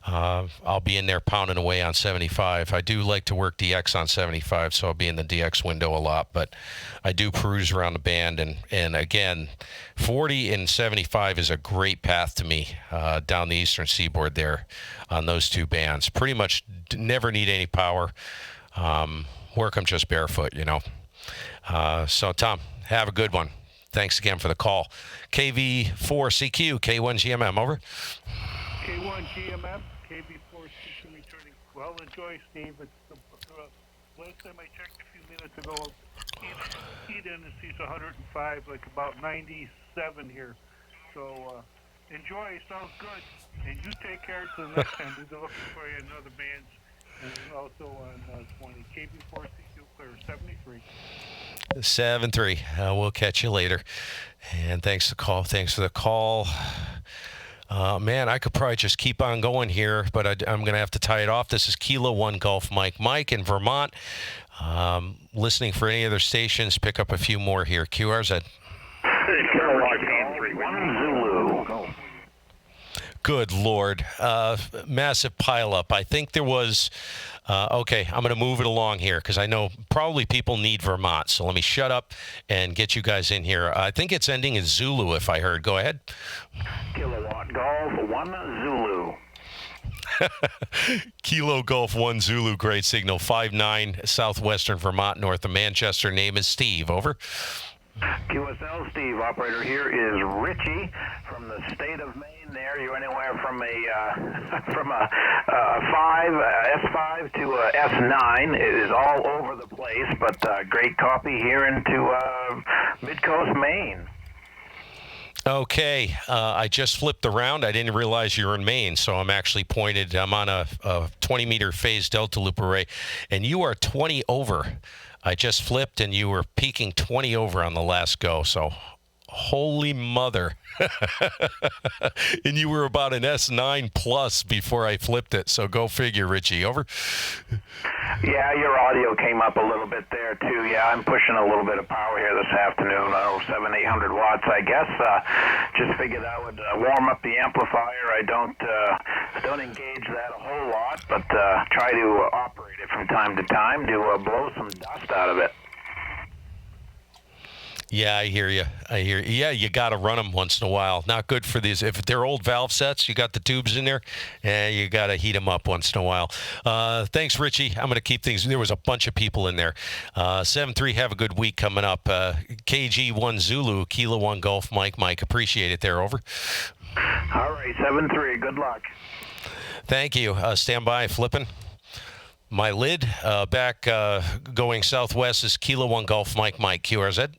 I'll be in there pounding away on 75. I do like to work DX on 75, so I'll be in the DX window a lot. But I do peruse around the band. And again, 40 and 75 is a great path to me down the eastern seaboard there on those two bands. Pretty much never need any power. Work them just barefoot, So, Tom, have a good one. Thanks again for the call. KV4CQ, K1GMM, over. K1GMM, KV4CQ returning Well, enjoy, Steve. It's last time I checked a few minutes ago, heat indices 105, like about 97 here. So enjoy. Sounds good. And you take care till next time. We'll be looking for you in other bands, and also on 20 KB4C2 clear 73. 7-3. We'll catch you later. And thanks for the call. Man, I could probably just keep on going here, but I'm going to have to tie it off. This is Kilo 1 Golf Mike in Vermont. Listening for any other stations, pick up a few more here. QRZ. Good Lord. Massive pileup. I think there was... okay, I'm going to move it along here because I know probably people need Vermont. So let me shut up and get you guys in here. I think it's ending in Zulu, if I heard. Go ahead. Kilowatt Golf 1 Zulu. Kilo Golf 1 Zulu, great signal. 5-9, southwestern Vermont, north of Manchester. Name is Steve. Over. QSL Steve, operator here is Richie from the state of Maine. There, you're anywhere from a 5 S5 to a S9. It is all over the place, but great copy here into Mid-Coast, Maine. Okay, I just flipped around. I didn't realize you were in Maine, so I'm actually pointed. I'm on a 20-meter phase delta loop array, and you are 20 over. I just flipped, and you were peaking 20 over on the last go, so holy mother. And you were about an S9 plus before I flipped it, so go figure, Richie. Over. Yeah, your audio came up a little bit there, too. Yeah, I'm pushing a little bit of power here this afternoon. 700-800 watts, I guess. Just figured I would warm up the amplifier. I don't engage that a whole lot, but try to operate it from time to time to blow some dust out of it. Yeah, I hear you. Yeah, you got to run them once in a while. Not good for these. If they're old valve sets, you got the tubes in there, and you got to heat them up once in a while. Thanks, Richie. I'm going to keep things. There was a bunch of people in there. 7-3, have a good week coming up. KG1 Zulu, Kilo 1 Golf Mike. Appreciate it there. Over. All right, 7-3. Good luck. Thank you. Stand by, flipping. My lid back going southwest is Kilo 1 Golf Mike. QRZ.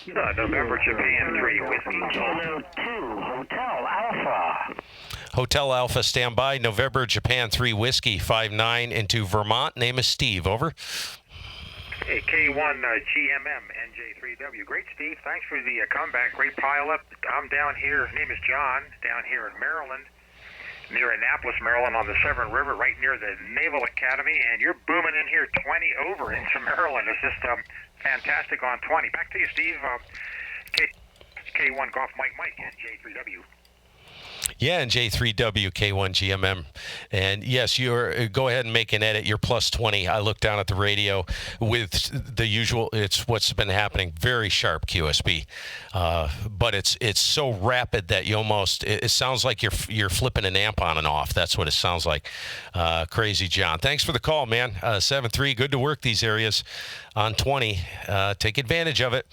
November, Japan 3, Whiskey. Kilo 2, Hotel Alpha. Hotel Alpha, stand by. November, Japan 3, Whiskey, 5-9 into Vermont. Name is Steve. Over. Hey, K1GMM, NJ3W. Great, Steve. Thanks for the comeback. Great pileup. I'm down here. Name is John, down here in Maryland, near Annapolis, Maryland, on the Severn River, right near the Naval Academy, and you're booming in here 20 over into Maryland. It's just fantastic on 20. Back to you, Steve. K1 Golf Mike, NJ3W. Yeah, and J3W, K1GMM. And yes, go ahead and make an edit. You're plus 20. I looked down at the radio with the usual. It's what's been happening. Very sharp QSB. But it's so rapid that you almost, it sounds like you're flipping an amp on and off. That's what it sounds like. Crazy John. Thanks for the call, man. 7-3, good to work these areas on 20. Take advantage of it.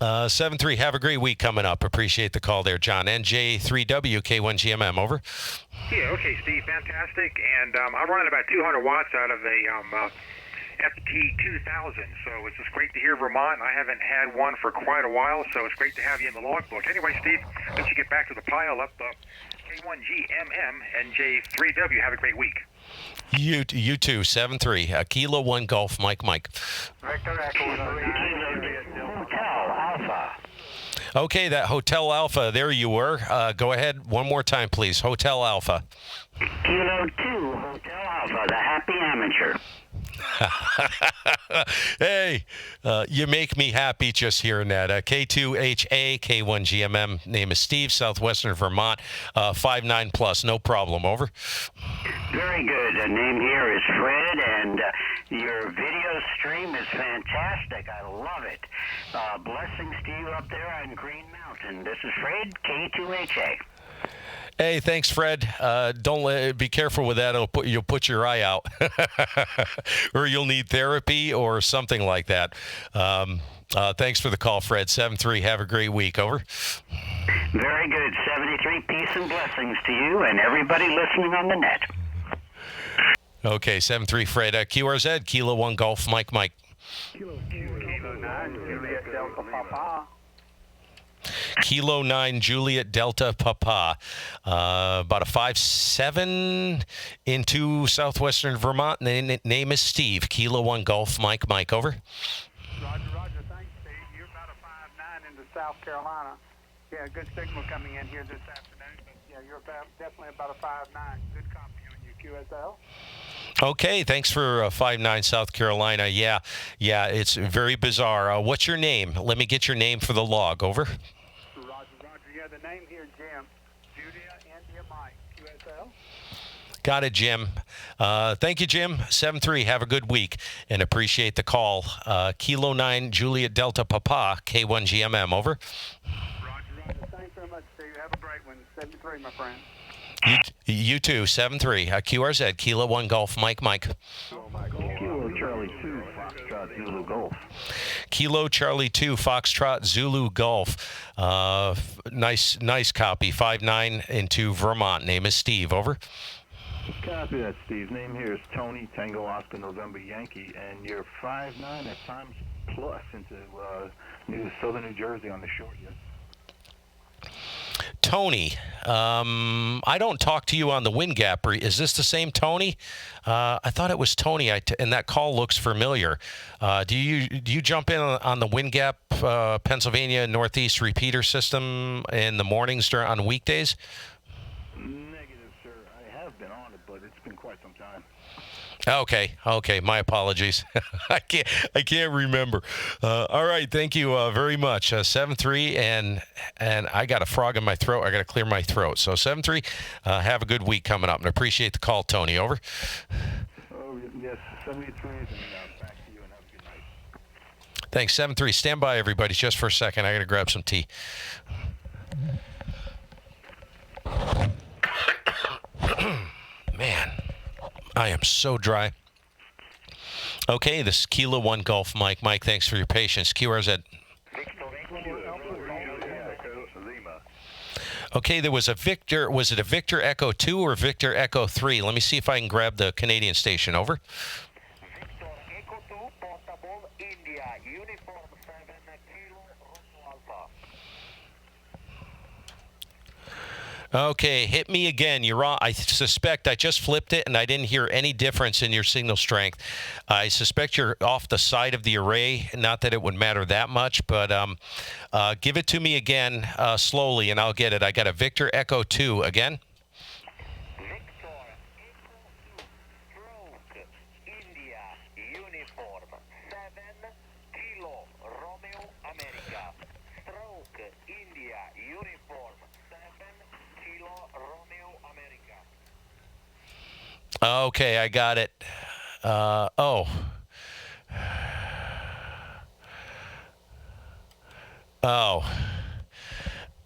7-3, have a great week coming up. Appreciate the call there, John. NJ3W, K1GMM, over. Yeah, okay, Steve, fantastic. And I'm running about 200 watts out of a FT2000, so it's just great to hear Vermont. I haven't had one for quite a while, so it's great to have you in the logbook. Anyway, Steve, let you get back to the pile up. K1GMM, NJ3W, have a great week. You too, 7-3. Kilo 1 Golf Mike. Hotel Alpha. Okay, that Hotel Alpha, there you were. Go ahead one more time, please. Hotel Alpha. Kilo 2, Hotel Alpha, the happy amateur. Hey, you make me happy just hearing that. K2HA, K1GMM, name is Steve, southwestern Vermont, 5-9 plus, no problem, over. Very good. The name here is Fred, and your video stream is fantastic. I love it. Blessings to you up there on Green Mountain. This is Fred, K2HA. Hey, thanks, Fred. Be careful with that. You'll put your eye out, or you'll need therapy or something like that. Thanks for the call, Fred. 7-3. Have a great week. Over. Very good. 73. Peace and blessings to you and everybody listening on the net. Okay, 7-3 Fred. QRZ, Kilo 1 Golf, Mike. Kilo 9, Juliet Delta Papa. Kilo 9 Juliet Delta Papa. About a 5'7" into southwestern Vermont. Name is Steve. Kilo 1 Golf, Mike. Over. Roger. Thanks, Steve. You're about a 5'9" into South Carolina. Yeah, good signal coming in here this afternoon. But yeah, you're definitely about a 5'9". Good copy on your QSL. Okay, thanks for 5'9" South Carolina. Yeah, it's very bizarre. What's your name? Let me get your name for the log. Over. Roger. Yeah, the name here, Jim. Julia India Mike, QSL. Got it, Jim. Thank you, Jim. 7-3. Have a good week and appreciate the call. Kilo 9 Juliet Delta Papa, K1GMM. Over. Roger. Thanks very much, Steve. Have a great one. 7-3, my friend. You too. 7-3. QRZ, Kilo 1 Golf, Mike. Kilo Charlie 2, Foxtrot Zulu Golf. Kilo Charlie 2, Foxtrot Zulu Golf. Nice copy. 5'9" into Vermont. Name is Steve. Over. Copy that, Steve. Name here is Tony, Tango Oscar November Yankee, and you're 5'9" at times plus into southern New Jersey on the short, yes. Tony, I don't talk to you on the wind gap. Is this the same Tony? I thought it was Tony, and that call looks familiar. Do you jump in on the wind gap Pennsylvania Northeast repeater system in the mornings on weekdays? Negative, sir. I have been on it, but it's been quite some time. Okay. My apologies. I can't remember. All right. Thank you very much. 7-3, and I got a frog in my throat. I got to clear my throat. So 7-3. Have a good week coming up, and appreciate the call, Tony. Over. Oh yes, 73, and back to you, and have a good night. Thanks. 7-3. Stand by, everybody, just for a second. I got to grab some tea. Man. I am so dry. Okay, this is Kilo 1 Golf, Mike. Thanks for your patience. QRZ. Okay, there was a Victor. Was it a Victor Echo 2 or Victor Echo 3? Let me see if I can grab the Canadian station. Over. Victor Echo 2, portable, India, uniform 7, Kilo, Romeo Alpha. Okay, hit me again. You're on. I suspect I just flipped it and I didn't hear any difference in your signal strength. I suspect you're off the side of the array. Not that it would matter that much, but give it to me again slowly and I'll get it. I got a Victor Echo 2 again. Victor Echo 2, stroke, India, uniform 7, Kilo, Romeo, America. Stroke, India, uniform 7, Kilo, Romeo, America. Okay, I got it. Oh,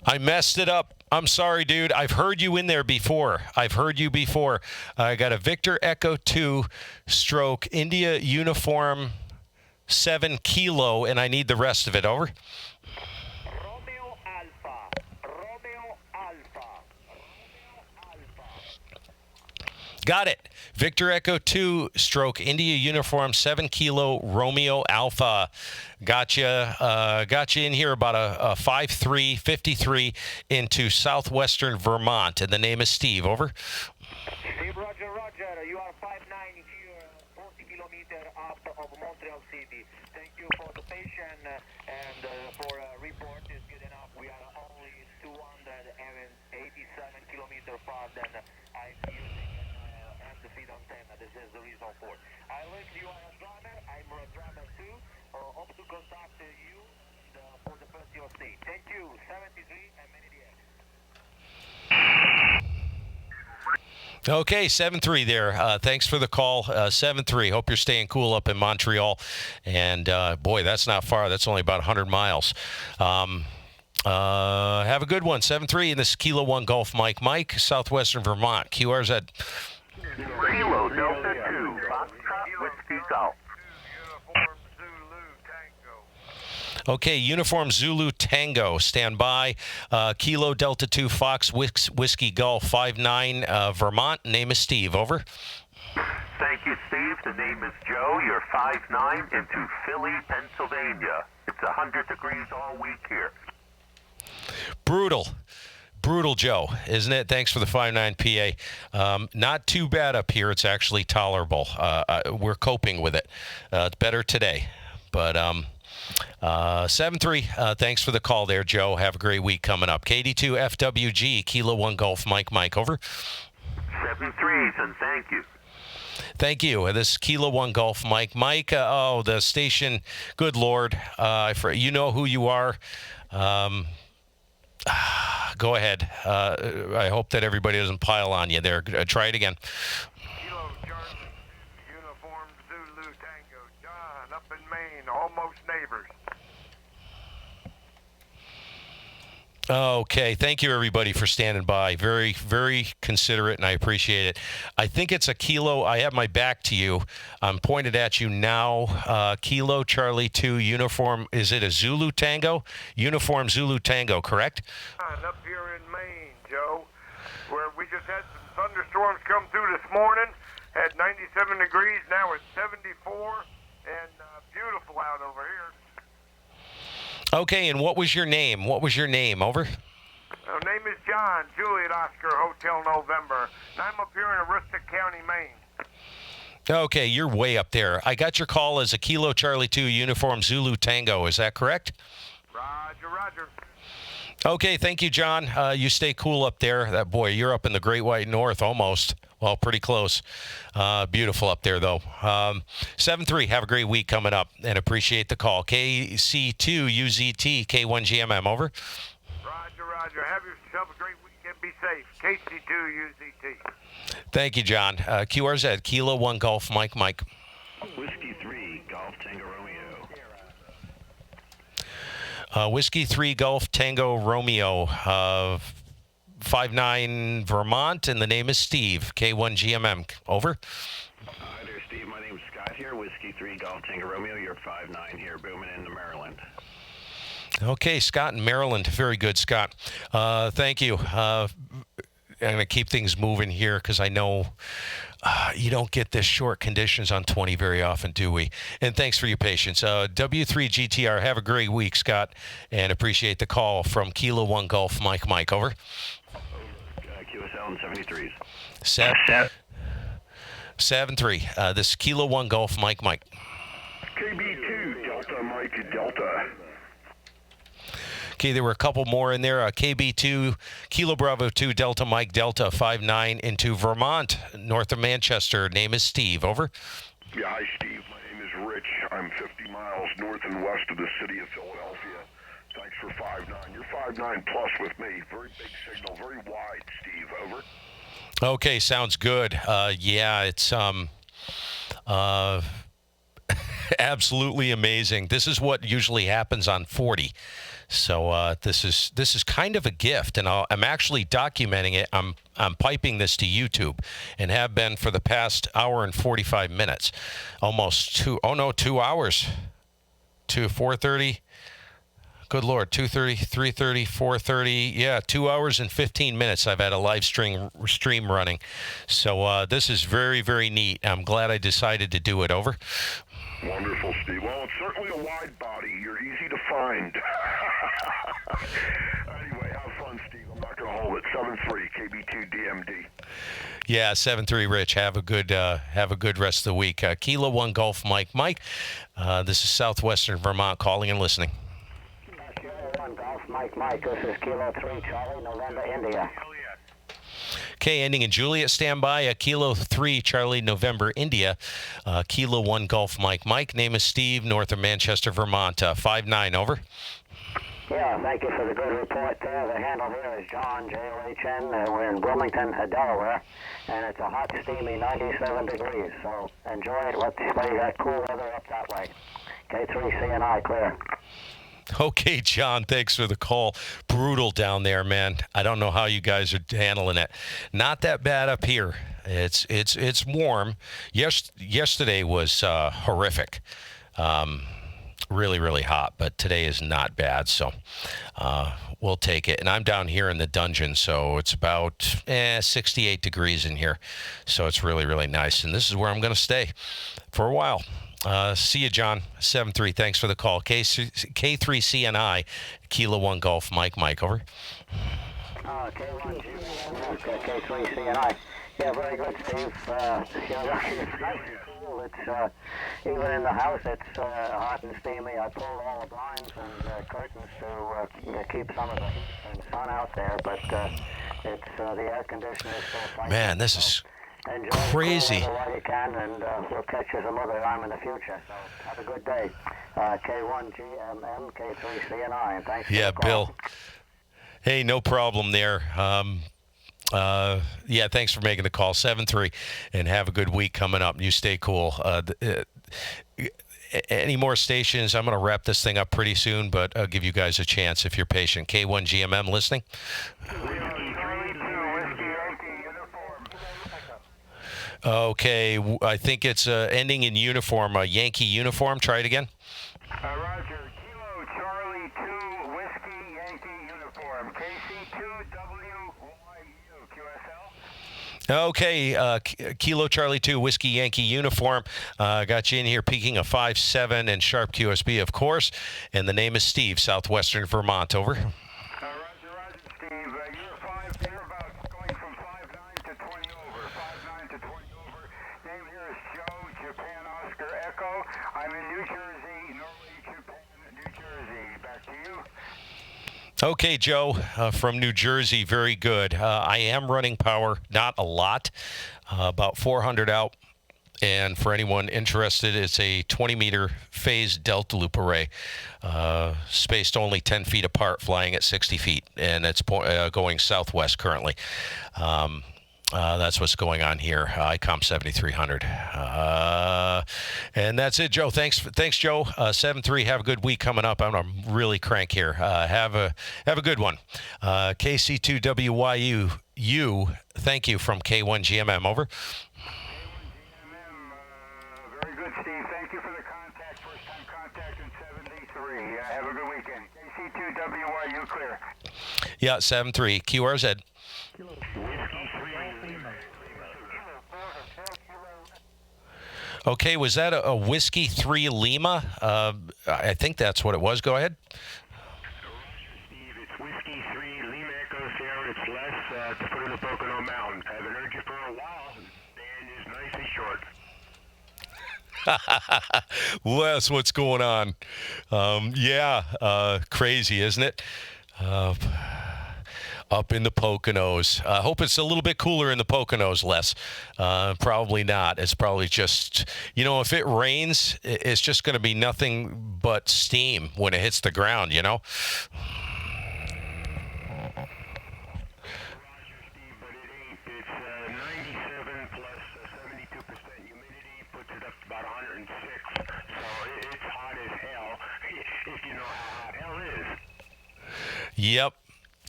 I messed it up. I'm sorry, dude. I've heard you in there before. I got a Victor Echo 2 stroke India uniform 7 Kilo, and I need the rest of it. Over. Romeo Alpha. Got it. Victor Echo 2 stroke India uniform 7 Kilo Romeo Alpha. Gotcha in here about a 5'3", 53 into southwestern Vermont. And the name is Steve. Over. Steve, Roger. You are 5'9" here, 40 kilometers up of Montreal City. Thank you for the patience and for report is good enough. We are only 287 kilometers far than I'm using the feed antenna. This is the reason for. I look you are a drummer. I'm a drummer too. Hope to contact you for the first your state. Thank you. 73 and many DX. Okay, 7-3 there. Thanks for the call. 7-3. Hope you're staying cool up in Montreal. And boy, that's not far. That's only about 100 miles. Have a good one. 7-3 in this Kilo 1 Golf, Mike, southwestern Vermont. QRZ. Kilo Delta 2, Foxtrot Whiskey Golf. Okay, Uniform Zulu Tango, stand by. Kilo Delta 2 Fox Whiskey Golf 5'9", Vermont. Name is Steve. Over. Thank you, Steve. The name is Joe. You're 5'9" into Philly, Pennsylvania. It's 100 degrees all week here. Brutal, Joe, isn't it? Thanks for the 5'9" PA. Not too bad up here. It's actually tolerable. We're coping with it. It's better today. But 7-3, thanks for the call there, Joe. Have a great week coming up. KD2 FWG, Kilo 1 Golf, Mike over. 7-3s, and thank you. Thank you. This is Kilo 1 Golf, Mike. The station, good Lord. You know who you are. Go ahead. I hope that everybody doesn't pile on you there. Try it again. Kilo Charlie, Uniform Zulu Tango. John, up in Maine, almost neighbors. Okay. Thank you, everybody, for standing by. Very, very considerate, and I appreciate it. I think it's a Kilo. I have my back to you. I'm pointed at you now. Kilo Charlie 2 Uniform. Is it a Zulu Tango? Uniform Zulu Tango, correct? Up here in Maine, Joe, where we just had some thunderstorms come through this morning. Had 97 degrees. Now it's 74, and beautiful out over here. Okay, and what was your name? Over. Name is John, Juliet Oscar, Hotel November. And I'm up here in Aroostook County, Maine. Okay, you're way up there. I got your call as a Kilo Charlie 2 Uniform Zulu Tango. Is that correct? Roger. Okay, thank you, John. You stay cool up there. Boy, you're up in the Great White North almost. Well, pretty close. Beautiful up there, though. 7-3, have a great week coming up, and appreciate the call. KC2UZT, K1GMM, over. Roger. Have yourself a great weekend. Be safe. KC2UZT. Thank you, John. QRZ, Kilo 1 Golf, Mike. Whiskey 3, Golf Tango Romeo. Whiskey 3 Golf Tango Romeo, 5'9" Vermont, and the name is Steve, K1GMM. Over. Hi there, Steve. My name is Scott here. Whiskey 3 Golf Tango Romeo. You're 5'9" here, booming into Maryland. Okay, Scott in Maryland. Very good, Scott. Thank you. I'm going to keep things moving here because I know you don't get this short conditions on 20 very often, do we? And thanks for your patience. W3GTR, have a great week, Scott, and appreciate the call from Kilo 1 Golf, Mike. Over. QSL and 73s. 7-3. This is Kilo 1 Golf, Mike. KB2, Delta Mike Delta. Okay, there were a couple more in there. KB2, Kilo Bravo 2, Delta Mike Delta, 5'9" into Vermont, north of Manchester. Name is Steve. Over. Yeah, hi, Steve. My name is Rich. I'm 50 miles north and west of the city of Philadelphia. Thanks for 5'9". You're 5'9" plus with me. Very big signal, very wide, Steve. Over. Okay, sounds good. Yeah, it's absolutely amazing. This is what usually happens on 40. So this is kind of a gift, and I'm actually documenting it. I'm piping this to YouTube, and have been for the past hour and 45 minutes, almost 2 hours, to 4:30. Good Lord, 2:30, 3:30, 4:30. Yeah, 2 hours and 15 minutes. I've had a live stream running, so this is very, very neat. I'm glad I decided to do it. Over. Wonderful, Steve. Well, it's certainly a wide body. You're easy to find. Anyway, have fun, Steve. I'm not going to hold it. 7-3, KB2 DMD. Yeah, 7-3, Rich. Have a good rest of the week. Kilo 1 Golf, Mike. This is Southwestern Vermont calling and listening. Kilo 1 Golf, Mike. This is Kilo 3 Charlie, November, India. Okay, ending in Juliet, standby. Kilo 3 Charlie, November, India. Kilo 1 Golf, Mike. Name is Steve, north of Manchester, Vermont. 5'9", over. Yeah, thank you for the good report there. The handle here is John, JOHN. We're in Wilmington, Delaware, and it's a hot, steamy 97 degrees. So enjoy it. Let's stay that cool weather up that way. K3 CNI, clear. Okay, John, thanks for the call. Brutal down there, man. I don't know how you guys are handling it. Not that bad up here. It's warm. Yesterday was horrific. really, really hot, but today is not bad, so we'll take it. And I'm down here in the dungeon, so it's about 68 degrees in here, so it's really, really nice. And this is where I'm going to stay for a while. See you, John. 7-3. Thanks for the call. K3CNI, Kilo 1 Golf, Mike, over. K1GMM, K3CNI. Yeah, very good, Steve. It's nice and cool. It's even in the house, it's hot and steamy. I pulled all the blinds and curtains to keep some of the heat and sun out there, but it's the air conditioner is still fighting. Man, this is crazy. While you can, and we'll catch you some other time in the future. So have a good day. K1GMM, K3CNI, and thanks for the call. Bill. Hey, no problem there. Yeah, thanks for making the call. 7-3, and have a good week coming up. You stay cool. Any more stations? I'm going to wrap this thing up pretty soon, but I'll give you guys a chance if you're patient. K1GMM listening? Okay, I think it's ending in uniform, a Yankee uniform. Try it again. Roger. Kilo Charlie 2 Whiskey Yankee uniform. KC2WYU QSL. Okay, Kilo Charlie 2 Whiskey Yankee uniform. Got you in here peaking a 5.7 and sharp QSB, of course. And the name is Steve, Southwestern Vermont. Over. Roger, Steve. You're about going from 5.9 to 20 over. 5.9 to 20 over. Name here is Joe, Japan Oscar Echo. I'm in New Jersey, Norway, Japan, New Jersey. Back to you. Okay, Joe, from New Jersey. Very good. I am running power, not a lot, about 400 out. And for anyone interested, it's a 20-meter phased delta loop array, spaced only 10 feet apart, flying at 60 feet. And it's going southwest currently. That's what's going on here. ICOM 7300. And that's it, Joe. Thanks, Joe. 7-3. Have a good week coming up. I'm gonna really crank here. Have a good one. KC2WYU. Thank you from K1GMM. Over. Very good, Steve. Thank you for the contact. First time contact in 73. Have a good weekend. KC2WYU clear. Yeah, 7-3. QRZ. Okay, was that a Whiskey 3 Lima? I think that's what it was. Go ahead. Steve, it's Whiskey 3 Lima Echo Sierra. It's Les to put in the Pocono Mountain. I haven't heard you for a while. The band is nice and short. Les, what's going on? Crazy, isn't it? Up in the Poconos. I hope it's a little bit cooler in the Poconos, Les. Probably not. It's probably just, if it rains, it's just going to be nothing but steam when it hits the ground,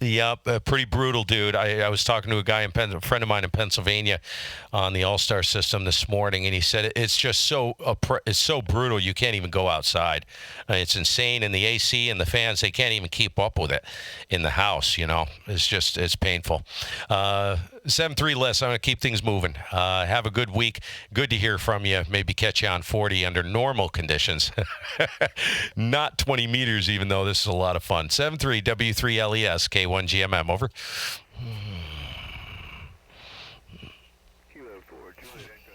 Yep, pretty brutal, dude. I was talking to a guy, a friend of mine in Pennsylvania, on the All-Star system this morning, and he said it's just it's so brutal you can't even go outside. It's insane, and the AC and the fans, they can't even keep up with it in the house. It's painful. 7-3 less. I'm going to keep things moving. Have a good week. Good to hear from you. Maybe catch you on 40 under normal conditions. Not 20 meters, even though this is a lot of fun. 7-3 W3LES K1GMM. Over. Kilo 4, Juliet Echo.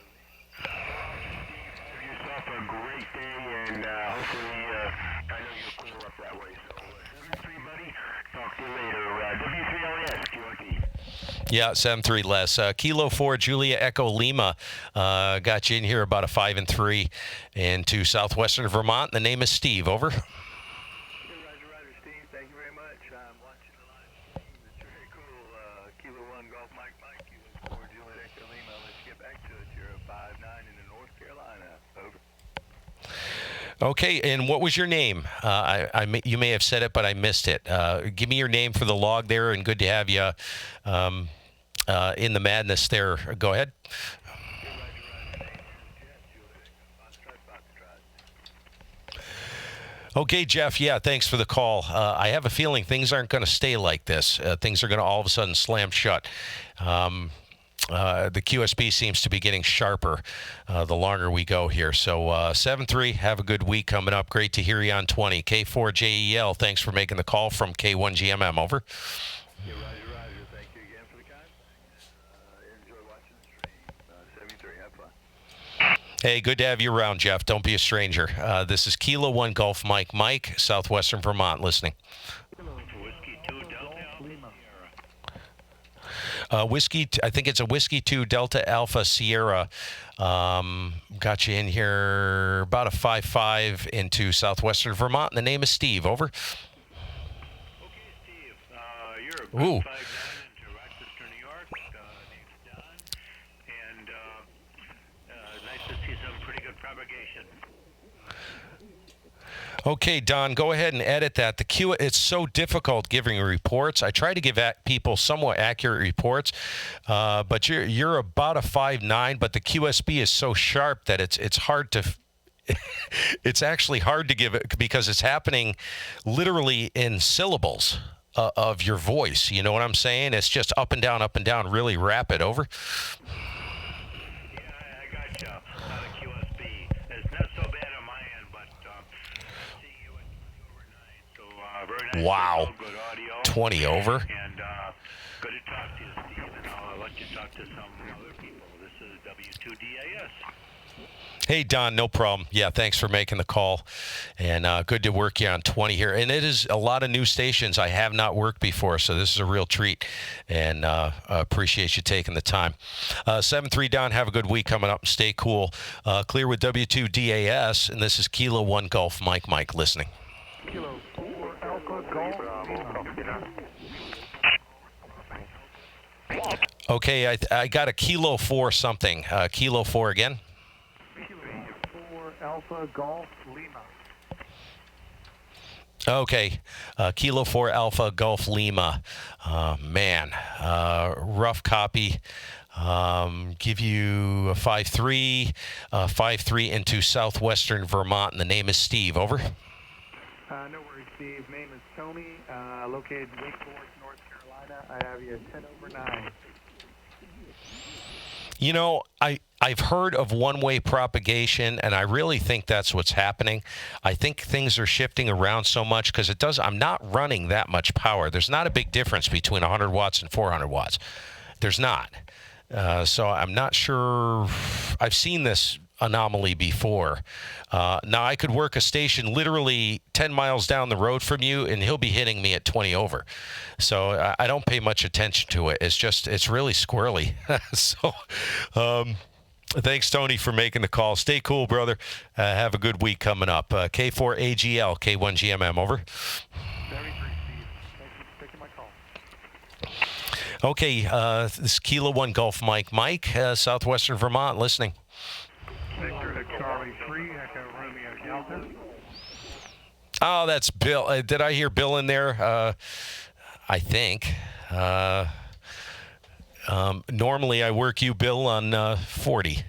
Have yourself a great day, and hopefully, I know you'll clear up that way. So, 7-3, buddy. Talk to you later. W3LES, QRT. Yeah, 7-3 less. Kilo 4, Julia Echo Lima. Got you in here about a 5-3 into southwestern Vermont. The name is Steve. Over. Roger, Steve. Thank you very much. I'm watching the live stream. It's very cool. Kilo 1 Golf Mike, Kilo 4, Juliet Echo Lima. Let's get back to it. You're a 5.9 in the North Carolina. Over. Okay, and what was your name? You may have said it, but I missed it. Give me your name for the log there, and good to have you in the madness there. Go ahead. Okay, Jeff. Yeah, thanks for the call. I have a feeling things aren't going to stay like this. Things are going to all of a sudden slam shut. The QSB seems to be getting sharper the longer we go here. So 7-3, have a good week coming up. Great to hear you on 20. K4JEL, thanks for making the call from K1GMM. Over. Yeah, Roger. Thank you again for the contact. Enjoy watching the stream. 73, have fun. Hey, good to have you around, Jeff. Don't be a stranger. This is Kilo 1 Golf Mike, Southwestern Vermont, listening. I think it's a Whiskey 2 Delta Alpha Sierra. Got you in here about a 5.5 into Southwestern Vermont. And the name is Steve. Over. Okay, Steve. You're a Ooh. 5.9 into Rochester, New York. Name's Don. And nice to see some pretty good propagation. Okay, Don, go ahead and edit that. It's so difficult giving reports. I try to give people somewhat accurate reports, but you're about a 5.9, but the QSB is so sharp that it's hard to. It's actually hard to give it because it's happening literally in syllables of your voice. You know what I'm saying? It's just up and down, really rapid. Over. Wow. 20 over. And good to talk to you, Steve. And I'll let you talk to some other people. This is W2DAS. Hey, Don, no problem. Yeah, thanks for making the call. And good to work you on 20 here. And it is a lot of new stations I have not worked before, so this is a real treat. And appreciate you taking the time. 7-3, Don, have a good week coming up. Stay cool. Clear with W2DAS, and this is Kilo 1 Golf Mike listening. Kilo 4 Alpha Golf. Okay, I got a Kilo 4 something. Kilo 4 again. Kilo 4 Alpha Golf Lima. Okay, Kilo 4 Alpha Golf Lima. Man, rough copy. Give you a 5-3, 5-3 into Southwestern Vermont, and the name is Steve. Over. No worries, Steve. Name is Tony, located in Wake Forest, North Carolina. I have you 10 over 9. You know, I've heard of one-way propagation, and I really think that's what's happening. I think things are shifting around so much because I'm not running that much power. There's not a big difference between 100 watts and 400 watts. There's not. So I'm not sure. I've seen this anomaly before. Now, I could work a station literally 10 miles down the road from you, and he'll be hitting me at 20 over. So I don't pay much attention to it. It's really squirrely. So thanks, Tony, for making the call. Stay cool, brother. Have a good week coming up. K4AGL, K1GMM, over. Very great, Steve. Thank you for taking my call. Okay, this is Kilo 1 Golf Mike, Southwestern Vermont, listening. Victor Charlie 3, Echo Romeo Delta. Oh, that's Bill. Did I hear Bill in there? I think. Normally I work you, Bill, on 40.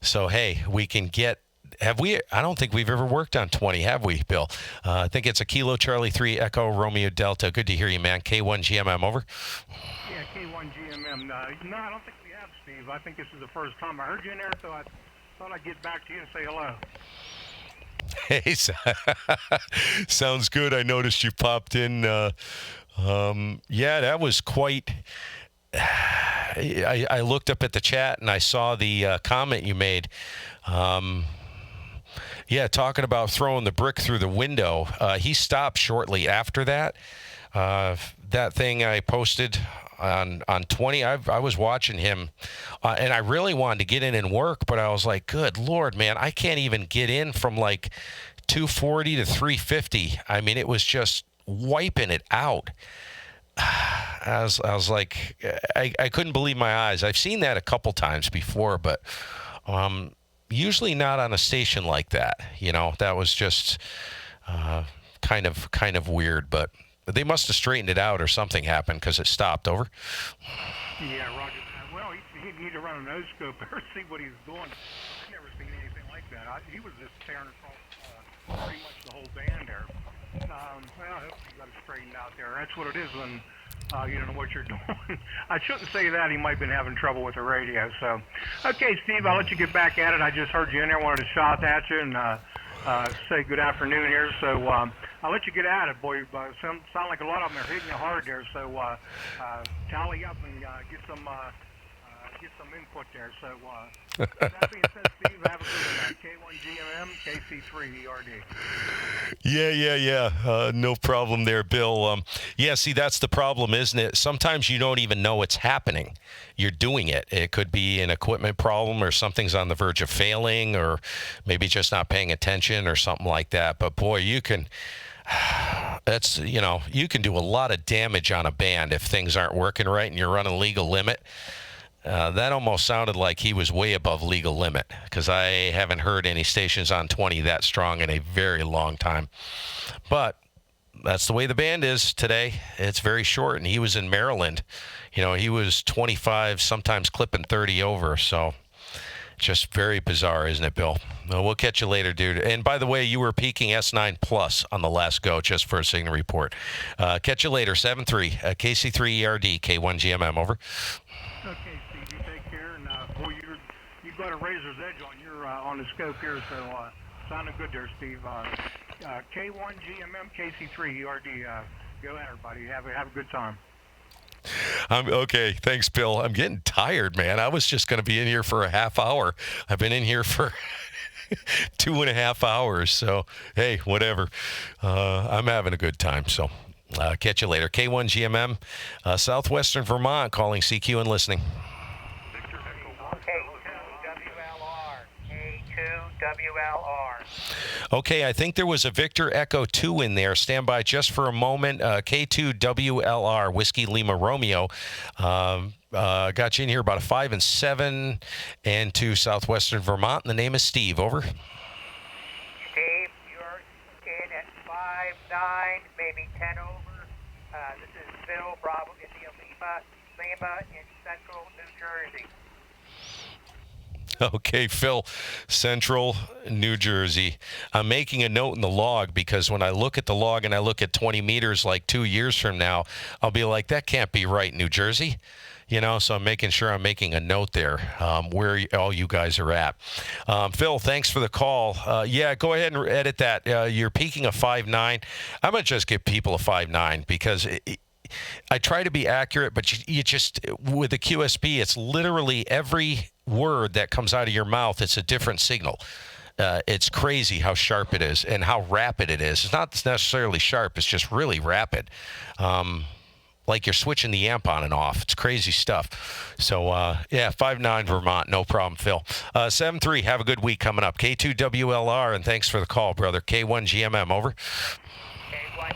So, hey, we can get... Have we? I don't think we've ever worked on 20, have we, Bill? I think it's a Kilo Charlie 3 Echo Romeo Delta. Good to hear you, man. K1GMM, over. Yeah, K1GMM. No, I don't think we have, Steve. I think this is the first time I heard you in there, so I thought I'd get back to you and say hello. Hey, sounds good. I noticed you popped in. Yeah, that was quite... I looked up at the chat and I saw the comment you made. Yeah, talking about throwing the brick through the window. He stopped shortly after that. That thing I posted on 20, I was watching him, and I really wanted to get in and work, but I was like, good Lord, man, I can't even get in from like 240 to 350. I mean, it was just wiping it out. I was like, I couldn't believe my eyes. I've seen that a couple times before, but usually not on a station like that. You know, that was just kind of weird, but they must have straightened it out or something happened because it stopped. Over. Yeah, Roger. Well, he need to run a nose scope or see what he's doing. I've never seen anything like that. He was just tearing across pretty much the whole band there. Well, hopefully you got it straightened out there. That's what it is when you don't know what you're doing. I shouldn't say that. He might have been having trouble with the radio. So, okay, Steve, I'll let you get back at it. I just heard you in there, wanted to shout at you and say good afternoon here. So I'll let you get at it, boy. Sound like a lot of them are hitting you hard there. So tally up and get some input there. So that being said, Steve, have a good one. K1GMM, KC3 ERD. Yeah. No problem there, Bill. Yeah, see, that's the problem, isn't it? Sometimes you don't even know it's happening. You're doing it. It could be an equipment problem or something's on the verge of failing or maybe just not paying attention or something like that. But, boy, you can do a lot of damage on a band if things aren't working right and you're running legal limit. That almost sounded like he was way above legal limit because I haven't heard any stations on 20 that strong in a very long time. But that's the way the band is today. It's very short, and he was in Maryland. He was 25, sometimes clipping 30 over. So just very bizarre, isn't it, Bill? We'll catch you later, dude. And by the way, you were peaking S9 Plus on the last go, just for a signal report. Catch you later, 7-3, KC3 ERD, K1GMM, over. Okay, Steve, you take care. And, boy, you've got a razor's edge on the scope here, so sounding good there, Steve. K1GMM, KC3 ERD. Go ahead, everybody. Have a good time. Okay. Thanks, Bill. I'm getting tired, man. I was just going to be in here for a half hour. I've been in here for 2.5 hours. So, hey, whatever. I'm having a good time. So, catch you later. K1GMM, Southwestern Vermont, calling CQ and listening. K2WLR. Okay, I think there was a Victor Echo 2 in there. Stand by just for a moment. K2WLR, Whiskey Lima Romeo. Got you in here about a 5 and 7 and to Southwestern Vermont. And the name is Steve. Over. Steve, you're in at 5-9, maybe 10 over. This is Phil, Bravo, India, Lima in central New Jersey. Okay, Phil, Central New Jersey. I'm making a note in the log because when I look at the log and I look at 20 meters like 2 years from now, I'll be like, that can't be right, New Jersey. So I'm making sure I'm making a note there where all you guys are at. Phil, thanks for the call. Yeah, go ahead and edit that. You're peaking a 5.9. I'm going to just give people a 5.9 because I try to be accurate, but you just, with the QSP, it's literally every word that comes out of your mouth, it's a different signal. It's crazy how sharp it is and how rapid it is. It's not necessarily sharp, it's just really rapid. Like you're switching the amp on and off. It's crazy stuff. So, yeah, 5.9 Vermont, no problem, Phil. 7-3, have a good week coming up. K2WLR, and thanks for the call, brother. K1GMM, over. K1GMM,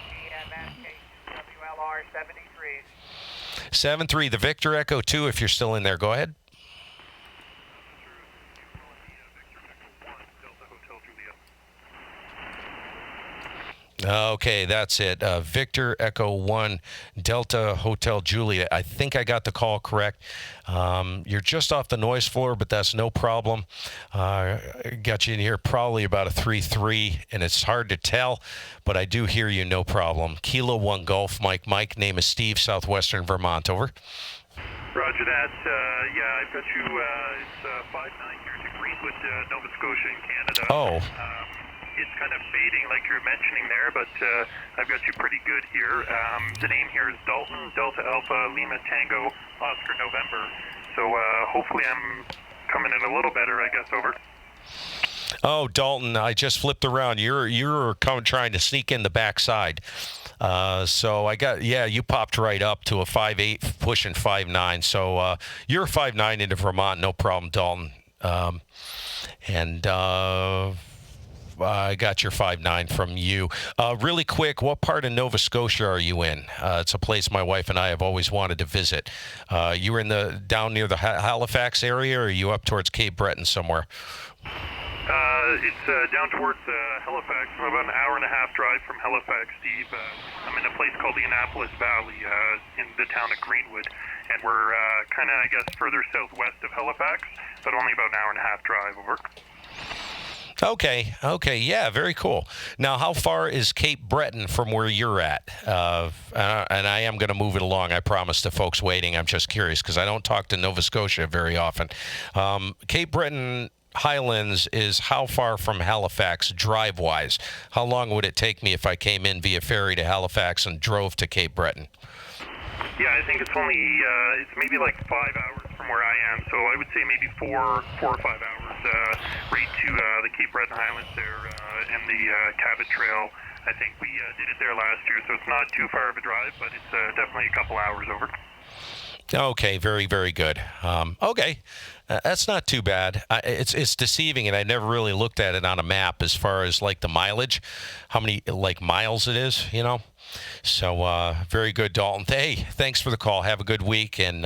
K2WLR, 73. 7-3, the Victor Echo 2, if you're still in there. Go ahead. Okay, that's it. Victor Echo 1 Delta Hotel Juliet. I think I got the call correct. You're just off the noise floor, but that's no problem. Got you in here probably about a 3-3, and it's hard to tell, but I do hear you, no problem. Kilo 1 Golf Mike. Name is Steve, Southwestern Vermont. Over. Roger that. Yeah, I've got you. It's 5-9 here to Greenwood, Nova Scotia in Canada. Oh. It's kind of fading like you're mentioning there, but I've got you pretty good here. The name here is Dalton, Delta Alpha, Lima Tango, Oscar November. So hopefully I'm coming in a little better, I guess. Over. Oh, Dalton, I just flipped around. You're trying to sneak in the backside. So I got, you popped right up to a 5.8, pushing 5.9. So you're 5.9 into Vermont, no problem, Dalton. I got your 5.9 from you. Really quick, what part of Nova Scotia are you in? It's a place my wife and I have always wanted to visit. You were down near the Halifax area, or are you up towards Cape Breton somewhere? It's down towards Halifax. I'm about an hour and a half drive from Halifax, Steve. I'm in a place called the Annapolis Valley in the town of Greenwood, and we're kind of, I guess, further southwest of Halifax, but only about an hour and a half drive. Over. Okay, yeah, very cool. Now, how far is Cape Breton from where you're at? And I am going to move it along, I promise to folks waiting. I'm just curious because I don't talk to Nova Scotia very often. Cape Breton Highlands is how far from Halifax drive-wise? How long would it take me if I came in via ferry to Halifax and drove to Cape Breton? Yeah, I think it's only, it's maybe like 5 hours from where I am, so I would say maybe four or 5 hours right to the Cape Breton Highlands there and the Cabot Trail. I think we did it there last year, so it's not too far of a drive, but it's definitely a couple hours over. Okay, very, very good. Okay, that's not too bad. It's deceiving, and I never really looked at it on a map as far as like the mileage, how many like miles it is, you know. So very good, Dalton. Hey, thanks for the call. Have a good week, and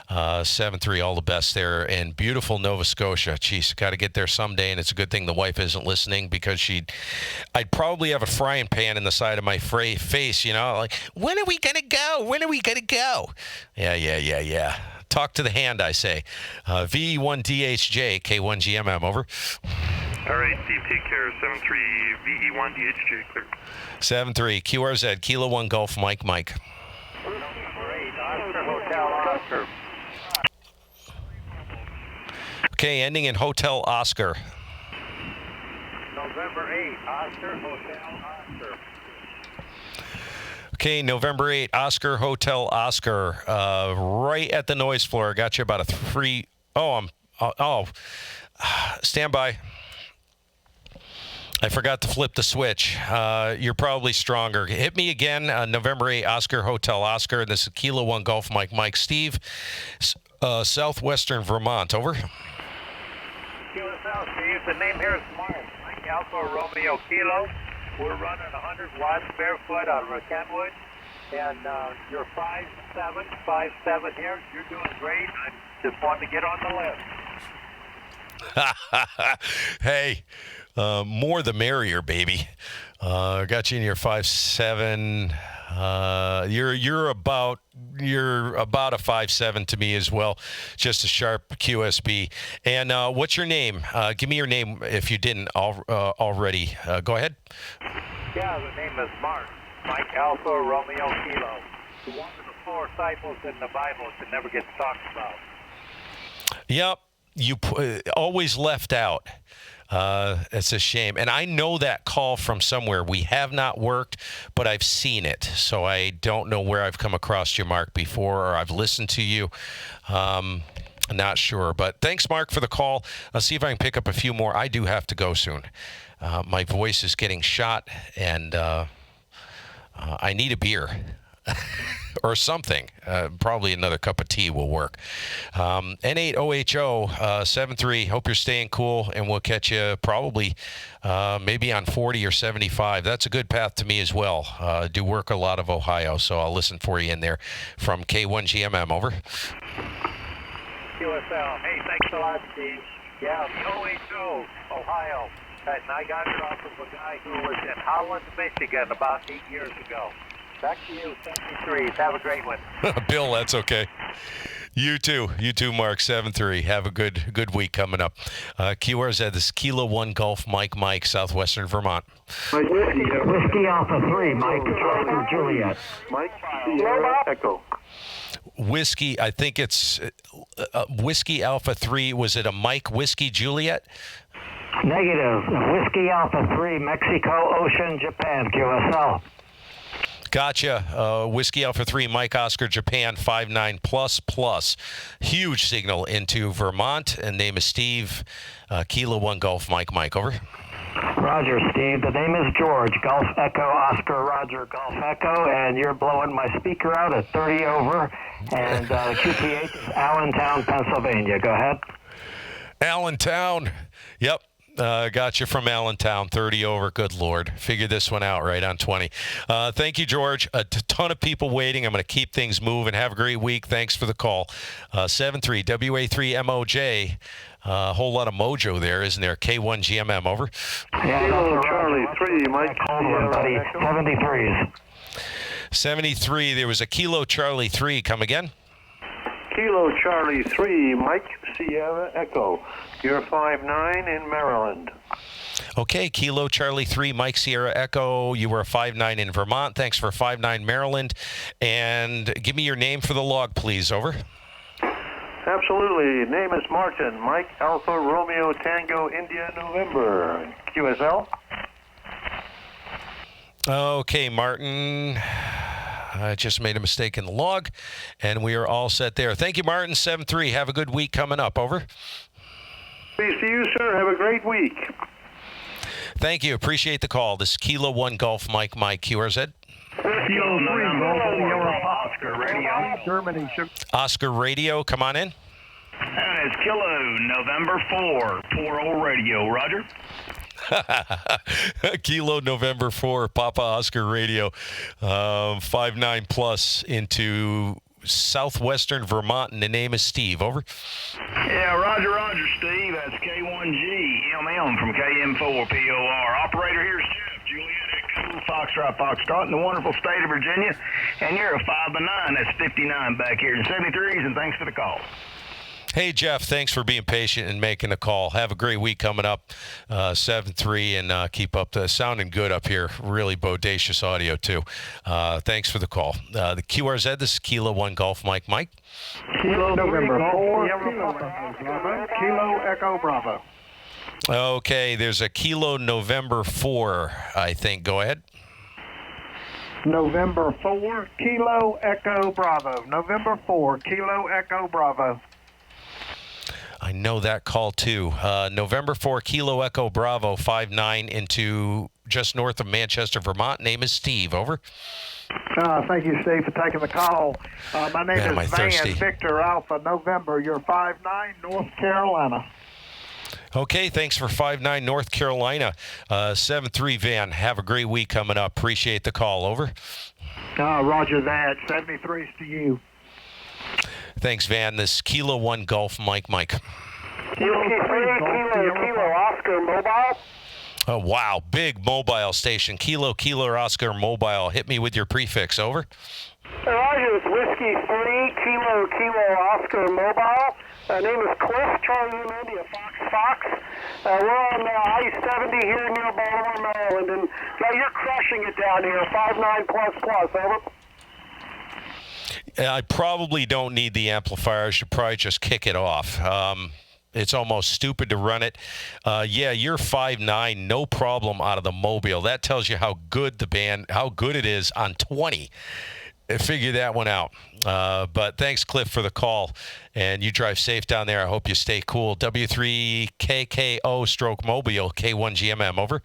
7-3, all the best there in beautiful Nova Scotia. Jeez, got to get there someday, and it's a good thing the wife isn't listening because I'd probably have a frying pan in the side of my face, you know, like, when are we gonna go? When are we gonna go? Yeah. Talk to the hand, I say. VE1DHJ, K1GMM, over. All right, Steve, take care. 7-3, VE1DHJ, clear. 7-3, QRZ, Kilo 1 Golf, Mike. Great, Oscar Hotel Oscar. Okay, ending in Hotel Oscar. November 8, Oscar Hotel Oscar. Okay, November 8, Oscar Hotel Oscar. Right at the noise floor. Got you about a 3. Stand by. I forgot to flip the switch. You're probably stronger. Hit me again. November 8, Oscar Hotel Oscar. This is Kilo 1 Golf, Mike. Steve, southwestern Vermont. Over. Kilo South, Steve. The name here is Mark. Mike Alpha Romeo Kilo. We're running 100 watts barefoot out of Kenwood. And you're 5'7" here. You're doing great. I just wanted to get on the list. Hey. More the merrier, baby. Got you in your 5'7". You're about a 5'7" to me as well. Just a sharp QSB. And what's your name? Give me your name if you didn't already. Go ahead. Yeah, the name is Mark. Mike Alpha Romeo Kilo. One of the 4 disciples in the Bible that never gets talked about. Yep. You always left out. It's a shame. And I know that call from somewhere. We have not worked, but I've seen it. So I don't know where I've come across you, Mark, before, or I've listened to you. Not sure. But thanks, Mark, for the call. I'll see if I can pick up a few more. I do have to go soon. My voice is getting shot, and I need a beer. Or something. Probably another cup of tea will work. N8OHO 73. Hope you're staying cool, and we'll catch you probably maybe on 40 or 75. That's a good path to me as well. Do work a lot of Ohio, so I'll listen for you in there from K1GMM. Over. QSL. Hey, thanks a lot, Steve. Yeah, OHO, Ohio. And I got it off of a guy who was in Holland, Michigan about 8 years ago. Back to you, 73. Have a great one. Bill, that's okay. You too, Mark. 7-3. Have a good week coming up. QRZ, this is Kilo 1 Golf, Mike, southwestern Vermont. Whiskey Alpha 3, Mike, Charlie Juliet. Mike, Sierra Echo. Whiskey, I think it's Whiskey Alpha 3. Was it a Mike Whiskey Juliet? Negative. Whiskey Alpha 3, Mexico, Ocean, Japan, QSL. Gotcha. Whiskey Alpha 3, Mike Oscar, Japan, 59++. Huge signal into Vermont. And name is Steve. Kilo 1 Golf, Mike. Over. Roger, Steve. The name is George. Golf Echo, Oscar, Roger, Golf Echo. And you're blowing my speaker out at 30 over. And QTH is Allentown, Pennsylvania. Go ahead. Allentown. Yep. Got you from Allentown, 30 over. Good Lord. Figure this one out right on 20. Thank you, George. A ton of people waiting. I'm going to keep things moving. Have a great week. Thanks for the call. 7-3, WA3MOJ. A whole lot of mojo there, isn't there? K1GMM, over. Yeah, Kilo Charlie 3, Mike. Buddy. 73s. 73. There was a Kilo Charlie 3. Come again? Kilo Charlie 3, Mike Sierra Echo. You're 5'9" in Maryland. Okay, Kilo Charlie 3, Mike Sierra Echo. You were a 5-9 in Vermont. Thanks for 5-9 Maryland. And give me your name for the log, please. Over. Absolutely. Name is Martin. Mike Alpha Romeo Tango India November. QSL. Okay, Martin. I just made a mistake in the log, and we are all set there. Thank you, Martin. 7-3. Have a good week coming up. Over. Peace to you, sir. Have a great week. Thank you. Appreciate the call. This is Kilo 1 Golf Mike QRZ. Kilo 3 Golf Oscar Radio. Germany. Oscar Radio, come on in. And it's Kilo November 4, 4-0 Radio. Roger. Kilo November 4, Papa Oscar Radio. 5-9 plus into southwestern Vermont, and the name is Steve. Over. Yeah, Roger, Steve. That's K1GMM from KM4 POR. Operator, here's Jeff. Juliet Echo, Foxtrot in the wonderful state of Virginia. And you're a 5-9. That's 59 back here in 73s, and thanks for the call. Hey, Jeff, thanks for being patient and making the call. Have a great week coming up, 7-3, and keep up the sounding good up here. Really bodacious audio, too. Thanks for the call. The QRZ, this is Kilo 1 Golf Mike. Kilo November 4, Kilo Echo Bravo. Okay, there's a Kilo November 4, I think. Go ahead. November 4, Kilo Echo Bravo. November 4, Kilo Echo Bravo. I know that call, too. November 4, Kilo Echo Bravo, 5-9 into just north of Manchester, Vermont. Name is Steve. Over. Thank you, Steve, for taking the call. My name is Van thirsty. Victor Alpha November. You're 5-9, North Carolina. Okay, thanks for 5-9 North Carolina. 7-3, Van. Have a great week coming up. Appreciate the call. Over. Roger that. 73's to you. Thanks, Van. This is Kilo 1 Golf Mike. Kilo Oscar Mobile. Oh, wow. Big mobile station. Kilo Oscar Mobile. Hit me with your prefix. Over. Roger, it's Whiskey 3, Kilo Oscar Mobile. Name is Cliff, Charlie India, Fox. We're on I-70 here near Baltimore, Maryland, and you're crushing it down here, 5-9 plus, over. I probably don't need the amplifier. I should probably just kick it off. It's almost stupid to run it. Yeah, you're 5-9, no problem out of the mobile. That tells you how good how good it is on 20. Figure that one out. But thanks, Cliff, for the call. And you drive safe down there. I hope you stay cool. W3KKO stroke mobile, K1GMM, over.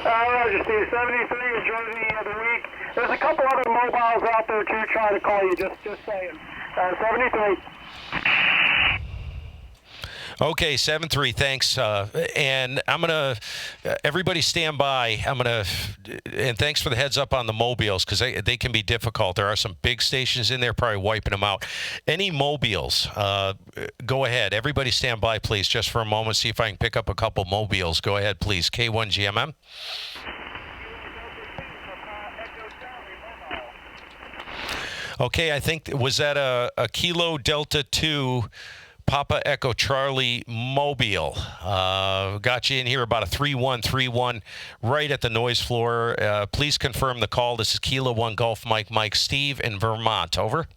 Roger, Steve, 73, enjoy the week. There's a couple other mobiles out there, too, trying to call you, just saying. 73. Okay, 7-3, thanks. And I'm going to, everybody stand by. And thanks for the heads up on the mobiles, because they can be difficult. There are some big stations in there, probably wiping them out. Any mobiles, go ahead. Everybody stand by, please, just for a moment. See if I can pick up a couple mobiles. Go ahead, please. K1GMM. Okay, I think, was that a Kilo Delta 2 Papa Echo Charlie Mobile? Got you in here about a 3-1 right at the noise floor. Please confirm the call. This is Kilo 1 Golf Mike Steve in Vermont. Over.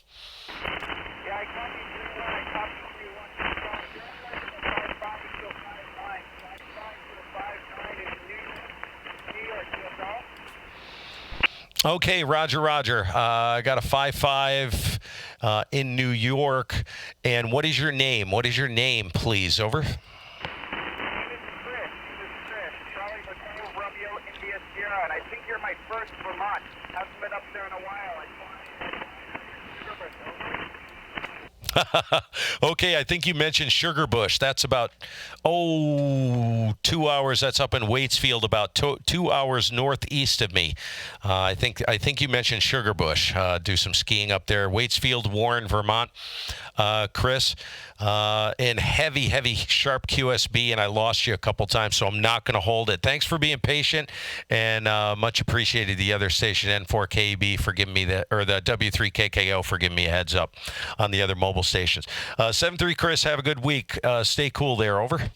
Okay, Roger. I got a 5-5 in New York. And what is your name? What is your name, please? Over. Chris. Charlie Hotel, Romeo, India, Sierra, and I think you're my first Vermont. Haven't been up there in a while. Okay, I think you mentioned Sugar Bush. That's about 2 hours. That's up in Waitsfield, about 2 hours northeast of me. I think you mentioned Sugar Bush. Do some skiing up there, Waitsfield, Warren, Vermont. Chris, and heavy sharp QSB, and I lost you a couple times, so I'm not going to hold it. Thanks for being patient, and much appreciated the other station N4KB for giving me the W3KKO for giving me a heads up on the other mobile stations. 7-3, Chris, have a good week. Stay cool there. Over. Thank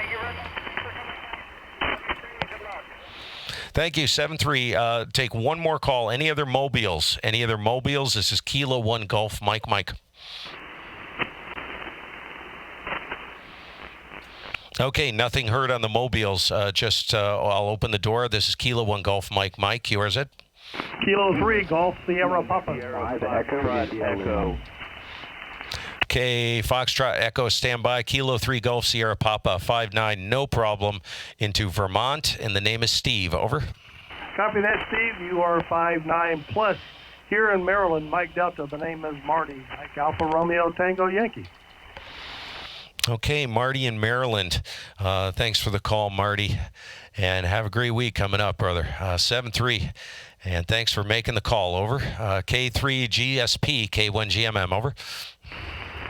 you very much. Thank you. 7-3. Take one more call. Any other mobiles? Any other mobiles? This is Kilo 1 Golf Mike. Okay, nothing heard on the mobiles. I'll open the door. This is Kilo 1 Golf Mike. QRZ. Kilo 3 Golf Sierra Papa. Echo. Okay, Foxtrot Echo, standby. Kilo 3 Golf Sierra Papa 5-9, no problem, into Vermont. And the name is Steve. Over. Copy that, Steve. You are 5-9 plus. Here in Maryland, Mike Delta. The name is Marty. Mike Alpha Romeo Tango Yankee. Okay, Marty in Maryland. Thanks for the call, Marty. And have a great week coming up, brother. 7-3. And thanks for making the call. Over. K3GSP, K1GMM. Over.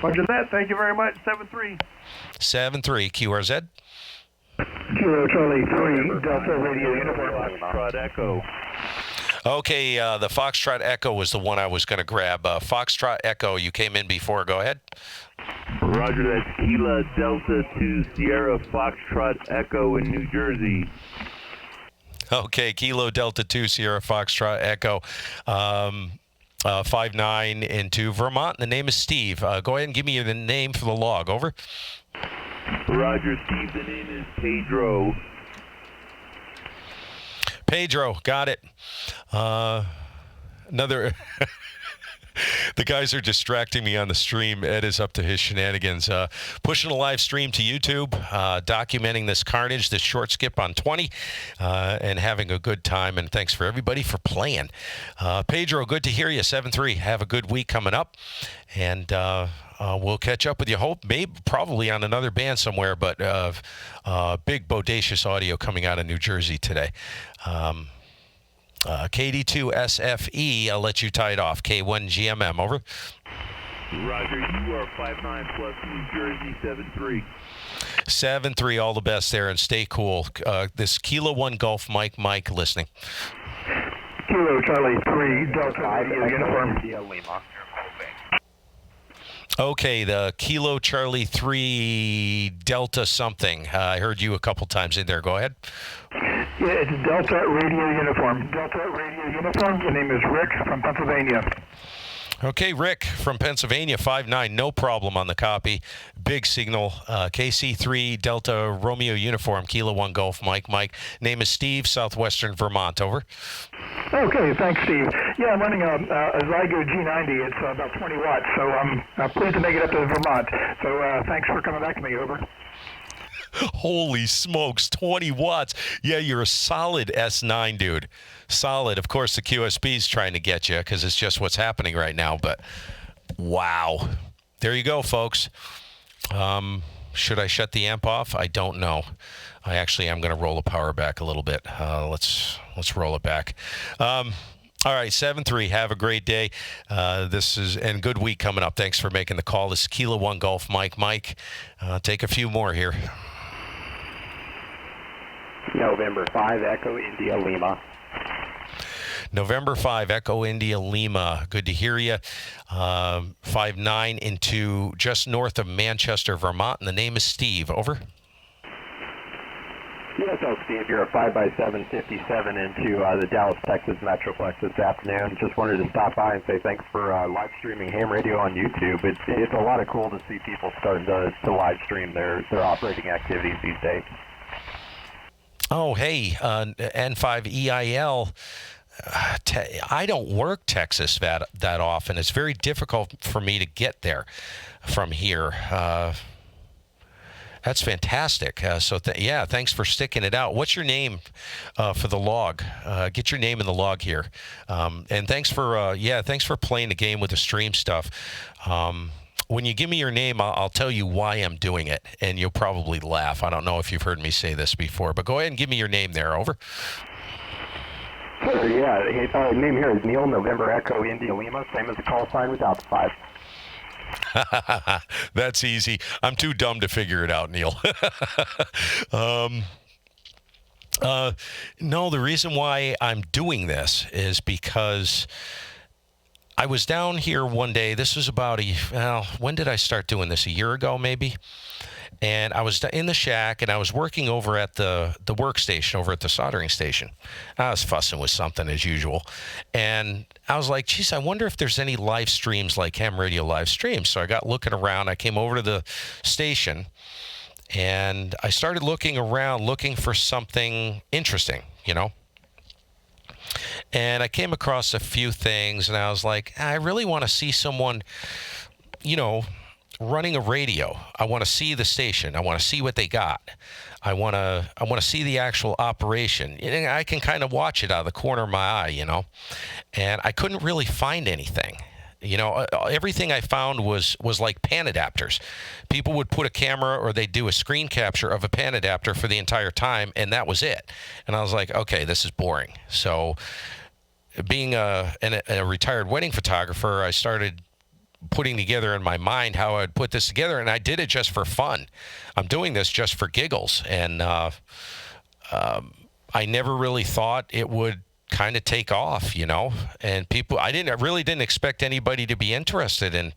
Roger that. Thank you very much. 7-3. 7-3. QRZ. Kilo Charlie 3, Delta Radio Uniform. Foxtrot Echo. Okay, the Foxtrot Echo was the one I was going to grab. Foxtrot Echo, you came in before. Go ahead. Roger, that's Kilo Delta 2 Sierra Foxtrot Echo in New Jersey. Okay, Kilo Delta 2 Sierra Foxtrot Echo. 5-9 into Vermont. The name is Steve. Go ahead and give me the name for the log. Over. Roger, Steve. The name is Pedro. Pedro, got it. Another. The guys are distracting me on the stream. Ed is up to his shenanigans. Pushing a live stream to YouTube, documenting this carnage, this short skip on 20, and having a good time. And thanks for everybody for playing. Pedro, good to hear you. 7-3. Have a good week coming up. And we'll catch up with you. Probably on another band somewhere, but big bodacious audio coming out of New Jersey today. KD2SFE, I'll let you tie it off. K1GMM, over. Roger, you are 5-9 plus New Jersey, 7-3. 7-3, all the best there, and stay cool. This Kilo 1 Golf Mike listening. Kilo Charlie 3, Delta Radio Uniform. Okay, the Kilo Charlie 3 Delta something. I heard you a couple times in there. Go ahead. Yeah, it's Delta Radio Uniform. Delta Radio Uniform. The name is Rick from Pennsylvania. Okay, Rick from Pennsylvania, 5-9, no problem on the copy. Big signal, KC3 Delta Romeo Uniform, Kilo 1 Golf Mike. Name is Steve, Southwestern Vermont. Over. Okay, thanks, Steve. Yeah, I'm running a Zygo G90. It's about 20 watts, so I'm pleased to make it up to Vermont. So thanks for coming back to me. Over. Holy smokes, 20 watts. Yeah, you're a solid S9, dude. Solid. Of course, the QSB's trying to get you because it's just what's happening right now. But, wow. There you go, folks. Should I shut the amp off? I don't know. I actually am going to roll the power back a little bit. Let's roll it back. All right, 7-3. Have a great day. And good week coming up. Thanks for making the call. This is Kilo 1 Golf Mike. Take a few more here. November 5, Echo India Lima. November 5, Echo India Lima. Good to hear you. 5-9 into just north of Manchester, Vermont. And the name is Steve. Over. QSO Steve, you're a 5x7 57 into the Dallas, Texas Metroplex this afternoon. Just wanted to stop by and say thanks for live streaming ham radio on YouTube. It's a lot of cool to see people starting to live stream their operating activities these days. Oh, hey, N5EIL. I don't work Texas that often. It's very difficult for me to get there from here. That's fantastic. Thanks for sticking it out. What's your name for the log? Get your name in the log here. And thanks for playing the game with the stream stuff. When you give me your name, I'll tell you why I'm doing it, and you'll probably laugh. I don't know if you've heard me say this before, but go ahead and give me your name there. Over. Sure, yeah. Name here is Neil, November Echo India Lima, same as the call sign without the 5. That's easy. I'm too dumb to figure it out, Neil. No, the reason why I'm doing this is because I was down here one day. This was about when did I start doing this? A year ago, maybe? And I was in the shack, and I was working over at the workstation, over at the soldering station. I was fussing with something as usual. And I was like, geez, I wonder if there's any live streams like ham radio live streams. So I got looking around. I came over to the station, and I started looking around, looking for something interesting, you know. And I came across a few things, and I was like, I really want to see someone, you know, running a radio. I want to see the station. I want to see what they got. I want to see the actual operation. And I can kind of watch it out of the corner of my eye, you know. And I couldn't really find anything. You know, everything I found was like pan adapters. People would put a camera or they'd do a screen capture of a pan adapter for the entire time, and that was it. And I was like, okay, this is boring. So being a retired wedding photographer, I started putting together in my mind how I'd put this together, and I did it just for fun. I'm doing this just for giggles, and I never really thought it would kind of take off, you know, and I really didn't expect anybody to be interested. And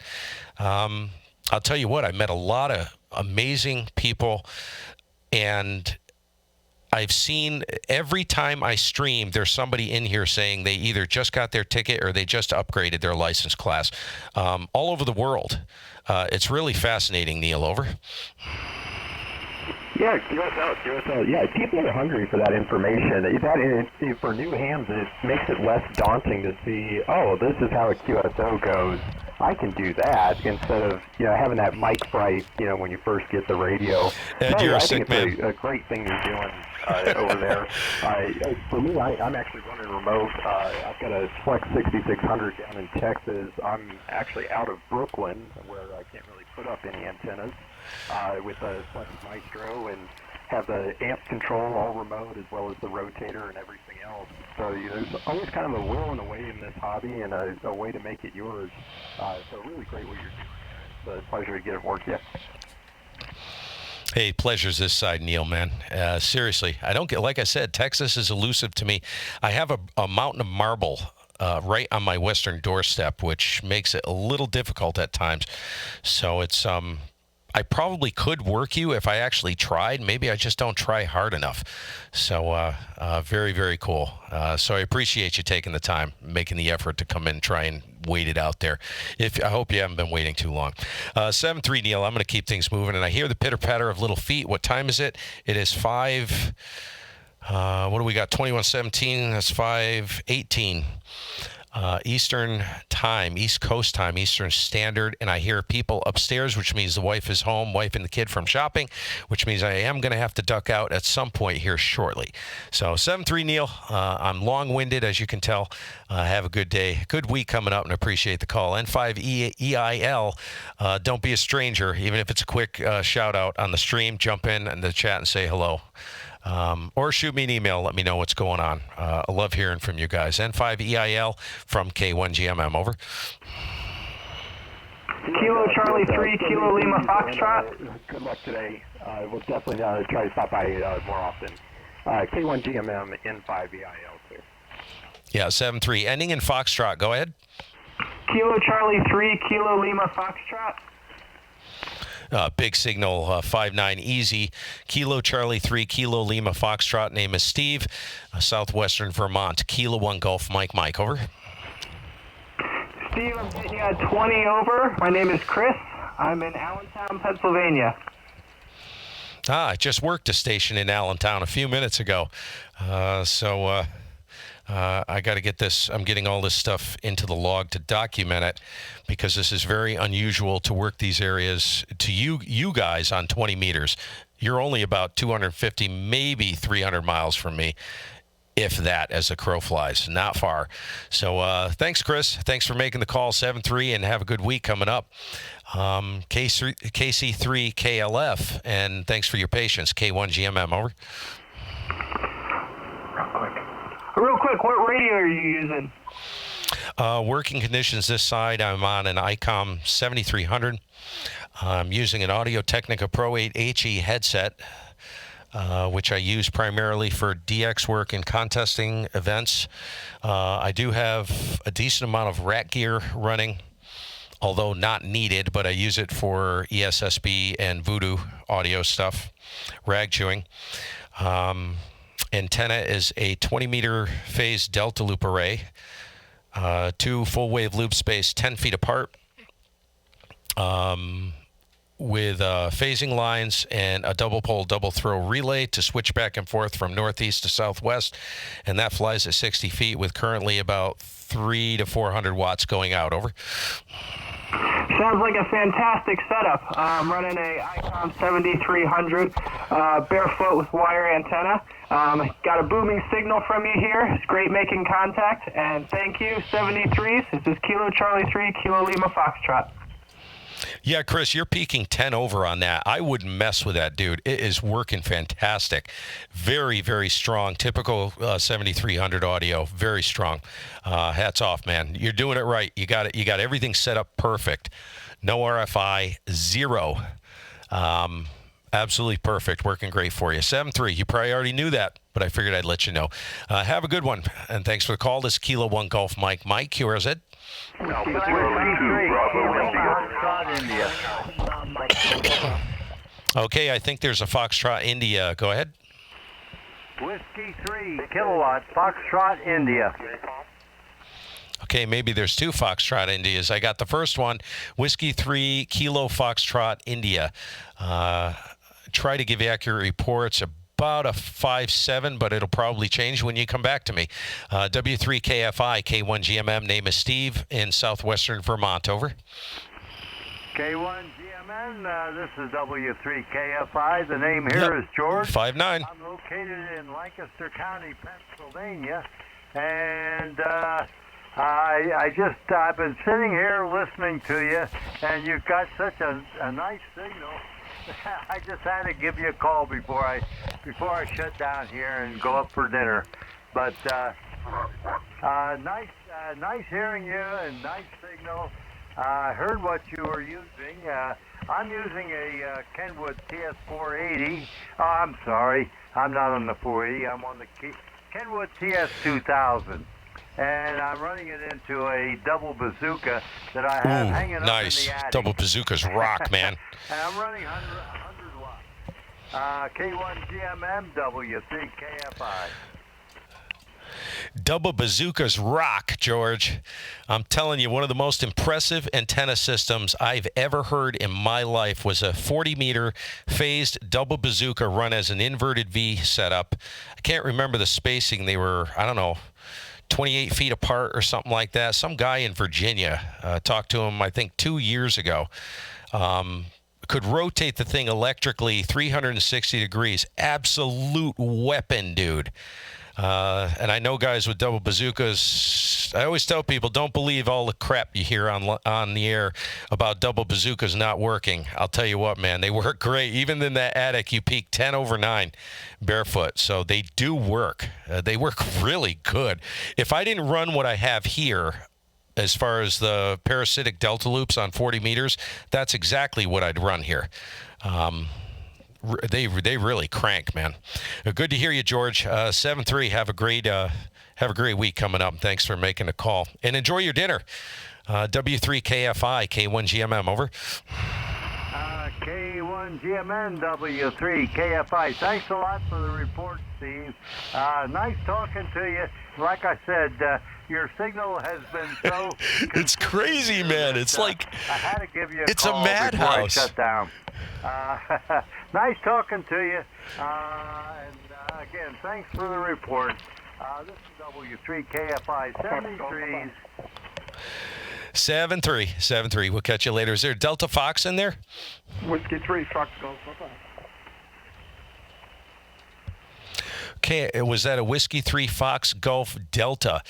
I'll tell you what, I met a lot of amazing people, and I've seen every time I stream, there's somebody in here saying they either just got their ticket or they just upgraded their license class, all over the world. It's really fascinating, Neil. Over. Yeah, QSO. Yeah, people are hungry for that information. For new hams, it makes it less daunting to see, oh, this is how a QSO goes. I can do that instead of, you know, having that mic fright, you know, when you first get the radio. Ed, you're a sick man. I think it's a great thing you're doing over there. For me, I'm actually running remote. I've got a Flex 6600 down in Texas. I'm actually out of Brooklyn, where I can't really put up any antennas, with a Flex Maestro, and have the amp control all remote, as well as the rotator and everything else. So there's always kind of a will and a way in this hobby, and a way to make it yours. So really great what you're doing. It's a pleasure to get it work. Yeah. Hey, pleasure's this side, Neil, man. Seriously, I don't get, like I said, Texas is elusive to me. I have a mountain of marble right on my western doorstep, which makes it a little difficult at times. So it's I probably could work you if I actually tried. Maybe I just don't try hard enough. So very, very cool. So I appreciate you taking the time, making the effort to come in and try and wait it out there. I hope you haven't been waiting too long. 7-3, Neil, I'm going to keep things moving. And I hear the pitter-patter of little feet. What time is it? It is 5... what do we got? 21:17. That's 5:18. Eastern time, East Coast time, Eastern Standard, and I hear people upstairs, which means the wife is home, wife and the kid from shopping, which means I am going to have to duck out at some point here shortly. So 7-3, Neil. I'm long-winded, as you can tell. Have a good day, good week coming up, and appreciate the call. N5EIL, don't be a stranger, even if it's a quick shout-out on the stream. Jump in the chat and say hello. Or shoot me an email. Let me know what's going on. I love hearing from you guys. N5EIL from K1GMM. Over. Kilo Charlie 3, Kilo Lima Foxtrot. Good luck today. We'll definitely try to stop by more often. K1GMM, N5EIL, too. Yeah, 7-3. Ending in Foxtrot. Go ahead. Kilo Charlie 3, Kilo Lima Foxtrot. Big signal, 5-9 easy. Kilo Charlie 3, Kilo Lima Foxtrot. Name is Steve, southwestern Vermont. Kilo 1 Golf Mike. Over. Steve, I'm getting you at 20 over. My name is Chris. I'm in Allentown, Pennsylvania. I just worked a station in Allentown a few minutes ago. I got to get this. I'm getting all this stuff into the log to document it, because this is very unusual to work these areas to you guys on 20 meters. You're only about 250, maybe 300 miles from me, if that, as the crow flies. Not far. So thanks, Chris. Thanks for making the call, 7-3, and have a good week coming up. KC3 KLF, and thanks for your patience. K1GMM, over. Real quick, what radio are you using? Working conditions this side, I'm on an ICOM 7300. I'm using an Audio-Technica Pro 8 HE headset, which I use primarily for DX work and contesting events. I do have a decent amount of rat gear running although not needed, but I use it for ESSB and Voodoo audio stuff, rag chewing. Antenna is a 20-meter phase delta loop array, 2 full-wave loops spaced 10 feet apart, with phasing lines and a double-pole, double-throw relay to switch back and forth from northeast to southwest, and that flies at 60 feet with currently about 300 to 400 watts going out. Over. Sounds like a fantastic setup. I'm running a ICOM 7300 barefoot with wire antenna. Got a booming signal from you here. It's great making contact, and thank you, 73s. This is Kilo Charlie 3, Kilo Lima Foxtrot. Yeah, Chris, you're peaking 10 over on that. I wouldn't mess with that, dude. It is working fantastic. Very, very strong. Typical 7300 audio. Very strong. Hats off, man. You're doing it right. You got it. You got everything set up perfect. No RFI, zero. Absolutely perfect. Working great for you. 7-3. You probably already knew that, but I figured I'd let you know. Have a good one, and thanks for the call. This is Kilo 1 Golf Mike. Mike, QRZ. Okay, I think there's a Foxtrot India. Go ahead. Whiskey 3 kilowatt, Foxtrot India. Okay, maybe there's 2 Foxtrot Indias. I got the first one, Whiskey 3 Kilo Foxtrot India. Try to give accurate reports. About a 5.7, but it'll probably change when you come back to me. W3KFI, K1GMM, name is Steve in southwestern Vermont. Over. K1GMM, this is W3KFI. The name here is George. 5'9". I'm located in Lancaster County, Pennsylvania, and I've been sitting here listening to you, and you've got such a nice signal. I just had to give you a call before I shut down here and go up for dinner. But nice hearing you and nice signal. I heard what you were using. I'm using a Kenwood TS480. Oh, I'm sorry, I'm not on the 480. I'm on the Kenwood TS2000. And I'm running it into a double bazooka that I have hanging up in the attic. Double bazookas rock, man. And I'm running 100 watts. K1GMM, W3KFI. Double bazookas rock, George. I'm telling you, one of the most impressive antenna systems I've ever heard in my life was a 40-meter phased double bazooka run as an inverted V setup. I can't remember the spacing. They were, I don't know, 28 feet apart or something like that. Some guy in Virginia, talked to him, I think, 2 years ago. Could rotate the thing electrically 360 degrees. Absolute weapon, dude. And I know guys with double bazookas. I always tell people, don't believe all the crap you hear on the air about double bazookas not working. I'll tell you what, man, they work great. Even in that attic, you peak 10 over 9 barefoot. So they do work. They work really good. If I didn't run what I have here, as far as the parasitic delta loops on 40 meters, that's exactly what I'd run here. They really crank, man. Good to hear you, George. 7-3. Have a great week coming up. Thanks for making a call and enjoy your dinner. W3KFI, K1GMM. Over. K1GMN, W3KFI. Thanks a lot for the report, Steve. Nice talking to you. Like I said, your signal has been so... It's crazy, man. It's like... I had to give you a it's call a madhouse. before I shut down. Nice talking to you. And again, thanks for the report. This is W3KFI 73s. 7-3. We'll catch you later. Is there Delta Fox in there? Whiskey 3, Fox Golf. Okay, was that a Whiskey 3 Fox Golf Delta?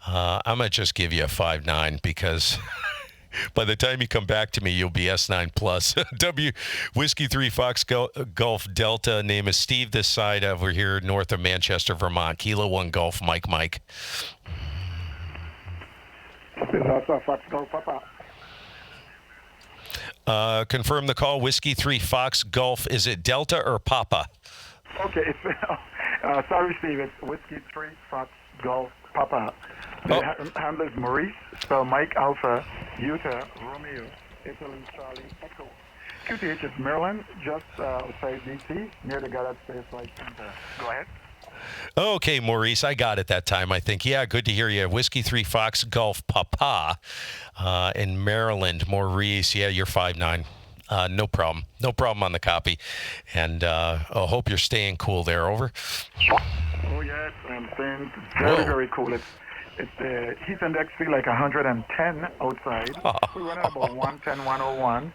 I'm going to just give you a 5.9 because by the time you come back to me, you'll be S9 plus. Whiskey 3 Fox Golf Delta. Name is Steve this side over here north of Manchester, Vermont. Kilo 1 Golf Mike. Confirm the call. Whiskey 3 Fox Golf. Is it Delta or Papa? Okay, sorry, Steve. It's Whiskey 3 Fox Golf Papa. The handler is Maurice, spell Mike Alpha, Utah, Romeo, Italy, Charlie, Echo. QTH is Maryland, just outside DC, near the Goddard Space Flight Center. Go ahead. Okay, Maurice, I got it that time, I think. Yeah, good to hear you. Whiskey 3 Fox Golf Papa in Maryland. Maurice, yeah, you're 5'9". No problem. No problem on the copy. And I hope you're staying cool there. Over. Oh, yes, I'm staying very, very cool. It's the heat index feel like 110 outside. We run at about 110, 101.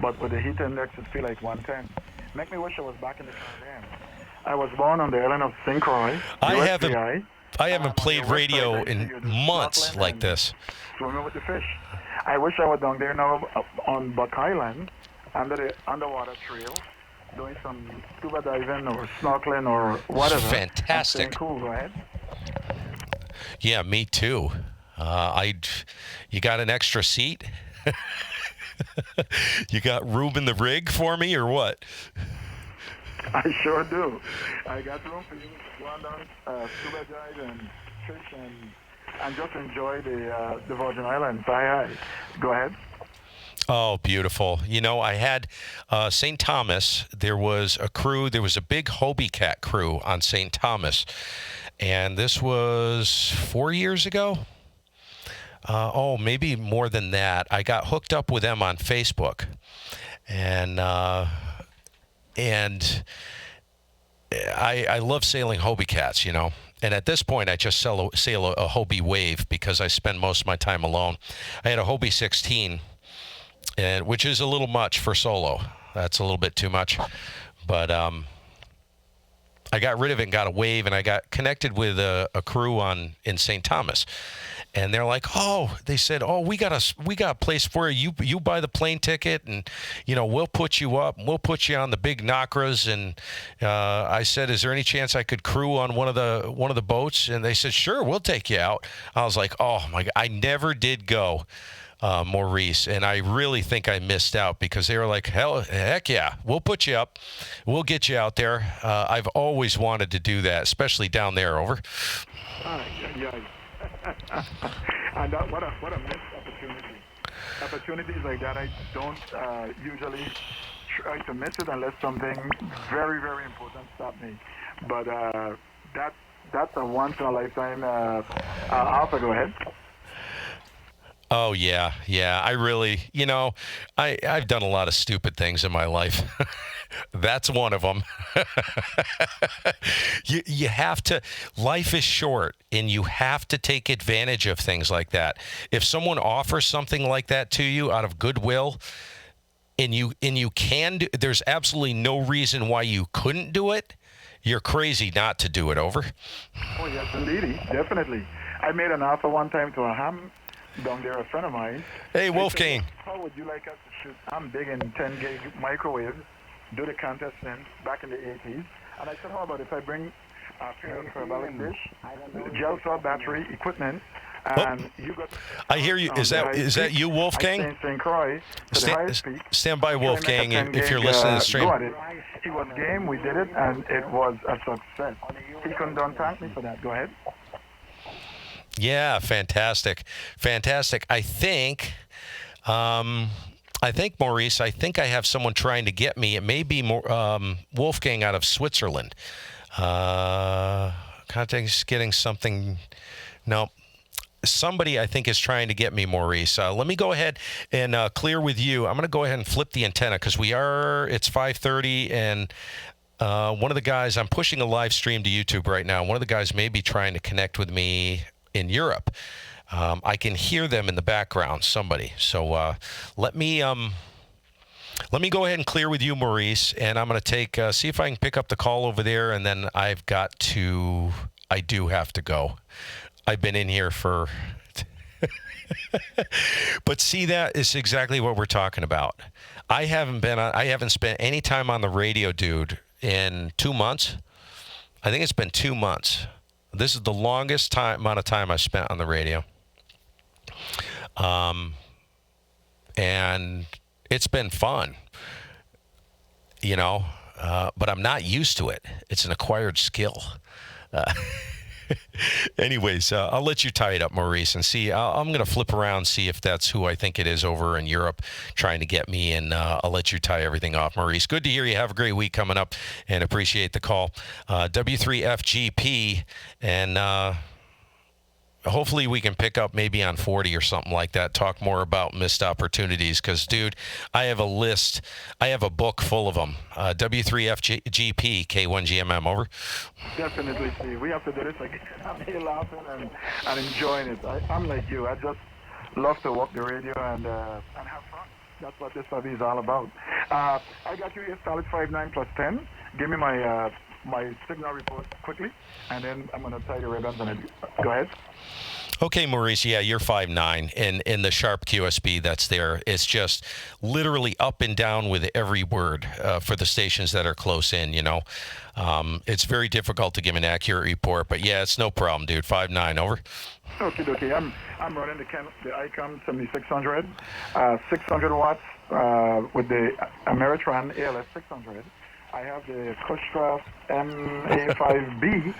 But with the heat index, it feel like 110. Make me wish I was back in the Caribbean. I was born on the island of St. Croix. I haven't played radio in months like this. Swimming with the fish. I wish I was down there now on Buck Island, under the underwater trail, doing some scuba diving or snorkeling or whatever. Fantastic. Cool, go ahead. Yeah, me too. You got an extra seat? You got room in the rig for me or what? I sure do. I got room for you to go on down, scuba dive and fish and just enjoy the Virgin Islands. Hi. Go ahead. Oh, beautiful. You know, I had St. Thomas. There was a big Hobie Cat crew on St. Thomas. And this was 4 years ago. Maybe more than that. I got hooked up with them on Facebook. And I love sailing Hobie Cats, you know. And at this point, I just sail a Hobie Wave because I spend most of my time alone. I had a Hobie 16, which is a little much for solo. That's a little bit too much. But I got rid of it and got a Wave, and I got connected with a crew in St. Thomas. And they're like, they said, we got a place for you. You buy the plane ticket, and we'll put you up. We'll put you on the big Nacras. And I said, is there any chance I could crew on one of the boats? And they said, sure, we'll take you out. I was like, oh my God, I never did go, Maurice, and I really think I missed out because they were like, heck yeah, we'll put you up, we'll get you out there. I've always wanted to do that, especially down there. Over. And what a missed opportunity. Opportunities like that, I don't usually try to miss it unless something very, very important stops me. But that's a once in a lifetime offer. Go ahead. Oh, yeah. I really, I've done a lot of stupid things in my life. That's one of them. You have to, life is short, and you have to take advantage of things like that. If someone offers something like that to you out of goodwill, and you can do, there's absolutely no reason why you couldn't do it, you're crazy not to do it. Over. Oh, yes, indeed. Definitely. I made an offer one time to a ham down there, a friend of mine. Hey, Wolfgang. How would you like us to shoot? I'm big in 10 gig microwaves, do the contest then, back in the 80s. And I said, how about if I bring a parabolic dish, gel saw battery, equipment, and you got... I hear you. Is that you, Wolfgang? I St. Croix to the highest peak. Stand by, Wolfgang, if you're listening to the stream. He was game, we did it, and it was a success. He couldn't thank me for that. Go ahead. Yeah, fantastic. I think, Maurice, I have someone trying to get me. It may be Wolfgang out of Switzerland. Contact's getting something. No, somebody I think is trying to get me, Maurice. Let me go ahead and clear with you. I'm going to go ahead and flip the antenna because it's 5:30 and. One of the guys, I'm pushing a live stream to YouTube right now. One of the guys may be trying to connect with me in Europe. I can hear them in the background, somebody. So let me go ahead and clear with you, Maurice, and I'm going to see if I can pick up the call over there, and then I do have to go. I've been in here for... But see, that is exactly what we're talking about. I haven't spent any time on the radio, dude, in 2 months. I think it's been 2 months. This is the longest amount of time I've spent on the radio. And it's been fun, but I'm not used to it. It's an acquired skill. Anyways, I'll let you tie it up, Maurice, and see. I'm going to flip around, see if that's who I think it is over in Europe trying to get me, and I'll let you tie everything off, Maurice. Good to hear you. Have a great week coming up, and appreciate the call. W3FGP, and hopefully we can pick up maybe on 40 or something like that, talk more about missed opportunities, because, dude, I have a list. I have a book full of them. W3FGP, K1GMM, over. Definitely, Steve. We have to do this again. I'm here laughing and enjoying it. I'm like you. I just love to walk the radio and have fun. That's what this study is all about. I got you here, solid 5.9 plus 10. Give me my signal report quickly, and then I'm going to tie the ribbons on it. Go ahead. Okay, Maurice, yeah, you're 5.9, and in the sharp QSB that's there, it's just literally up and down with every word for the stations that are close in, you know. It's very difficult to give an accurate report, but yeah, it's no problem, dude. 5.9, over. Okay. I'm running the ICOM 7600, 600 watts with the Ameritron ALS 600. I have the Kushtra MA5B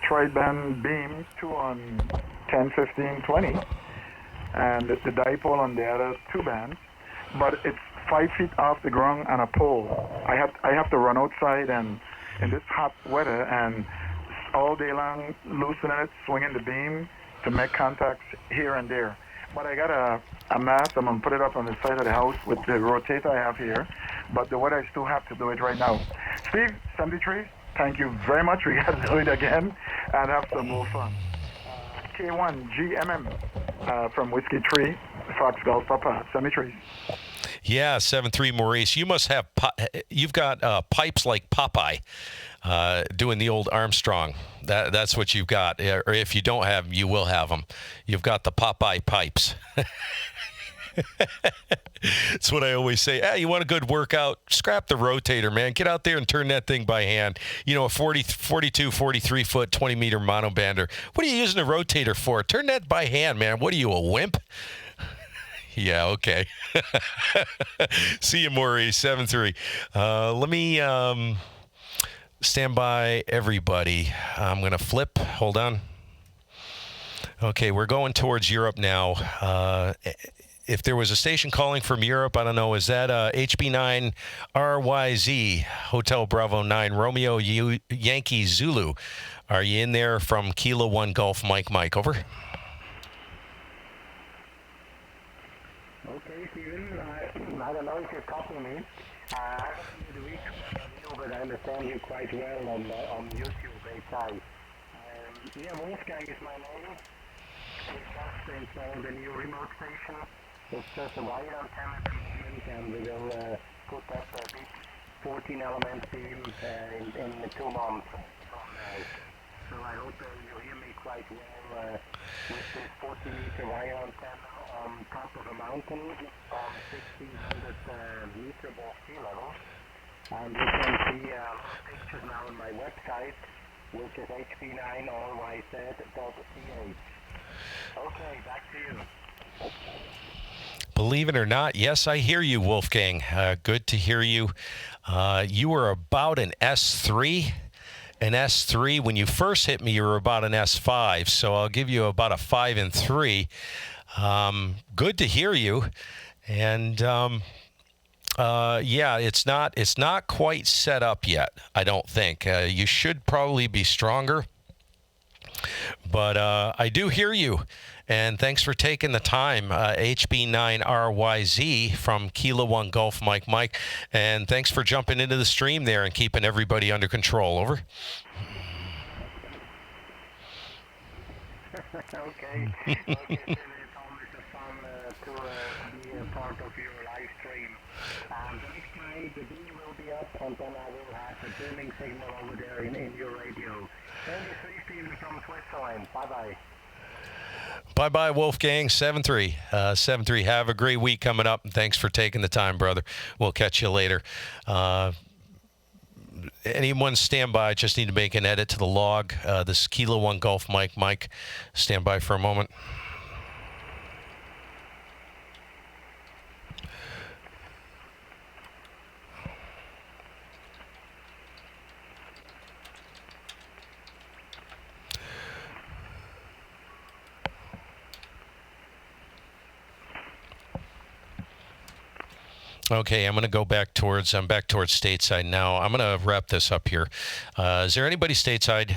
tri-band beam, 2 on 10, 15, 20, and the dipole on the other 2 bands, but it's 5 feet off the ground on a pole. I have to run outside and in this hot weather and all day long loosening it, swinging the beam to make contacts here and there. But I got a mast. I'm going to put it up on the side of the house with the rotator I have here. But the weather is too hot to do it right now. Steve, 73, thank you very much. We got to do it again and have some more fun. K1GMM from Whiskey 3, Fox Golf Papa, 73. Yeah, 7.3, Maurice. You must have, you've got pipes like Popeye doing the old Armstrong. That's what you've got. Or if you don't have them, you will have them. You've got the Popeye pipes. That's what I always say. Hey, you want a good workout? Scrap the rotator, man. Get out there and turn that thing by hand. You know, a 42, 43-foot, 20-meter monobander. What are you using a rotator for? Turn that by hand, man. What are you, a wimp? Yeah, okay. See you, Maurice, 7-3. Let me stand by, everybody. I'm going to flip. Hold on. Okay, we're going towards Europe now. If there was a station calling from Europe, I don't know, is that HB9 RYZ, Hotel Bravo 9, Romeo Yankee Zulu? Are you in there from Kilo 1 Golf Mike, over? Okay, Steven, I don't know if you're copying me. I haven't seen the week but I understand you quite well on YouTube, inside. Yeah, Wolfgang is my name. We just installed a new remote station. It's just a wire antenna at the moment, and we will put up a big 14-element beam in 2 months from now. So I hope you hear me quite well with this 40-meter wire antenna on top of a mountain on 1,600 meter above sea level. And you can see a lot of pictures now on my website, which is hp9ryz.ch. Okay, back to you. Believe it or not, yes, I hear you, Wolfgang. Good to hear you. You were about an S3. An S3. When you first hit me, you were about an S5. So I'll give you about a 5 and 3. Good to hear you. And yeah, it's not quite set up yet, I don't think. You should probably be stronger. But I do hear you. And thanks for taking the time, HB9RYZ from Kilo 1 Golf Mike. And thanks for jumping into the stream there and keeping everybody under control. Over. Okay. It's always fun to be a part of your live stream. Next time the beam will be up, and then I will have a booming signal over there in your radio. Thank you, Steve from Switzerland. Bye-bye. Bye-bye, Wolfgang. 7-3. 7-3. Have a great week coming up. And thanks for taking the time, brother. We'll catch you later. Anyone stand by? Just need to make an edit to the log. This is Kilo 1 Golf Mike. Stand by for a moment. Okay, I'm back towards stateside now. I'm going to wrap this up here. Is there anybody stateside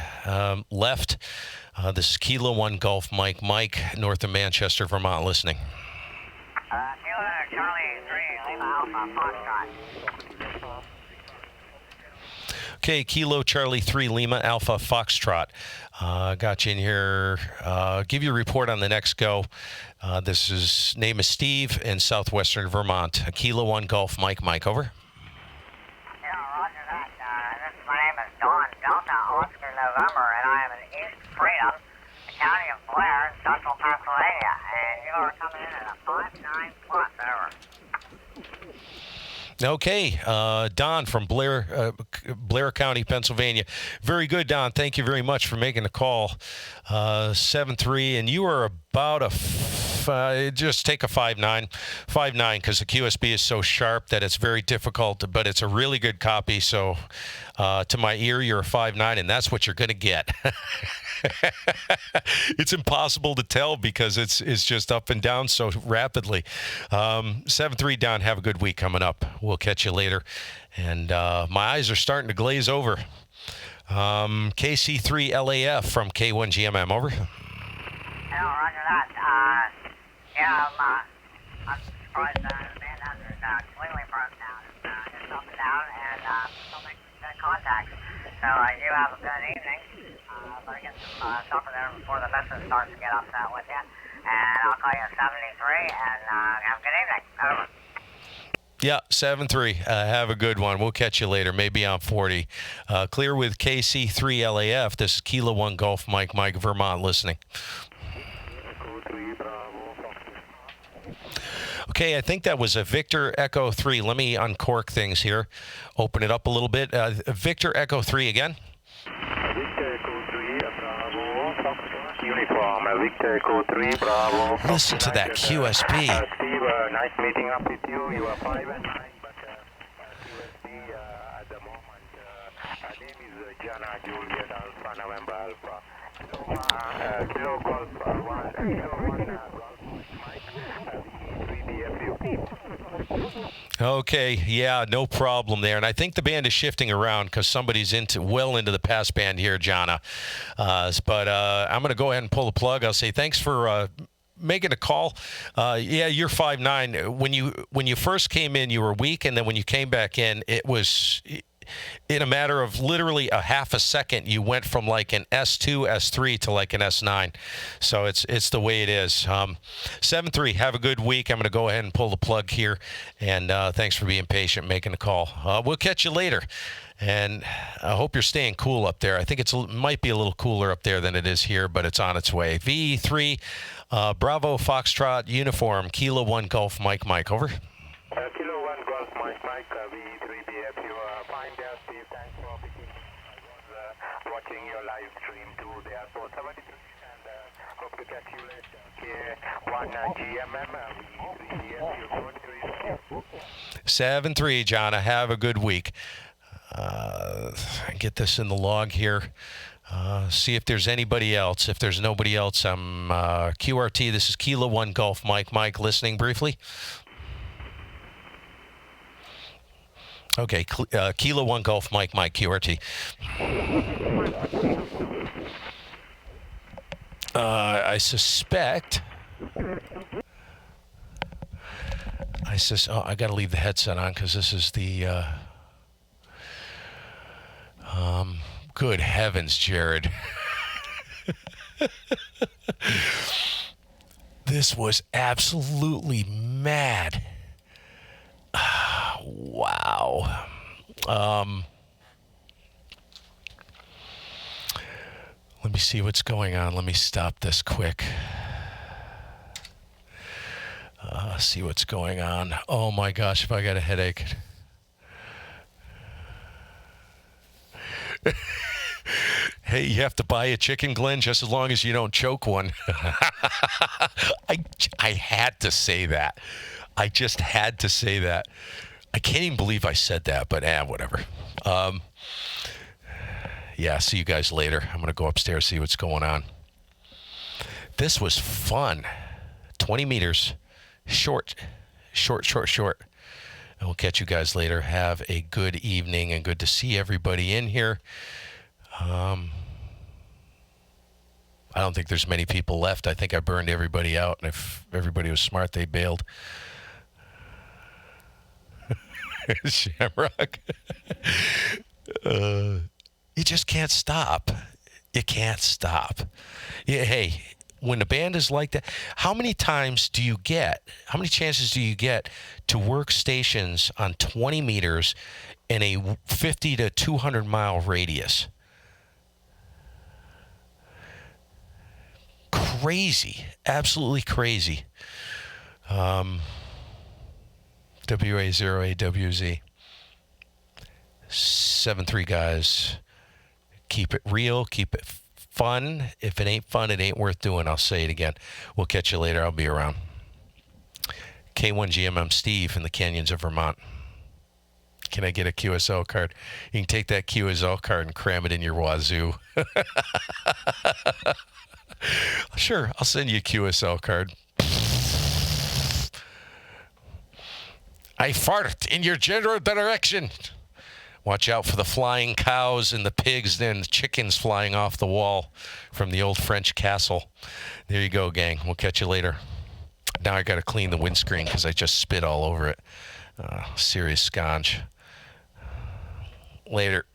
left? This is Kilo 1 Golf Mike, north of Manchester, Vermont, listening. Kilo Charlie 3, Lima Alpha, Foxtrot. Okay, Kilo Charlie 3, Lima Alpha, Foxtrot. Got you in here. Give you a report on the next go. Name is Steve in southwestern Vermont. Kilo 1 Golf Mike, over. Yeah, roger that. My name is Don Delta Oscar November, and I am in East Freedom, the county of Blair, central Pennsylvania. And you are coming in at a 5.9 plus, over. Okay, Don from Blair County, Pennsylvania. Very good, Don. Thank you very much for making the call. 7.3, and you are about just take a 5.9, because the QSB is so sharp that it's very difficult, but it's a really good copy. So to my ear, you're a 5.9, and that's what you're going to get. It's impossible to tell because it's just up and down so rapidly. 7.3, Don, have a good week coming up. We'll catch you later. And my eyes are starting to glaze over. KC3 LAF from K1GMM, over. Yeah, roger that. I'm surprised the band hasn't completely broke down. It's up and down, and still making good contact. So you have a good evening. Better get some supper there before the missus starts to get upset with you. And I'll call you at 73, and have a good evening. Over. Yeah, 7.3. Have a good one. We'll catch you later, maybe on 40. Clear with KC3 LAF. This is Kilo 1 Golf Mike, Vermont, listening. Okay, I think that was a Victor Echo 3. Let me uncork things here. Open it up a little bit. Victor Echo 3 again. Victor Echo 3, Bravo, Uniform. Victor Echo 3, Bravo. Listen to that QSB. Steve, nice meeting up with you. You are 5 and 9, but QSB at the moment, name is Jana Juliet Alpha November Alpha. So, Kilo Golf 1, Kilo 1 Golf Mike, 3DFU. Okay, yeah, no problem there. And I think the band is shifting around because somebody's well into the pass band here, Jana. But I'm going to go ahead and pull the plug. I'll say thanks for making a call. Yeah, you're 5'9". When you first came in, you were weak, and then when you came back in, it was in a matter of literally a half a second, you went from like an S2, S3 to like an S9. So it's the way it is. 7-3, have a good week. I'm going to go ahead and pull the plug here. And thanks for being patient, making the call. We'll catch you later. And I hope you're staying cool up there. I think it might be a little cooler up there than it is here, but it's on its way. VE3, Bravo Foxtrot Uniform, Kilo 1 Golf Mike, over. Kilo 1 Golf Mike, VE3DF, you are fine there, Steve. Thanks for picking. I was watching your live stream too there. So 73, and hope to catch you later. K1GMM, VE3DF, 7-3, Jana. Have a good week. Get this in the log here. See if there's anybody else. If there's nobody else, I'm QRT. This is Kilo 1 Golf Mike, listening briefly. Okay, Kilo 1 Golf Mike, QRT. I suspect. I got to leave the headset on because this is the. Good heavens, Jared. This was absolutely mad. Wow. Let me see what's going on. Let me stop this quick. See what's going on. Oh my gosh, if I got a headache. Hey, you have to buy a chicken, Glenn, just as long as you don't choke one. I had to say that. I just had to say that. I can't even believe I said that, but whatever. Yeah, see you guys later. I'm going to go upstairs, see what's going on. This was fun. 20 meters. Short. And we'll catch you guys later. Have a good evening and good to see everybody in here. I don't think there's many people left. I think I burned everybody out, and if everybody was smart, they bailed. Shamrock. You just can't stop. You can't stop. Yeah, hey, when the band is like that, how many chances do you get to work stations on 20 meters in a 50 to 200 mile radius? Crazy. Absolutely crazy. WA0AWZ. 7-3 guys. Keep it real. Keep it fun. If it ain't fun, it ain't worth doing. I'll say it again. We'll catch you later. I'll be around. K1GMM Steve in the canyons of Vermont. Can I get a QSO card? You can take that QSO card and cram it in your wazoo. Sure, I'll send you a QSL card. I fart in your general direction. Watch out for the flying cows and the pigs and the chickens flying off the wall from the old French castle. There you go, gang. We'll catch you later. Now I got to clean the windscreen because I just spit all over it. Serious sconge. Later.